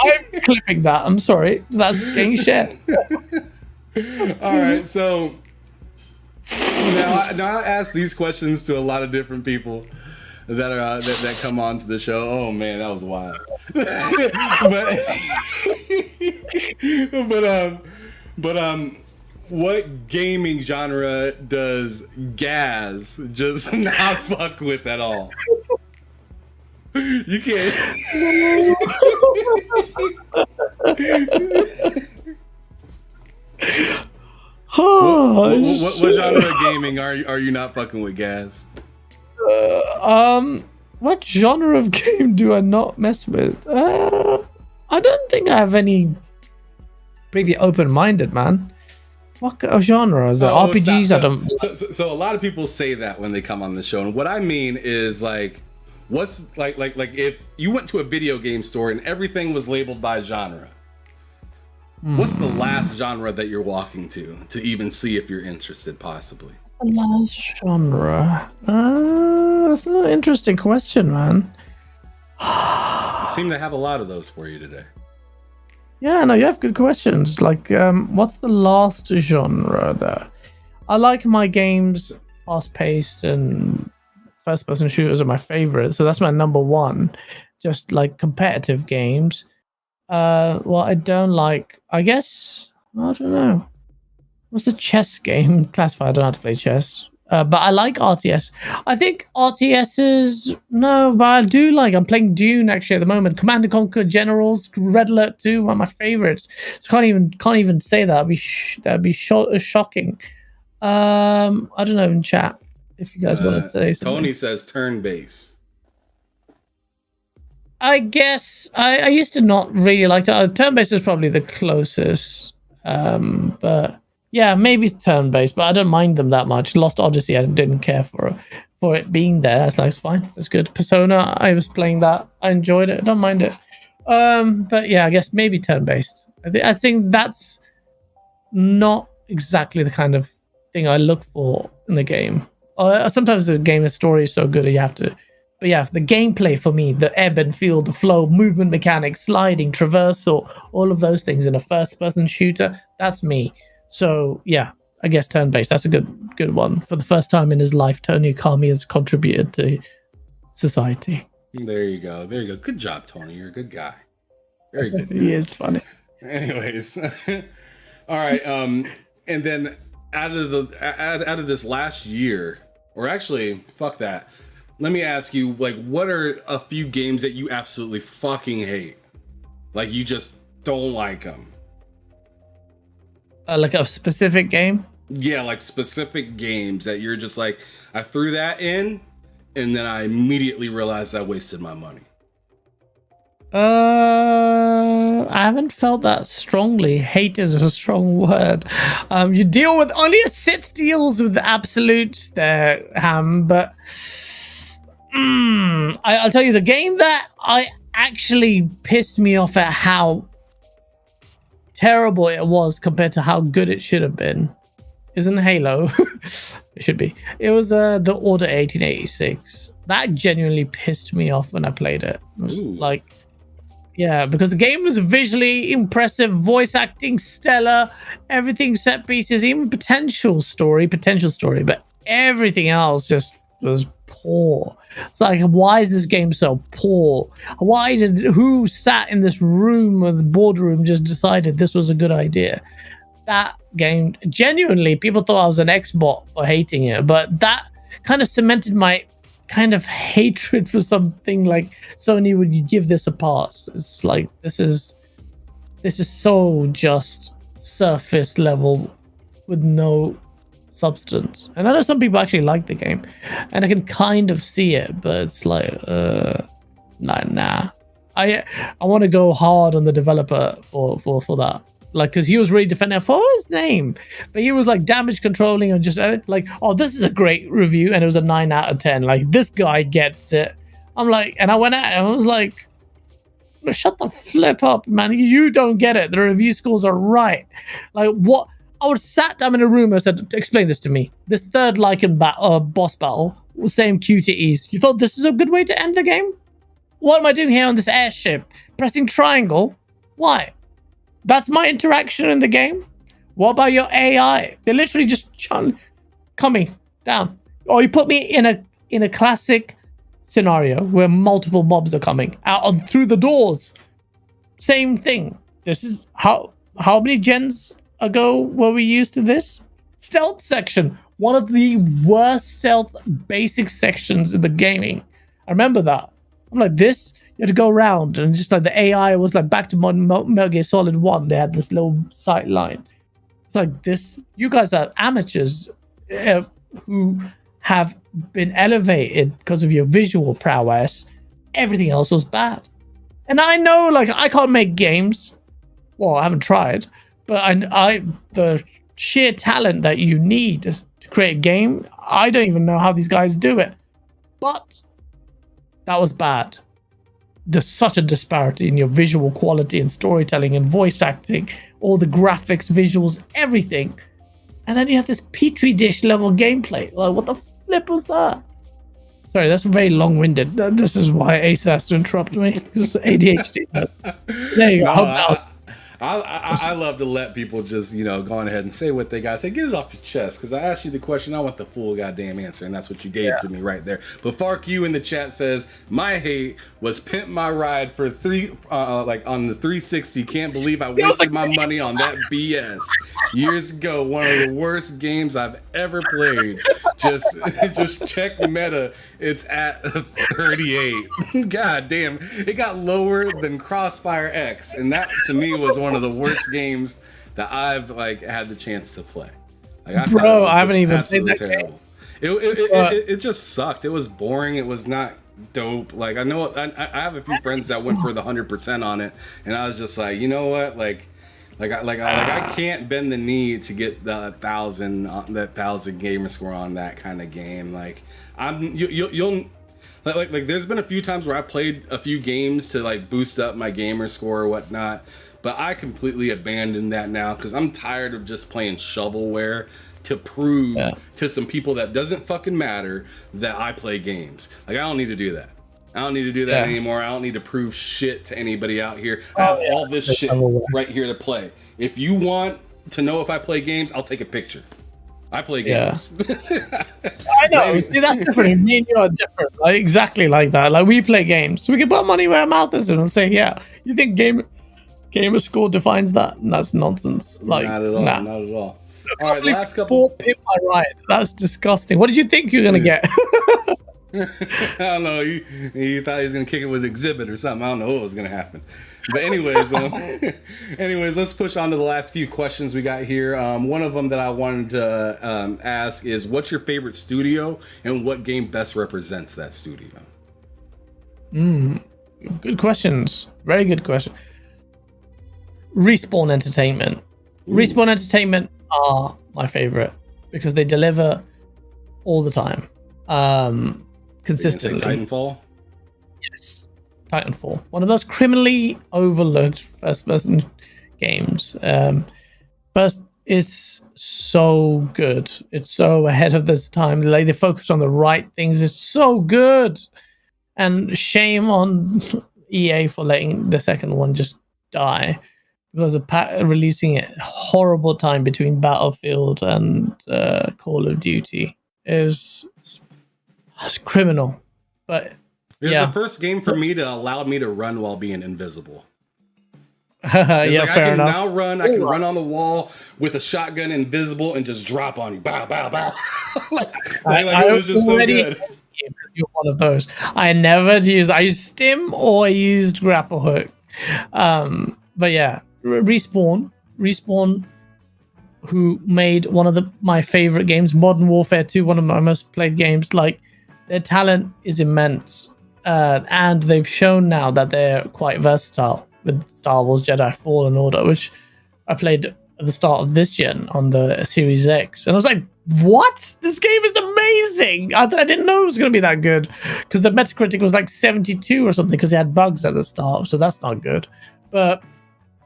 I'm clipping that. I'm sorry. That's getting shared. All right, so now I ask these questions to a lot of different people that are that come on to the show. Oh man, that was wild. but what gaming genre does GAZ just not fuck with at all? You can't. What genre of gaming are you not fucking with, GAZ? What genre of game do I not mess with? I don't think I have any pretty open-minded, man. What genre is that? RPGs? So, I don't. So a lot of people say that when they come on the show, and what I mean is like, what's like if you went to a video game store and everything was labeled by genre, what's the last genre that you're walking to even see if you're interested, possibly? The last genre. That's an interesting question, man. I seem to have a lot of those for you today. Yeah, no, you have good questions. Like, what's the last genre there? I like my games fast-paced, and first-person shooters are my favorite, so that's my number one. Just like competitive games. What I don't like, I guess, I don't know. What's the chess game? Classified, I don't know how to play chess. But I like RTS. I think RTSs, no, but I do like, I'm playing Dune actually at the moment. Command & Conquer Generals, Red Alert 2, one of my favorites. So can't even say that. That'd be shocking. I don't know in chat if you guys want to say something. Tony says turn-based. I guess I used to not really like that. Turn-based is probably the closest. But yeah, maybe turn-based, but I don't mind them that much. Lost Odyssey, I didn't care for it being there. It's like, it's fine, it's good. Persona, I was playing that. I enjoyed it. I don't mind it. But yeah, I guess maybe turn-based. I think that's not exactly the kind of thing I look for in the game. Sometimes the game story is so good you have to. But yeah, the gameplay for me, the ebb and flow, the flow, movement mechanics, sliding, traversal, all of those things in a first-person shooter, that's me. So yeah, I guess turn-based. That's a good one. For the first time in his life, Tony Kami has contributed to society. There you go. Good job, Tony. You're a good guy. Very good. He is funny. Anyways, all right. And then out of this last year, or actually, fuck that. Let me ask you, like, what are a few games that you absolutely fucking hate? Like, you just don't like them. Like a specific game? Yeah, like specific games that you're just like, I threw that in, and then I immediately realized I wasted my money. I haven't felt that strongly. Hate is a strong word. You deal with only a Sith deals with the absolutes there, Ham. But I'll tell you the game that I actually pissed me off at how terrible it was compared to how good it should have been. Isn't Halo? It should be. It was the Order 1886. That genuinely pissed me off when I played it. It was like, yeah, because the game was visually impressive, voice acting stellar, everything set pieces, even potential story, but everything else just was poor. It's like, why is this game so poor? Who sat in this room or the boardroom just decided this was a good idea? That game, genuinely, people thought I was an Xbot for hating it, but that kind of cemented my kind of hatred for something like Sony. Would you give this a pass? It's like, this is so just surface level with no substance. And I know some people actually like the game, and I can kind of see it, but it's like, nah. I want to go hard on the developer for that. Like, because he was really defending for his name, but he was like damage controlling and just like, oh, this is a great review, and it was a 9 out of 10. Like, this guy gets it. I'm like, and I went at him. I was like, shut the flip up, man. You don't get it. The review scores are right. Like, what? I would sat down in a room and said, explain this to me. This third Lycan boss battle, same QTEs. You thought this is a good way to end the game? What am I doing here on this airship? Pressing triangle? Why? That's my interaction in the game. What about your AI? They're literally just coming down. Or you put me in a classic scenario where multiple mobs are coming out through the doors. Same thing. This is how many gens ago were we used to this? Stealth section. One of the worst stealth basic sections in the gaming. I remember that. I'm like, this, you had to go around, and just like the AI was like back to Metal Gear Solid 1. They had this little sight line. It's like, this, you guys are amateurs who have been elevated because of your visual prowess. Everything else was bad. And I know, like, I can't make games. Well, I haven't tried, but I the sheer talent that you need to create a game, I don't even know how these guys do it. But that was bad. There's such a disparity in your visual quality and storytelling and voice acting, all the graphics, visuals, everything. And then you have this petri dish level gameplay. Like, what the flip was that? Sorry, that's very long-winded. This is why Ace has to interrupt me. It's ADHD. There you go. I love to let people just, go on ahead and say what they got to say. Get it off your chest, because I asked you the question. I want the full goddamn answer, and that's what you gave to me right there. But Fark you in the chat says, my hate was Pimp My Ride for on the 360. Can't believe I wasted my money on that BS. Years ago, one of the worst games I've ever played. Just check meta. It's at 38. God damn. It got lower than Crossfire X, and that to me was one of the worst games that I've had the chance to play. I haven't even played that terrible. It just sucked. It was boring. It was not dope. Like, I know I have a few friends that went for the 100% on it, and I was just like, you know what, I can't bend the knee to get the 1,000 gamer score on that kind of game. Like, you'll there's been a few times where I played a few games to boost up my gamer score or whatnot, but I completely abandoned that now because I'm tired of just playing shovelware to prove to some people that doesn't fucking matter that I play games. I don't need to do that. I don't need to do that anymore. I don't need to prove shit to anybody out here. I have all this shit right here to play. If you want to know if I play games, I'll take a picture. I play games. I know. See, that's different. Me and you are different. Exactly like that. Like, we play games. We can put money where our mouth is and say, you think gamer score defines that? And that's nonsense. Not at all. Nah. Not at all. All right, last couple. Pimp My Ride. That's disgusting. What did you think you were gonna get? I don't know. He thought he was gonna kick it with Exhibit or something. I don't know what was gonna happen. But anyways, let's push on to the last few questions we got here. One of them that I wanted to ask is, what's your favorite studio and what game best represents that studio? Good questions. Very good question. Respawn Entertainment. Ooh. Respawn Entertainment are my favorite because they deliver all the time. Consistently. Titanfall? Yes. Titanfall. One of those criminally overlooked first-person games. First, it's so good. It's so ahead of its time. They focus on the right things. It's so good. And shame on EA for letting the second one just die. Because of releasing it horrible time between Battlefield and Call of Duty. It's criminal. But it was the first game for me to allow me to run while being invisible. Fair I can enough. now run. I can run on the wall with a shotgun invisible and just drop on you. Bow, bow, bow. It was just so good. You're one of those. I never used. I used Stim or I used Grapple Hook. But yeah, Respawn, who made one of my favorite games, Modern Warfare 2, one of my most played games. Like, their talent is immense. and they've shown now that they're quite versatile with Star Wars Jedi Fallen Order, which I played at the start of this gen on the Series X, and I was like, what? This game is amazing! I didn't know it was going to be that good, because the Metacritic was like 72 or something, because it had bugs at the start, so that's not good. But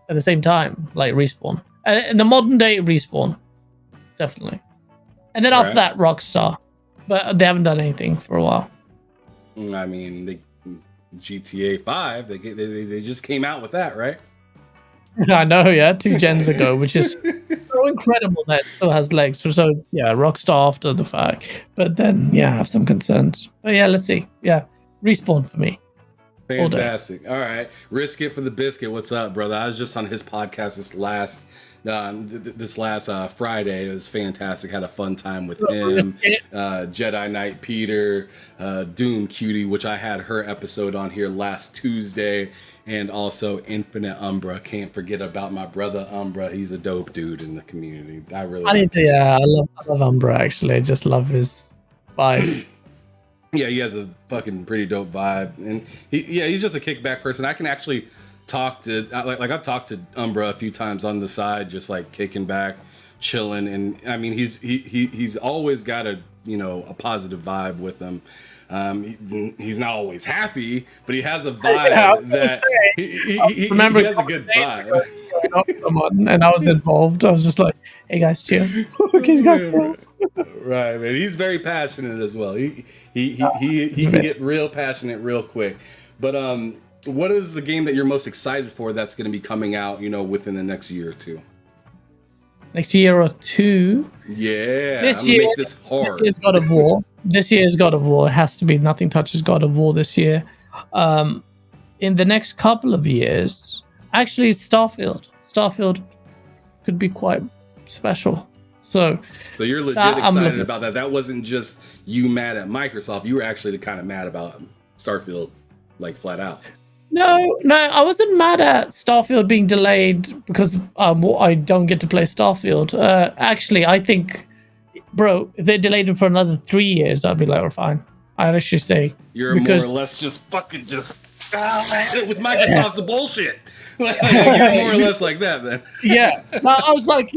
at the same time, like Respawn. And the modern day Respawn, definitely. And then after that, Rockstar. But they haven't done anything for a while. I mean, GTA 5, they just came out with that, right? I know, yeah, 2 gens ago, which is so incredible that it still has legs. So yeah, Rockstar after the fact. But then, yeah, I have some concerns. But yeah, let's see. Yeah, Respawn for me. Fantastic. All right. Risk it for the biscuit. What's up, brother? I was just on his podcast this last Friday. It was fantastic. Had a fun time with him. Jedi Knight Peter, Doom Cutie, which I had her episode on here last Tuesday, and also Infinite Umbra. Can't forget about my brother Umbra. He's a dope dude in the community. I love Umbra, actually. I just love his vibe. Yeah, he has a fucking pretty dope vibe, and he's just a kickback person. I can actually talk to I've talked to Umbra a few times on the side, just like kicking back, chilling, and I mean he's always got a positive vibe with him. He's not always happy, but he has a vibe that he has a good vibe. And I was involved. I was just like, "Hey guys, chill." Okay, guys, chill. Right, man. He's very passionate as well. He can get real passionate real quick. But what is the game that you're most excited for that's going to be coming out, within the next year or two? Next year or two? Yeah. This I'm year, gonna make this hard. This year's God of War. This year's God of War. It has to be. Nothing touches God of War this year. In the next couple of years, actually, Starfield. Starfield could be quite special. So you're legit excited about that. That wasn't just you mad at Microsoft. You were actually kind of mad about Starfield, like flat out. No, I wasn't mad at Starfield being delayed because I don't get to play Starfield. Actually, I think, bro, if they delayed it for another 3 years, I'd be like, we're fine. I'd actually say you're more or less just fucking with Microsoft's bullshit. You're more or less like that, then. Yeah, I was like,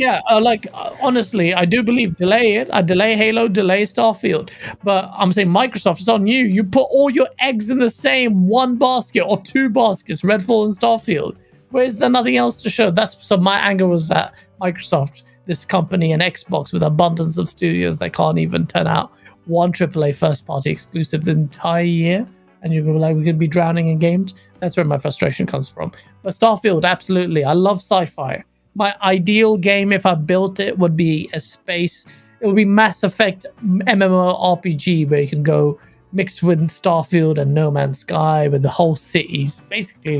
honestly, I do believe delay it. I delay Halo, delay Starfield, but I'm saying Microsoft, it's on you. You put all your eggs in the same one basket or 2 baskets, Redfall and Starfield. Where is there nothing else to show? So my anger was at Microsoft, this company, and Xbox with abundance of studios that can't even turn out one AAA first-party exclusive the entire year. And you're like, we're going to be drowning in games. That's where my frustration comes from. But Starfield, absolutely. I love sci-fi. My ideal game, if I built it, would be a space. It would be Mass Effect MMORPG, where you can go mixed with Starfield and No Man's Sky, with the whole cities. Basically,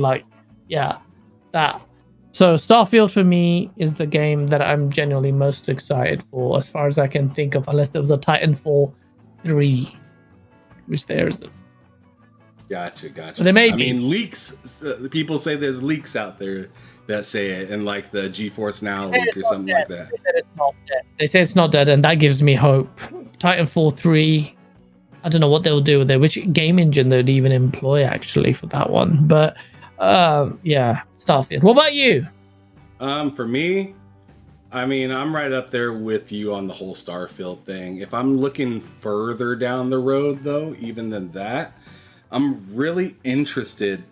that. So Starfield for me is the game that I'm genuinely most excited for, as far as I can think of, unless there was a Titanfall 3, which there isn't. Gotcha. There may be. I mean, leaks. People say there's leaks out there that say it, and like the GeForce Now leak or something like that. They said it's not dead. They say it's not dead, and that gives me hope. Titanfall 3, I don't know what they'll do with it, which game engine they'd even employ actually for that one. But Starfield. What about you? For me, I mean, I'm right up there with you on the whole Starfield thing. If I'm looking further down the road, though, even than that, I'm really interested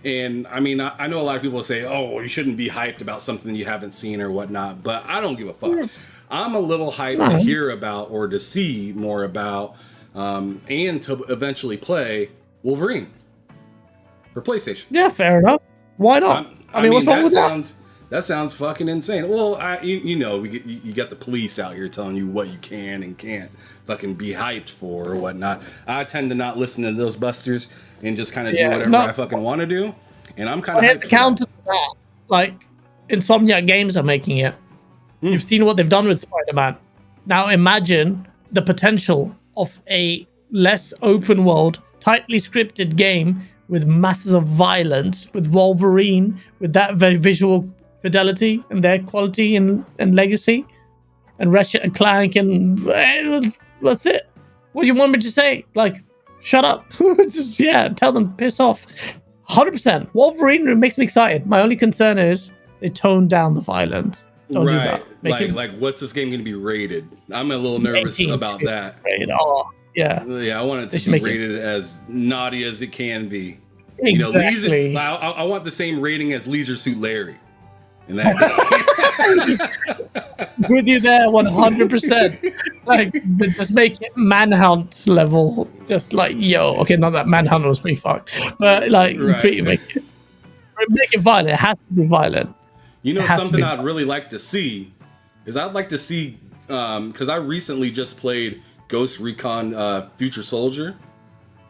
in, I mean, I know a lot of people say, oh, you shouldn't be hyped about something you haven't seen or whatnot, but I don't give a fuck. I'm a little hyped to hear about or to see more about and to eventually play Wolverine for PlayStation. Yeah, fair enough. Why not? I mean, what's wrong with that? That sounds fucking insane. Well, you got the police out here telling you what you can and can't fucking be hyped for or whatnot. I tend to not listen to those busters and just kind of do whatever I fucking want to do. And I'm kind of hyped to counter that. Like, Insomniac Games are making it. You've seen what they've done with Spider-Man. Now imagine the potential of a less open world, tightly scripted game with masses of violence, with Wolverine, with that visual fidelity and their quality and legacy, and Ratchet and Clank, and that's it. What do you want me to say? Like, shut up. Just tell them piss off. 100%. Wolverine makes me excited. My only concern is they tone down the violence. Don't do that. Like what's this game going to be rated? I'm a little nervous about that. Yeah, I want it to be rated as naughty as it can be. Exactly. I want the same rating as Leisure Suit Larry. In that with you there 100%. Like just make it Manhunt level. Just like okay, not that Manhunt was pretty fucked, but like pretty make it violent. It has to be violent. Something I'd really like to see is because I recently just played Ghost Recon Future Soldier.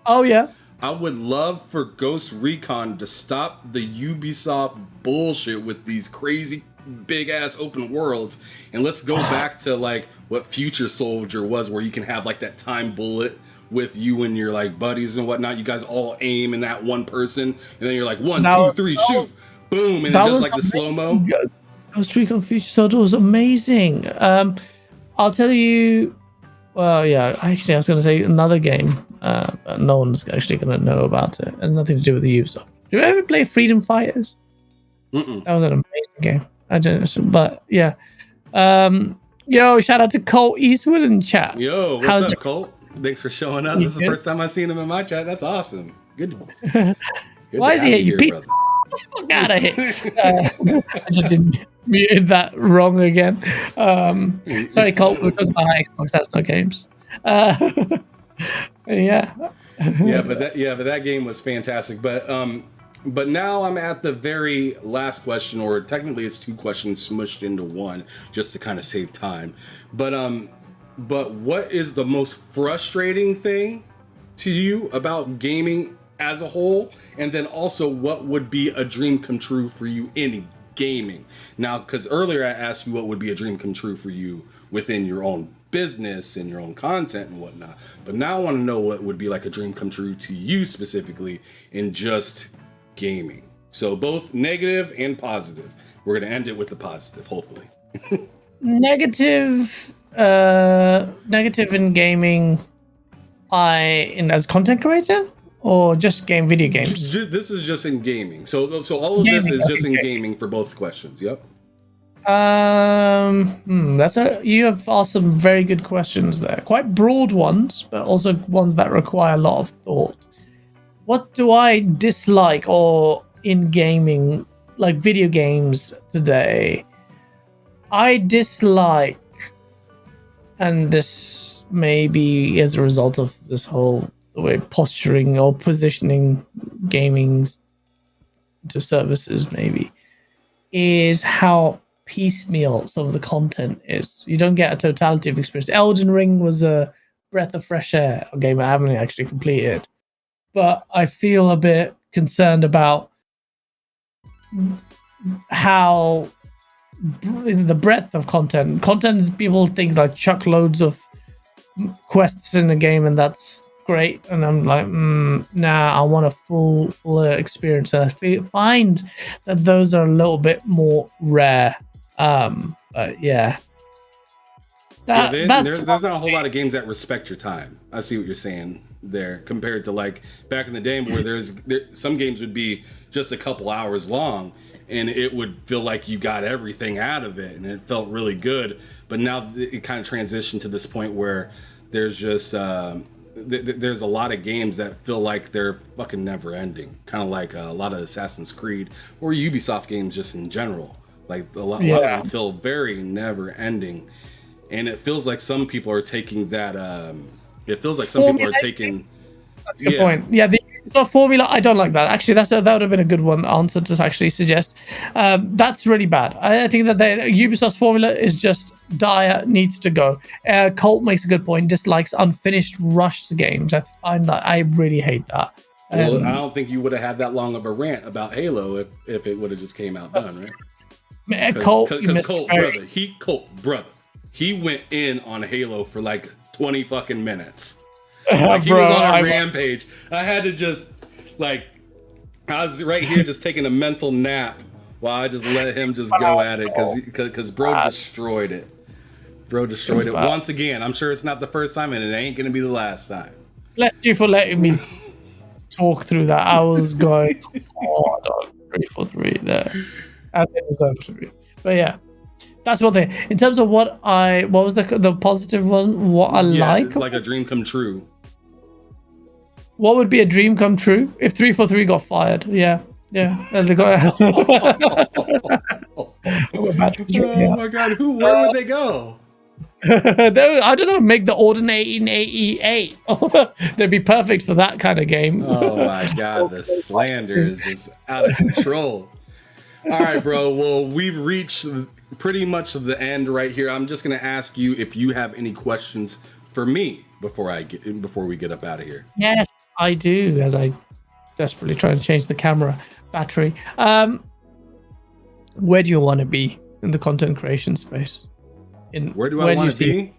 Oh yeah. I would love for Ghost Recon to stop the Ubisoft bullshit with these crazy big ass open worlds, and let's go back to like what Future Soldier was, where you can have like that time bullet with you and your like buddies and whatnot. You guys all aim in that one person, and then you're like 1, 2, 3, shoot, boom, and it does like the slow mo. Ghost Recon Future Soldier was amazing. I'll tell you. Well, yeah. Actually, I was going to say another game. But no one's actually going to know about it. It has nothing to do with the Ubisoft. Do you ever play Freedom Fighters? Mm-mm. That was an amazing game. But yeah. Yo, shout out to Colt Eastwood in chat. Yo, what's up, Colt? Thanks for showing up. This is the first time I've seen him in my chat. That's awesome. Good. Why is he here, you piece of fuck out of here? I just didn't mute that wrong again. Sorry, Colt. We're talking about Xbox. That's no games. Yeah, but that game was fantastic. But now I'm at the very last question, or technically it's 2 questions smushed into one, just to kind of save time. But what is the most frustrating thing to you about gaming as a whole? And then also, what would be a dream come true for you in gaming? Now, because earlier I asked you what would be a dream come true for you within your own business and your own content and whatnot, but now I want to know what would be like a dream come true to you specifically in just gaming. So both negative and positive. We're going to end it with the positive, hopefully. Negative in gaming, as content creator, or just video games? This is just in gaming. So all of this is just in gaming for both questions. Yep. You have asked some very good questions there. Quite broad ones, but also ones that require a lot of thought. What do I dislike or in gaming, like video games today? I dislike, and this may be as a result of this whole the way posturing or positioning gaming to services maybe, is how piecemeal some of the content is. You don't get a totality of experience. Elden Ring was a breath of fresh air, a game I haven't actually completed, but I feel a bit concerned about how in the breadth of content people think like chuck loads of quests in a game and that's great, and I'm like nah, I want a full experience, and I find that those are a little bit more rare. But yeah, there's not a whole lot of games that respect your time. I see what you're saying there, compared to like back in the day where some games would be just a couple hours long and it would feel like you got everything out of it and it felt really good. But now it kind of transitioned to this point where there's just there's a lot of games that feel like they're fucking never ending, kind of like a lot of Assassin's Creed or Ubisoft games just in general. Like a lot of them feel very never ending, and it feels like some people are taking that. It feels like some people are taking. That's a good point. Yeah, the Ubisoft formula, I don't like that. Actually, that would have been a good one answer to actually suggest. That's really bad. I think that the Ubisoft's formula is just dire, needs to go. Colt makes a good point. Dislikes unfinished rushed games. I find that I really hate that. Well, I don't think you would have had that long of a rant about Halo if it would have just came out done, right? Colt, brother, he went in on Halo for like 20 fucking minutes. Like he was on a rampage. I had to just I was right here just taking a mental nap while I just let him just go at it because bro destroyed it. Bro destroyed it once again. I'm sure it's not the first time and it ain't gonna be the last time. Bless you for letting me talk through that. I was going hard on 343 there. I think deserve to be. But yeah, that's one thing. In terms of what was the positive one? What I like a dream come true. What would be a dream come true if 343 got fired? Yeah. As a guy. Oh my god, where would they go? I don't know, make the Ordinating 88. They'd be perfect for that kind of game. Oh my god, the slander is just out of control. All right, bro. Well, we've reached pretty much the end right here. I'm just gonna ask you if you have any questions for me before we get up out of here. Yes, I do, as I desperately try to change the camera battery. Where do you want to be in the content creation space? Where do I want to be?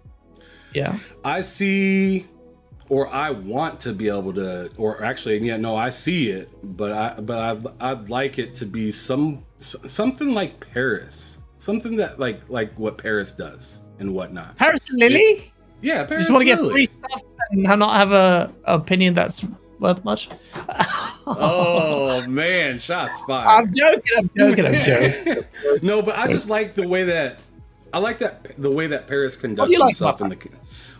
Yeah. I see, or I want to be able to, or actually, I see it, but I'd like it to be something like Paris, something that like what Paris does and whatnot. Paris and Lily? Yeah, Paris. You just want to get free stuff and not have a opinion that's worth much. Oh man, shots fired. I'm joking. No, but I just like the way that Paris conducts himself in the.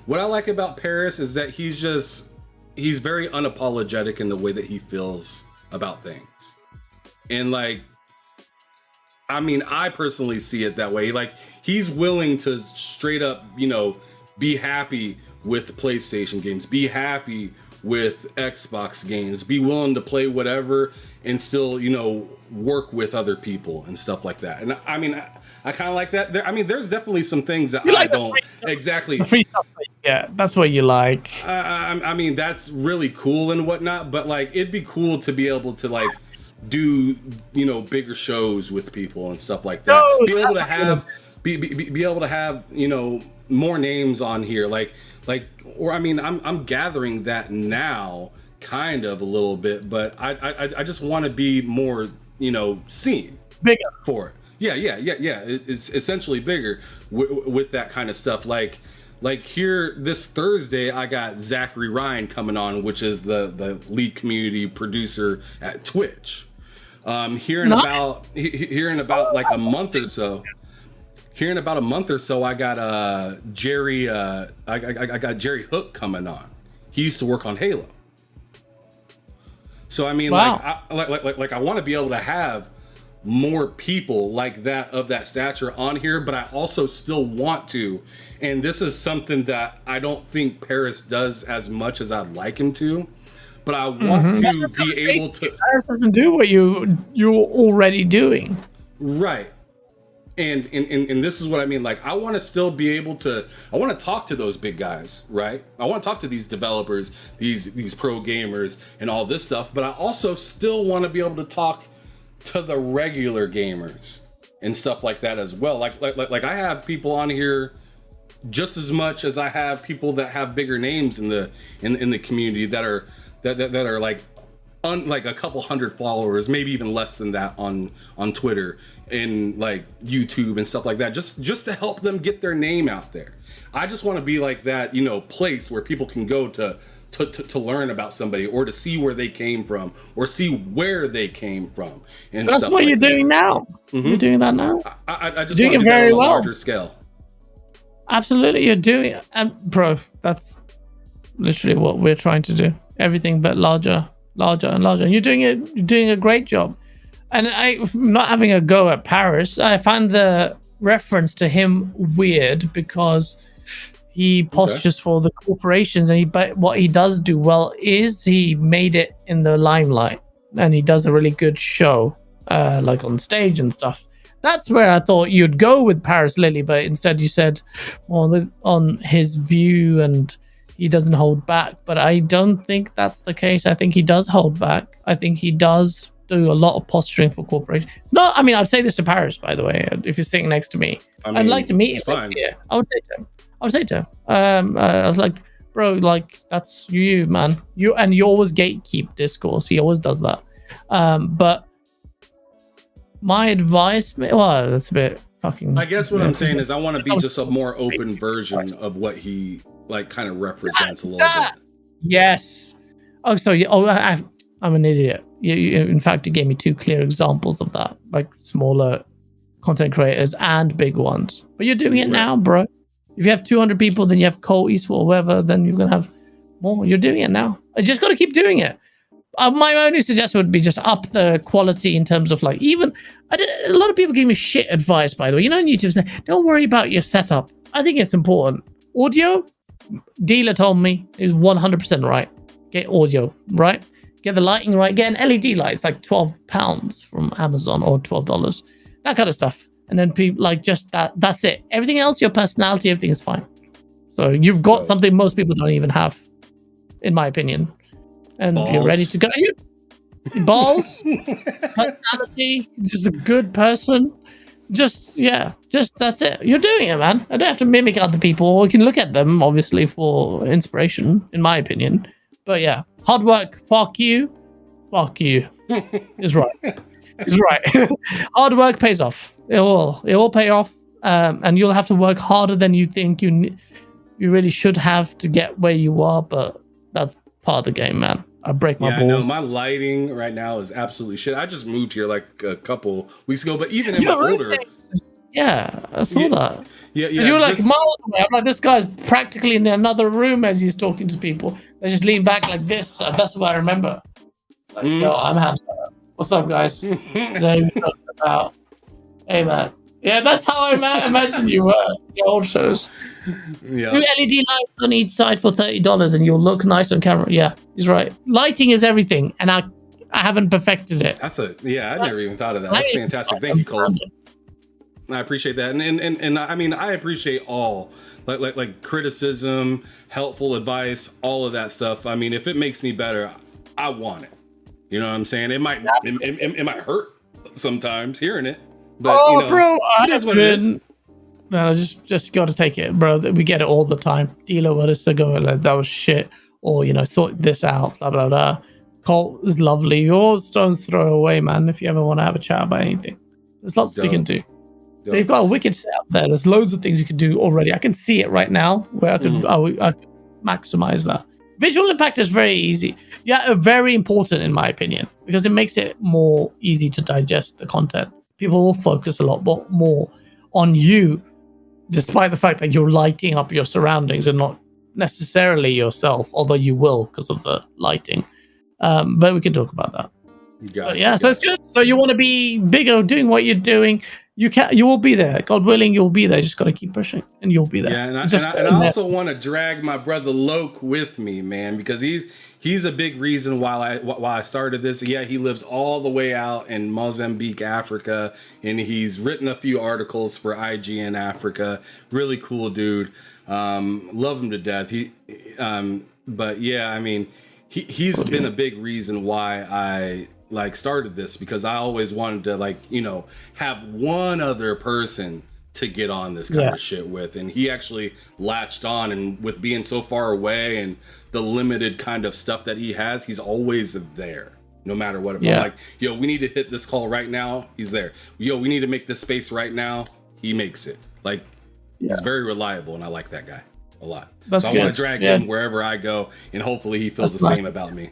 What I like about Paris is that he's very unapologetic in the way that he feels about things, and like, I mean, I personally see it that way. Like, he's willing to straight up, be happy with PlayStation games, be happy with Xbox games, be willing to play whatever and still, work with other people and stuff like that. And I mean, I kind of like that. There's definitely some things that I don't exactly. The free stuff, yeah, that's what you like. I mean, that's really cool and whatnot, but like, it'd be cool to be able to like do, bigger shows with people and stuff like that. Be able to have, more names on here, I'm gathering that now, kind of a little bit, but I just want to be more, seen bigger for it. Yeah. It's essentially bigger with that kind of stuff. Like here this Thursday, I got Zachary Ryan coming on, which is the lead community producer at Twitch. Here in about like a month or so. Here in about a month or so, I got Jerry. I got Jerry Hook coming on. He used to work on Halo. So I mean, wow. I want to be able to have more people like that of that stature on here, but I also still want to. And this is something that I don't think Paris does as much as I'd like him to. But I want to be able to. Paris doesn't do what you're already doing. Right. And this is what I mean. Like, I want to still be able to. I want to talk to those big guys, right? I want to talk to these developers, these pro gamers, and all this stuff. But I also still want to be able to talk to the regular gamers and stuff like that as well. Like I have people on here just as much as I have people that have bigger names in the community that are like a couple hundred followers, maybe even less than that on Twitter and like YouTube and stuff like that, just to help them get their name out there. I just want to be like that, place where people can go to learn about somebody, or to see where they came from, or see where they came from, and that's stuff what like you're that. Doing now. Mm-hmm. You're doing that now. I just want to do that on a larger scale. Absolutely, you're doing it, and bro, that's literally what we're trying to do. Everything but larger and larger. And you're doing a great job. And I'm not having a go at Paris. I find the reference to him weird because he postures for the corporations, and but what he does do well is he made it in the limelight, and he does a really good show, like on stage and stuff. That's where I thought you'd go with Paris Lily, but instead you said on his view, and he doesn't hold back. But I don't think that's the case. I think he does hold back. I think he does do a lot of posturing for corporations. It's not. I mean, I'd say this to Paris, by the way. If you're sitting next to me, I'd like to meet him. Yeah, I would say to him. I was like, bro, like, that's you, man. You always gatekeep discourse. He always does that. But my advice, well, that's a bit fucking. I guess what I'm saying is I want to be just a more open version of what he like kind of represents a little bit. Yes. Oh, so I'm an idiot. In fact, you gave me 2 clear examples of that, like smaller content creators and big ones. But you're doing it now, bro. If you have 200 people, then you have Cole Eastwood or whatever, then you're going to have more. You're doing it now. I just got to keep doing it. My only suggestion would be just up the quality in terms of like, even, a lot of people give me shit advice, by the way. You know, on YouTube, say, don't worry about your setup. I think it's important. Audio, dealer told me, is 100% right. Get audio right. Get the lighting right. Get an LED light. It's like £12 from Amazon or $12. That kind of stuff. And then people like just that's it. Everything else, your personality, everything is fine. So you've got something most people don't even have, in my opinion. And you're ready to go. Balls, personality, just a good person. Just that's it. You're doing it, man. I don't have to mimic other people. You can look at them, obviously, for inspiration, in my opinion. But yeah, hard work, fuck you, is right. It's right. Hard work pays off. It will pay off, and you'll have to work harder than you think you really should have to get where you are. But that's part of the game, man. I break my balls. I know my lighting right now is absolutely shit. I just moved here like a couple weeks ago, but even in my older, I saw that. Yeah. You were like miles away. I'm like, this guy's practically in another room as he's talking to people. They just lean back like this. That's what I remember. Like, yo, I'm Hamza. What's up, guys? Today we're talking about. Hey, man. Yeah, that's how I imagine you were. Your old shows. Yeah. 2 LED lights on each side for $30, and you'll look nice on camera. Yeah, he's right. Lighting is everything, and I haven't perfected it. I never even thought of that. That's fantastic. Thank you, Cole. I appreciate that, and I mean, I appreciate all like criticism, helpful advice, all of that stuff. I mean, if it makes me better, I want it. You know what I'm saying? It might hurt sometimes hearing it, but bro, it is what it is. No, just got to take it, bro. We get it all the time. Dealer, what is to go like that was shit, or sort this out, blah blah blah. Colt is lovely. Yours don't throw away, man. If you ever want to have a chat about anything, there's lots you can do. They've got a wicked setup there. There's loads of things you can do already. I can see it right now where I could maximize that. Visual impact is very easy. Yeah, very important in my opinion, because it makes it more easy to digest the content. People will focus a lot more on you, despite the fact that you're lighting up your surroundings and not necessarily yourself, although you will because of the lighting. But we can talk about that. So it's good. So you want to be bigger, doing what you're doing. You will be there. God willing, you'll be there. Just got to keep pushing, and you'll be there. Yeah, and I also want to drag my brother Loke with me, man, because he's a big reason why I started this. Yeah, he lives all the way out in Mozambique, Africa, and he's written a few articles for IGN Africa. Really cool dude. Love him to death. But yeah, I mean, he's been a big reason why I started this, because I always wanted to have one other person to get on this kind of shit with, and he actually latched on, and with being so far away and the limited kind of stuff that he has, he's always there no matter what. Like, yo, we need to hit this call right now, he's there. Yo, we need to make this space right now, he makes it. He's very reliable, and I like that guy a lot. I want to drag him wherever I go, and hopefully he feels the same about me.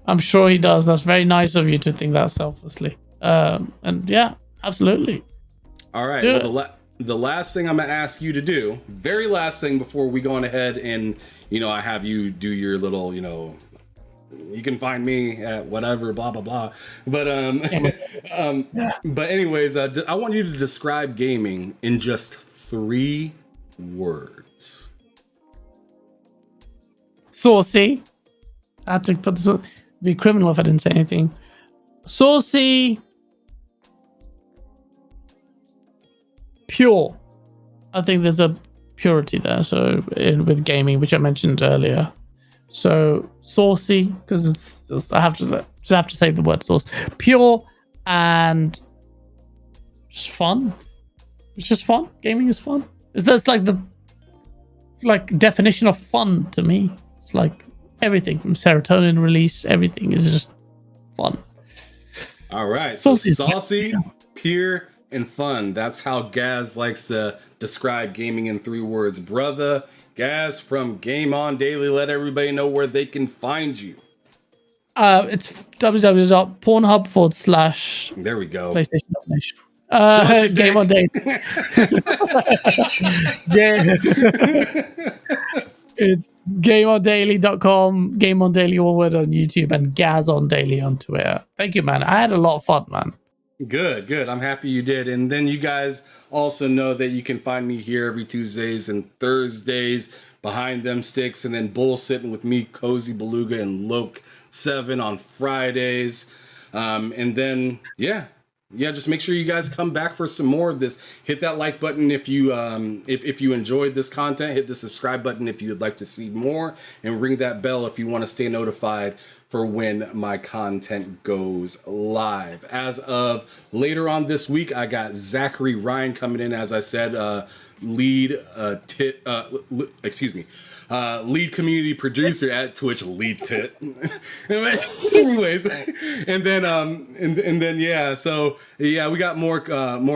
I'm sure he does. That's very nice of you to think that selflessly. And yeah, absolutely. All right. Well, the last thing I'm going to ask you to do, very last thing before we go on ahead and, I have you do your little, you can find me at whatever, blah, blah, blah. But, but anyways, I want you to describe gaming in just 3 words. Saucy. I had to put this on. Be criminal if I didn't say anything. Saucy, pure. I think there's a purity there. So with gaming, which I mentioned earlier. So saucy, because it's I have to say the word sauce. Pure and just fun. It's just fun. Gaming is fun. That's like the definition of fun to me. It's like everything from serotonin release, everything is just fun. All right. So saucy, pure, and fun. That's how GAZ likes to describe gaming in 3 words. Brother GAZ from Game On Daily. Let everybody know where they can find you. It's www.pornhub/. There we go. PlayStation Domination. Game On Daily. It's gameondaily.com, Game On Daily all word on YouTube, and Gaz on Daily on Twitter. Thank you, man. I had a lot of fun, man. Good. I'm happy you did. And then you guys also know that you can find me here every Tuesdays and Thursdays behind them sticks, and then bullsitting with me, Cozy Beluga, and Loke 7 on Fridays. And then, yeah, just make sure you guys come back for some more of this. Hit that like button if you if you enjoyed this content. Hit the subscribe button if you would like to see more, and ring that bell if you want to stay notified for when my content goes live. As of later on this week, I got Zachary Ryan coming in, as I said, lead community producer at Twitch, lead tit. Anyways, and then yeah, so yeah, we got more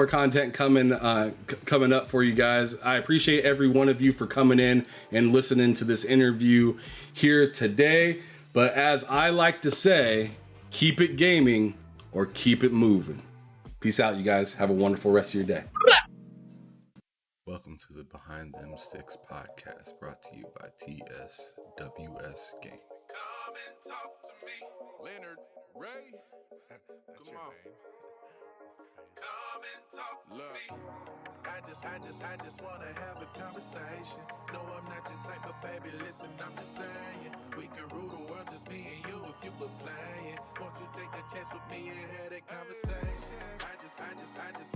content coming up for you guys. I appreciate every one of you for coming in and listening to this interview here today. But as I like to say, keep it gaming or keep it moving. Peace out, you guys. Have a wonderful rest of your day. Welcome to the Behind Them Sticks podcast, brought to you by TSWS Gaming. Come and talk to me, Lennard Ray. Come on. Come and talk to me. I just wanna have a conversation. No, I'm not your type of baby. Listen, I'm just saying we can rule the world, just me and you. If you were playing, won't you take a chance with me and have that conversation? I just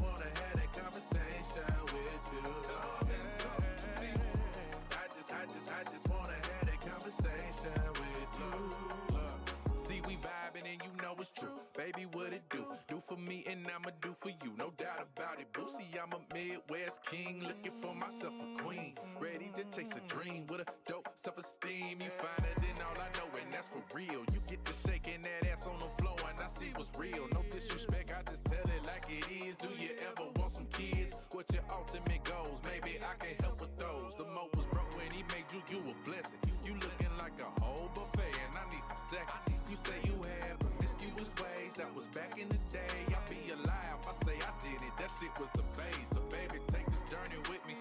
wanna have that conversation with you. Come and talk to me. I just wanna have that conversation with you. Look, see we vibing and you know it's true. Baby, what it do? Do for me and I'ma do for you. No doubt about it, boo. See, I'm a Midwest king, looking for myself a queen. Ready to chase a dream with a dope self-esteem. You find it in all I know, and that's for real. You get to shaking that ass on the floor, and I see what's real. No disrespect, I just tell it like it is. Do you ever want some kids? What your ultimate goals? Maybe I can help with those. The mo was broke when he made you a blessing. You looking like a whole buffet, and I need some seconds. You say you had promiscuous ways, that was back in the day. I'll be alive, I say I did it. That shit was a phase. So baby, take this journey with me.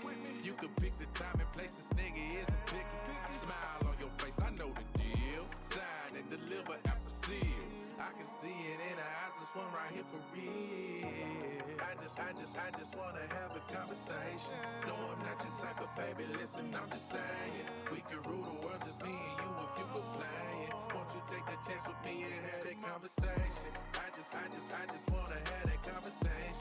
You can pick the time and place, this nigga isn't picky. Smile on your face, I know the deal. Sign and deliver after seal. I can see it in her eyes, this one right here for real. I just wanna have a conversation. No, I'm not your type of baby, listen, I'm just saying we can rule the world, just me and you if you were playing. Won't you take a chance with me and have that conversation?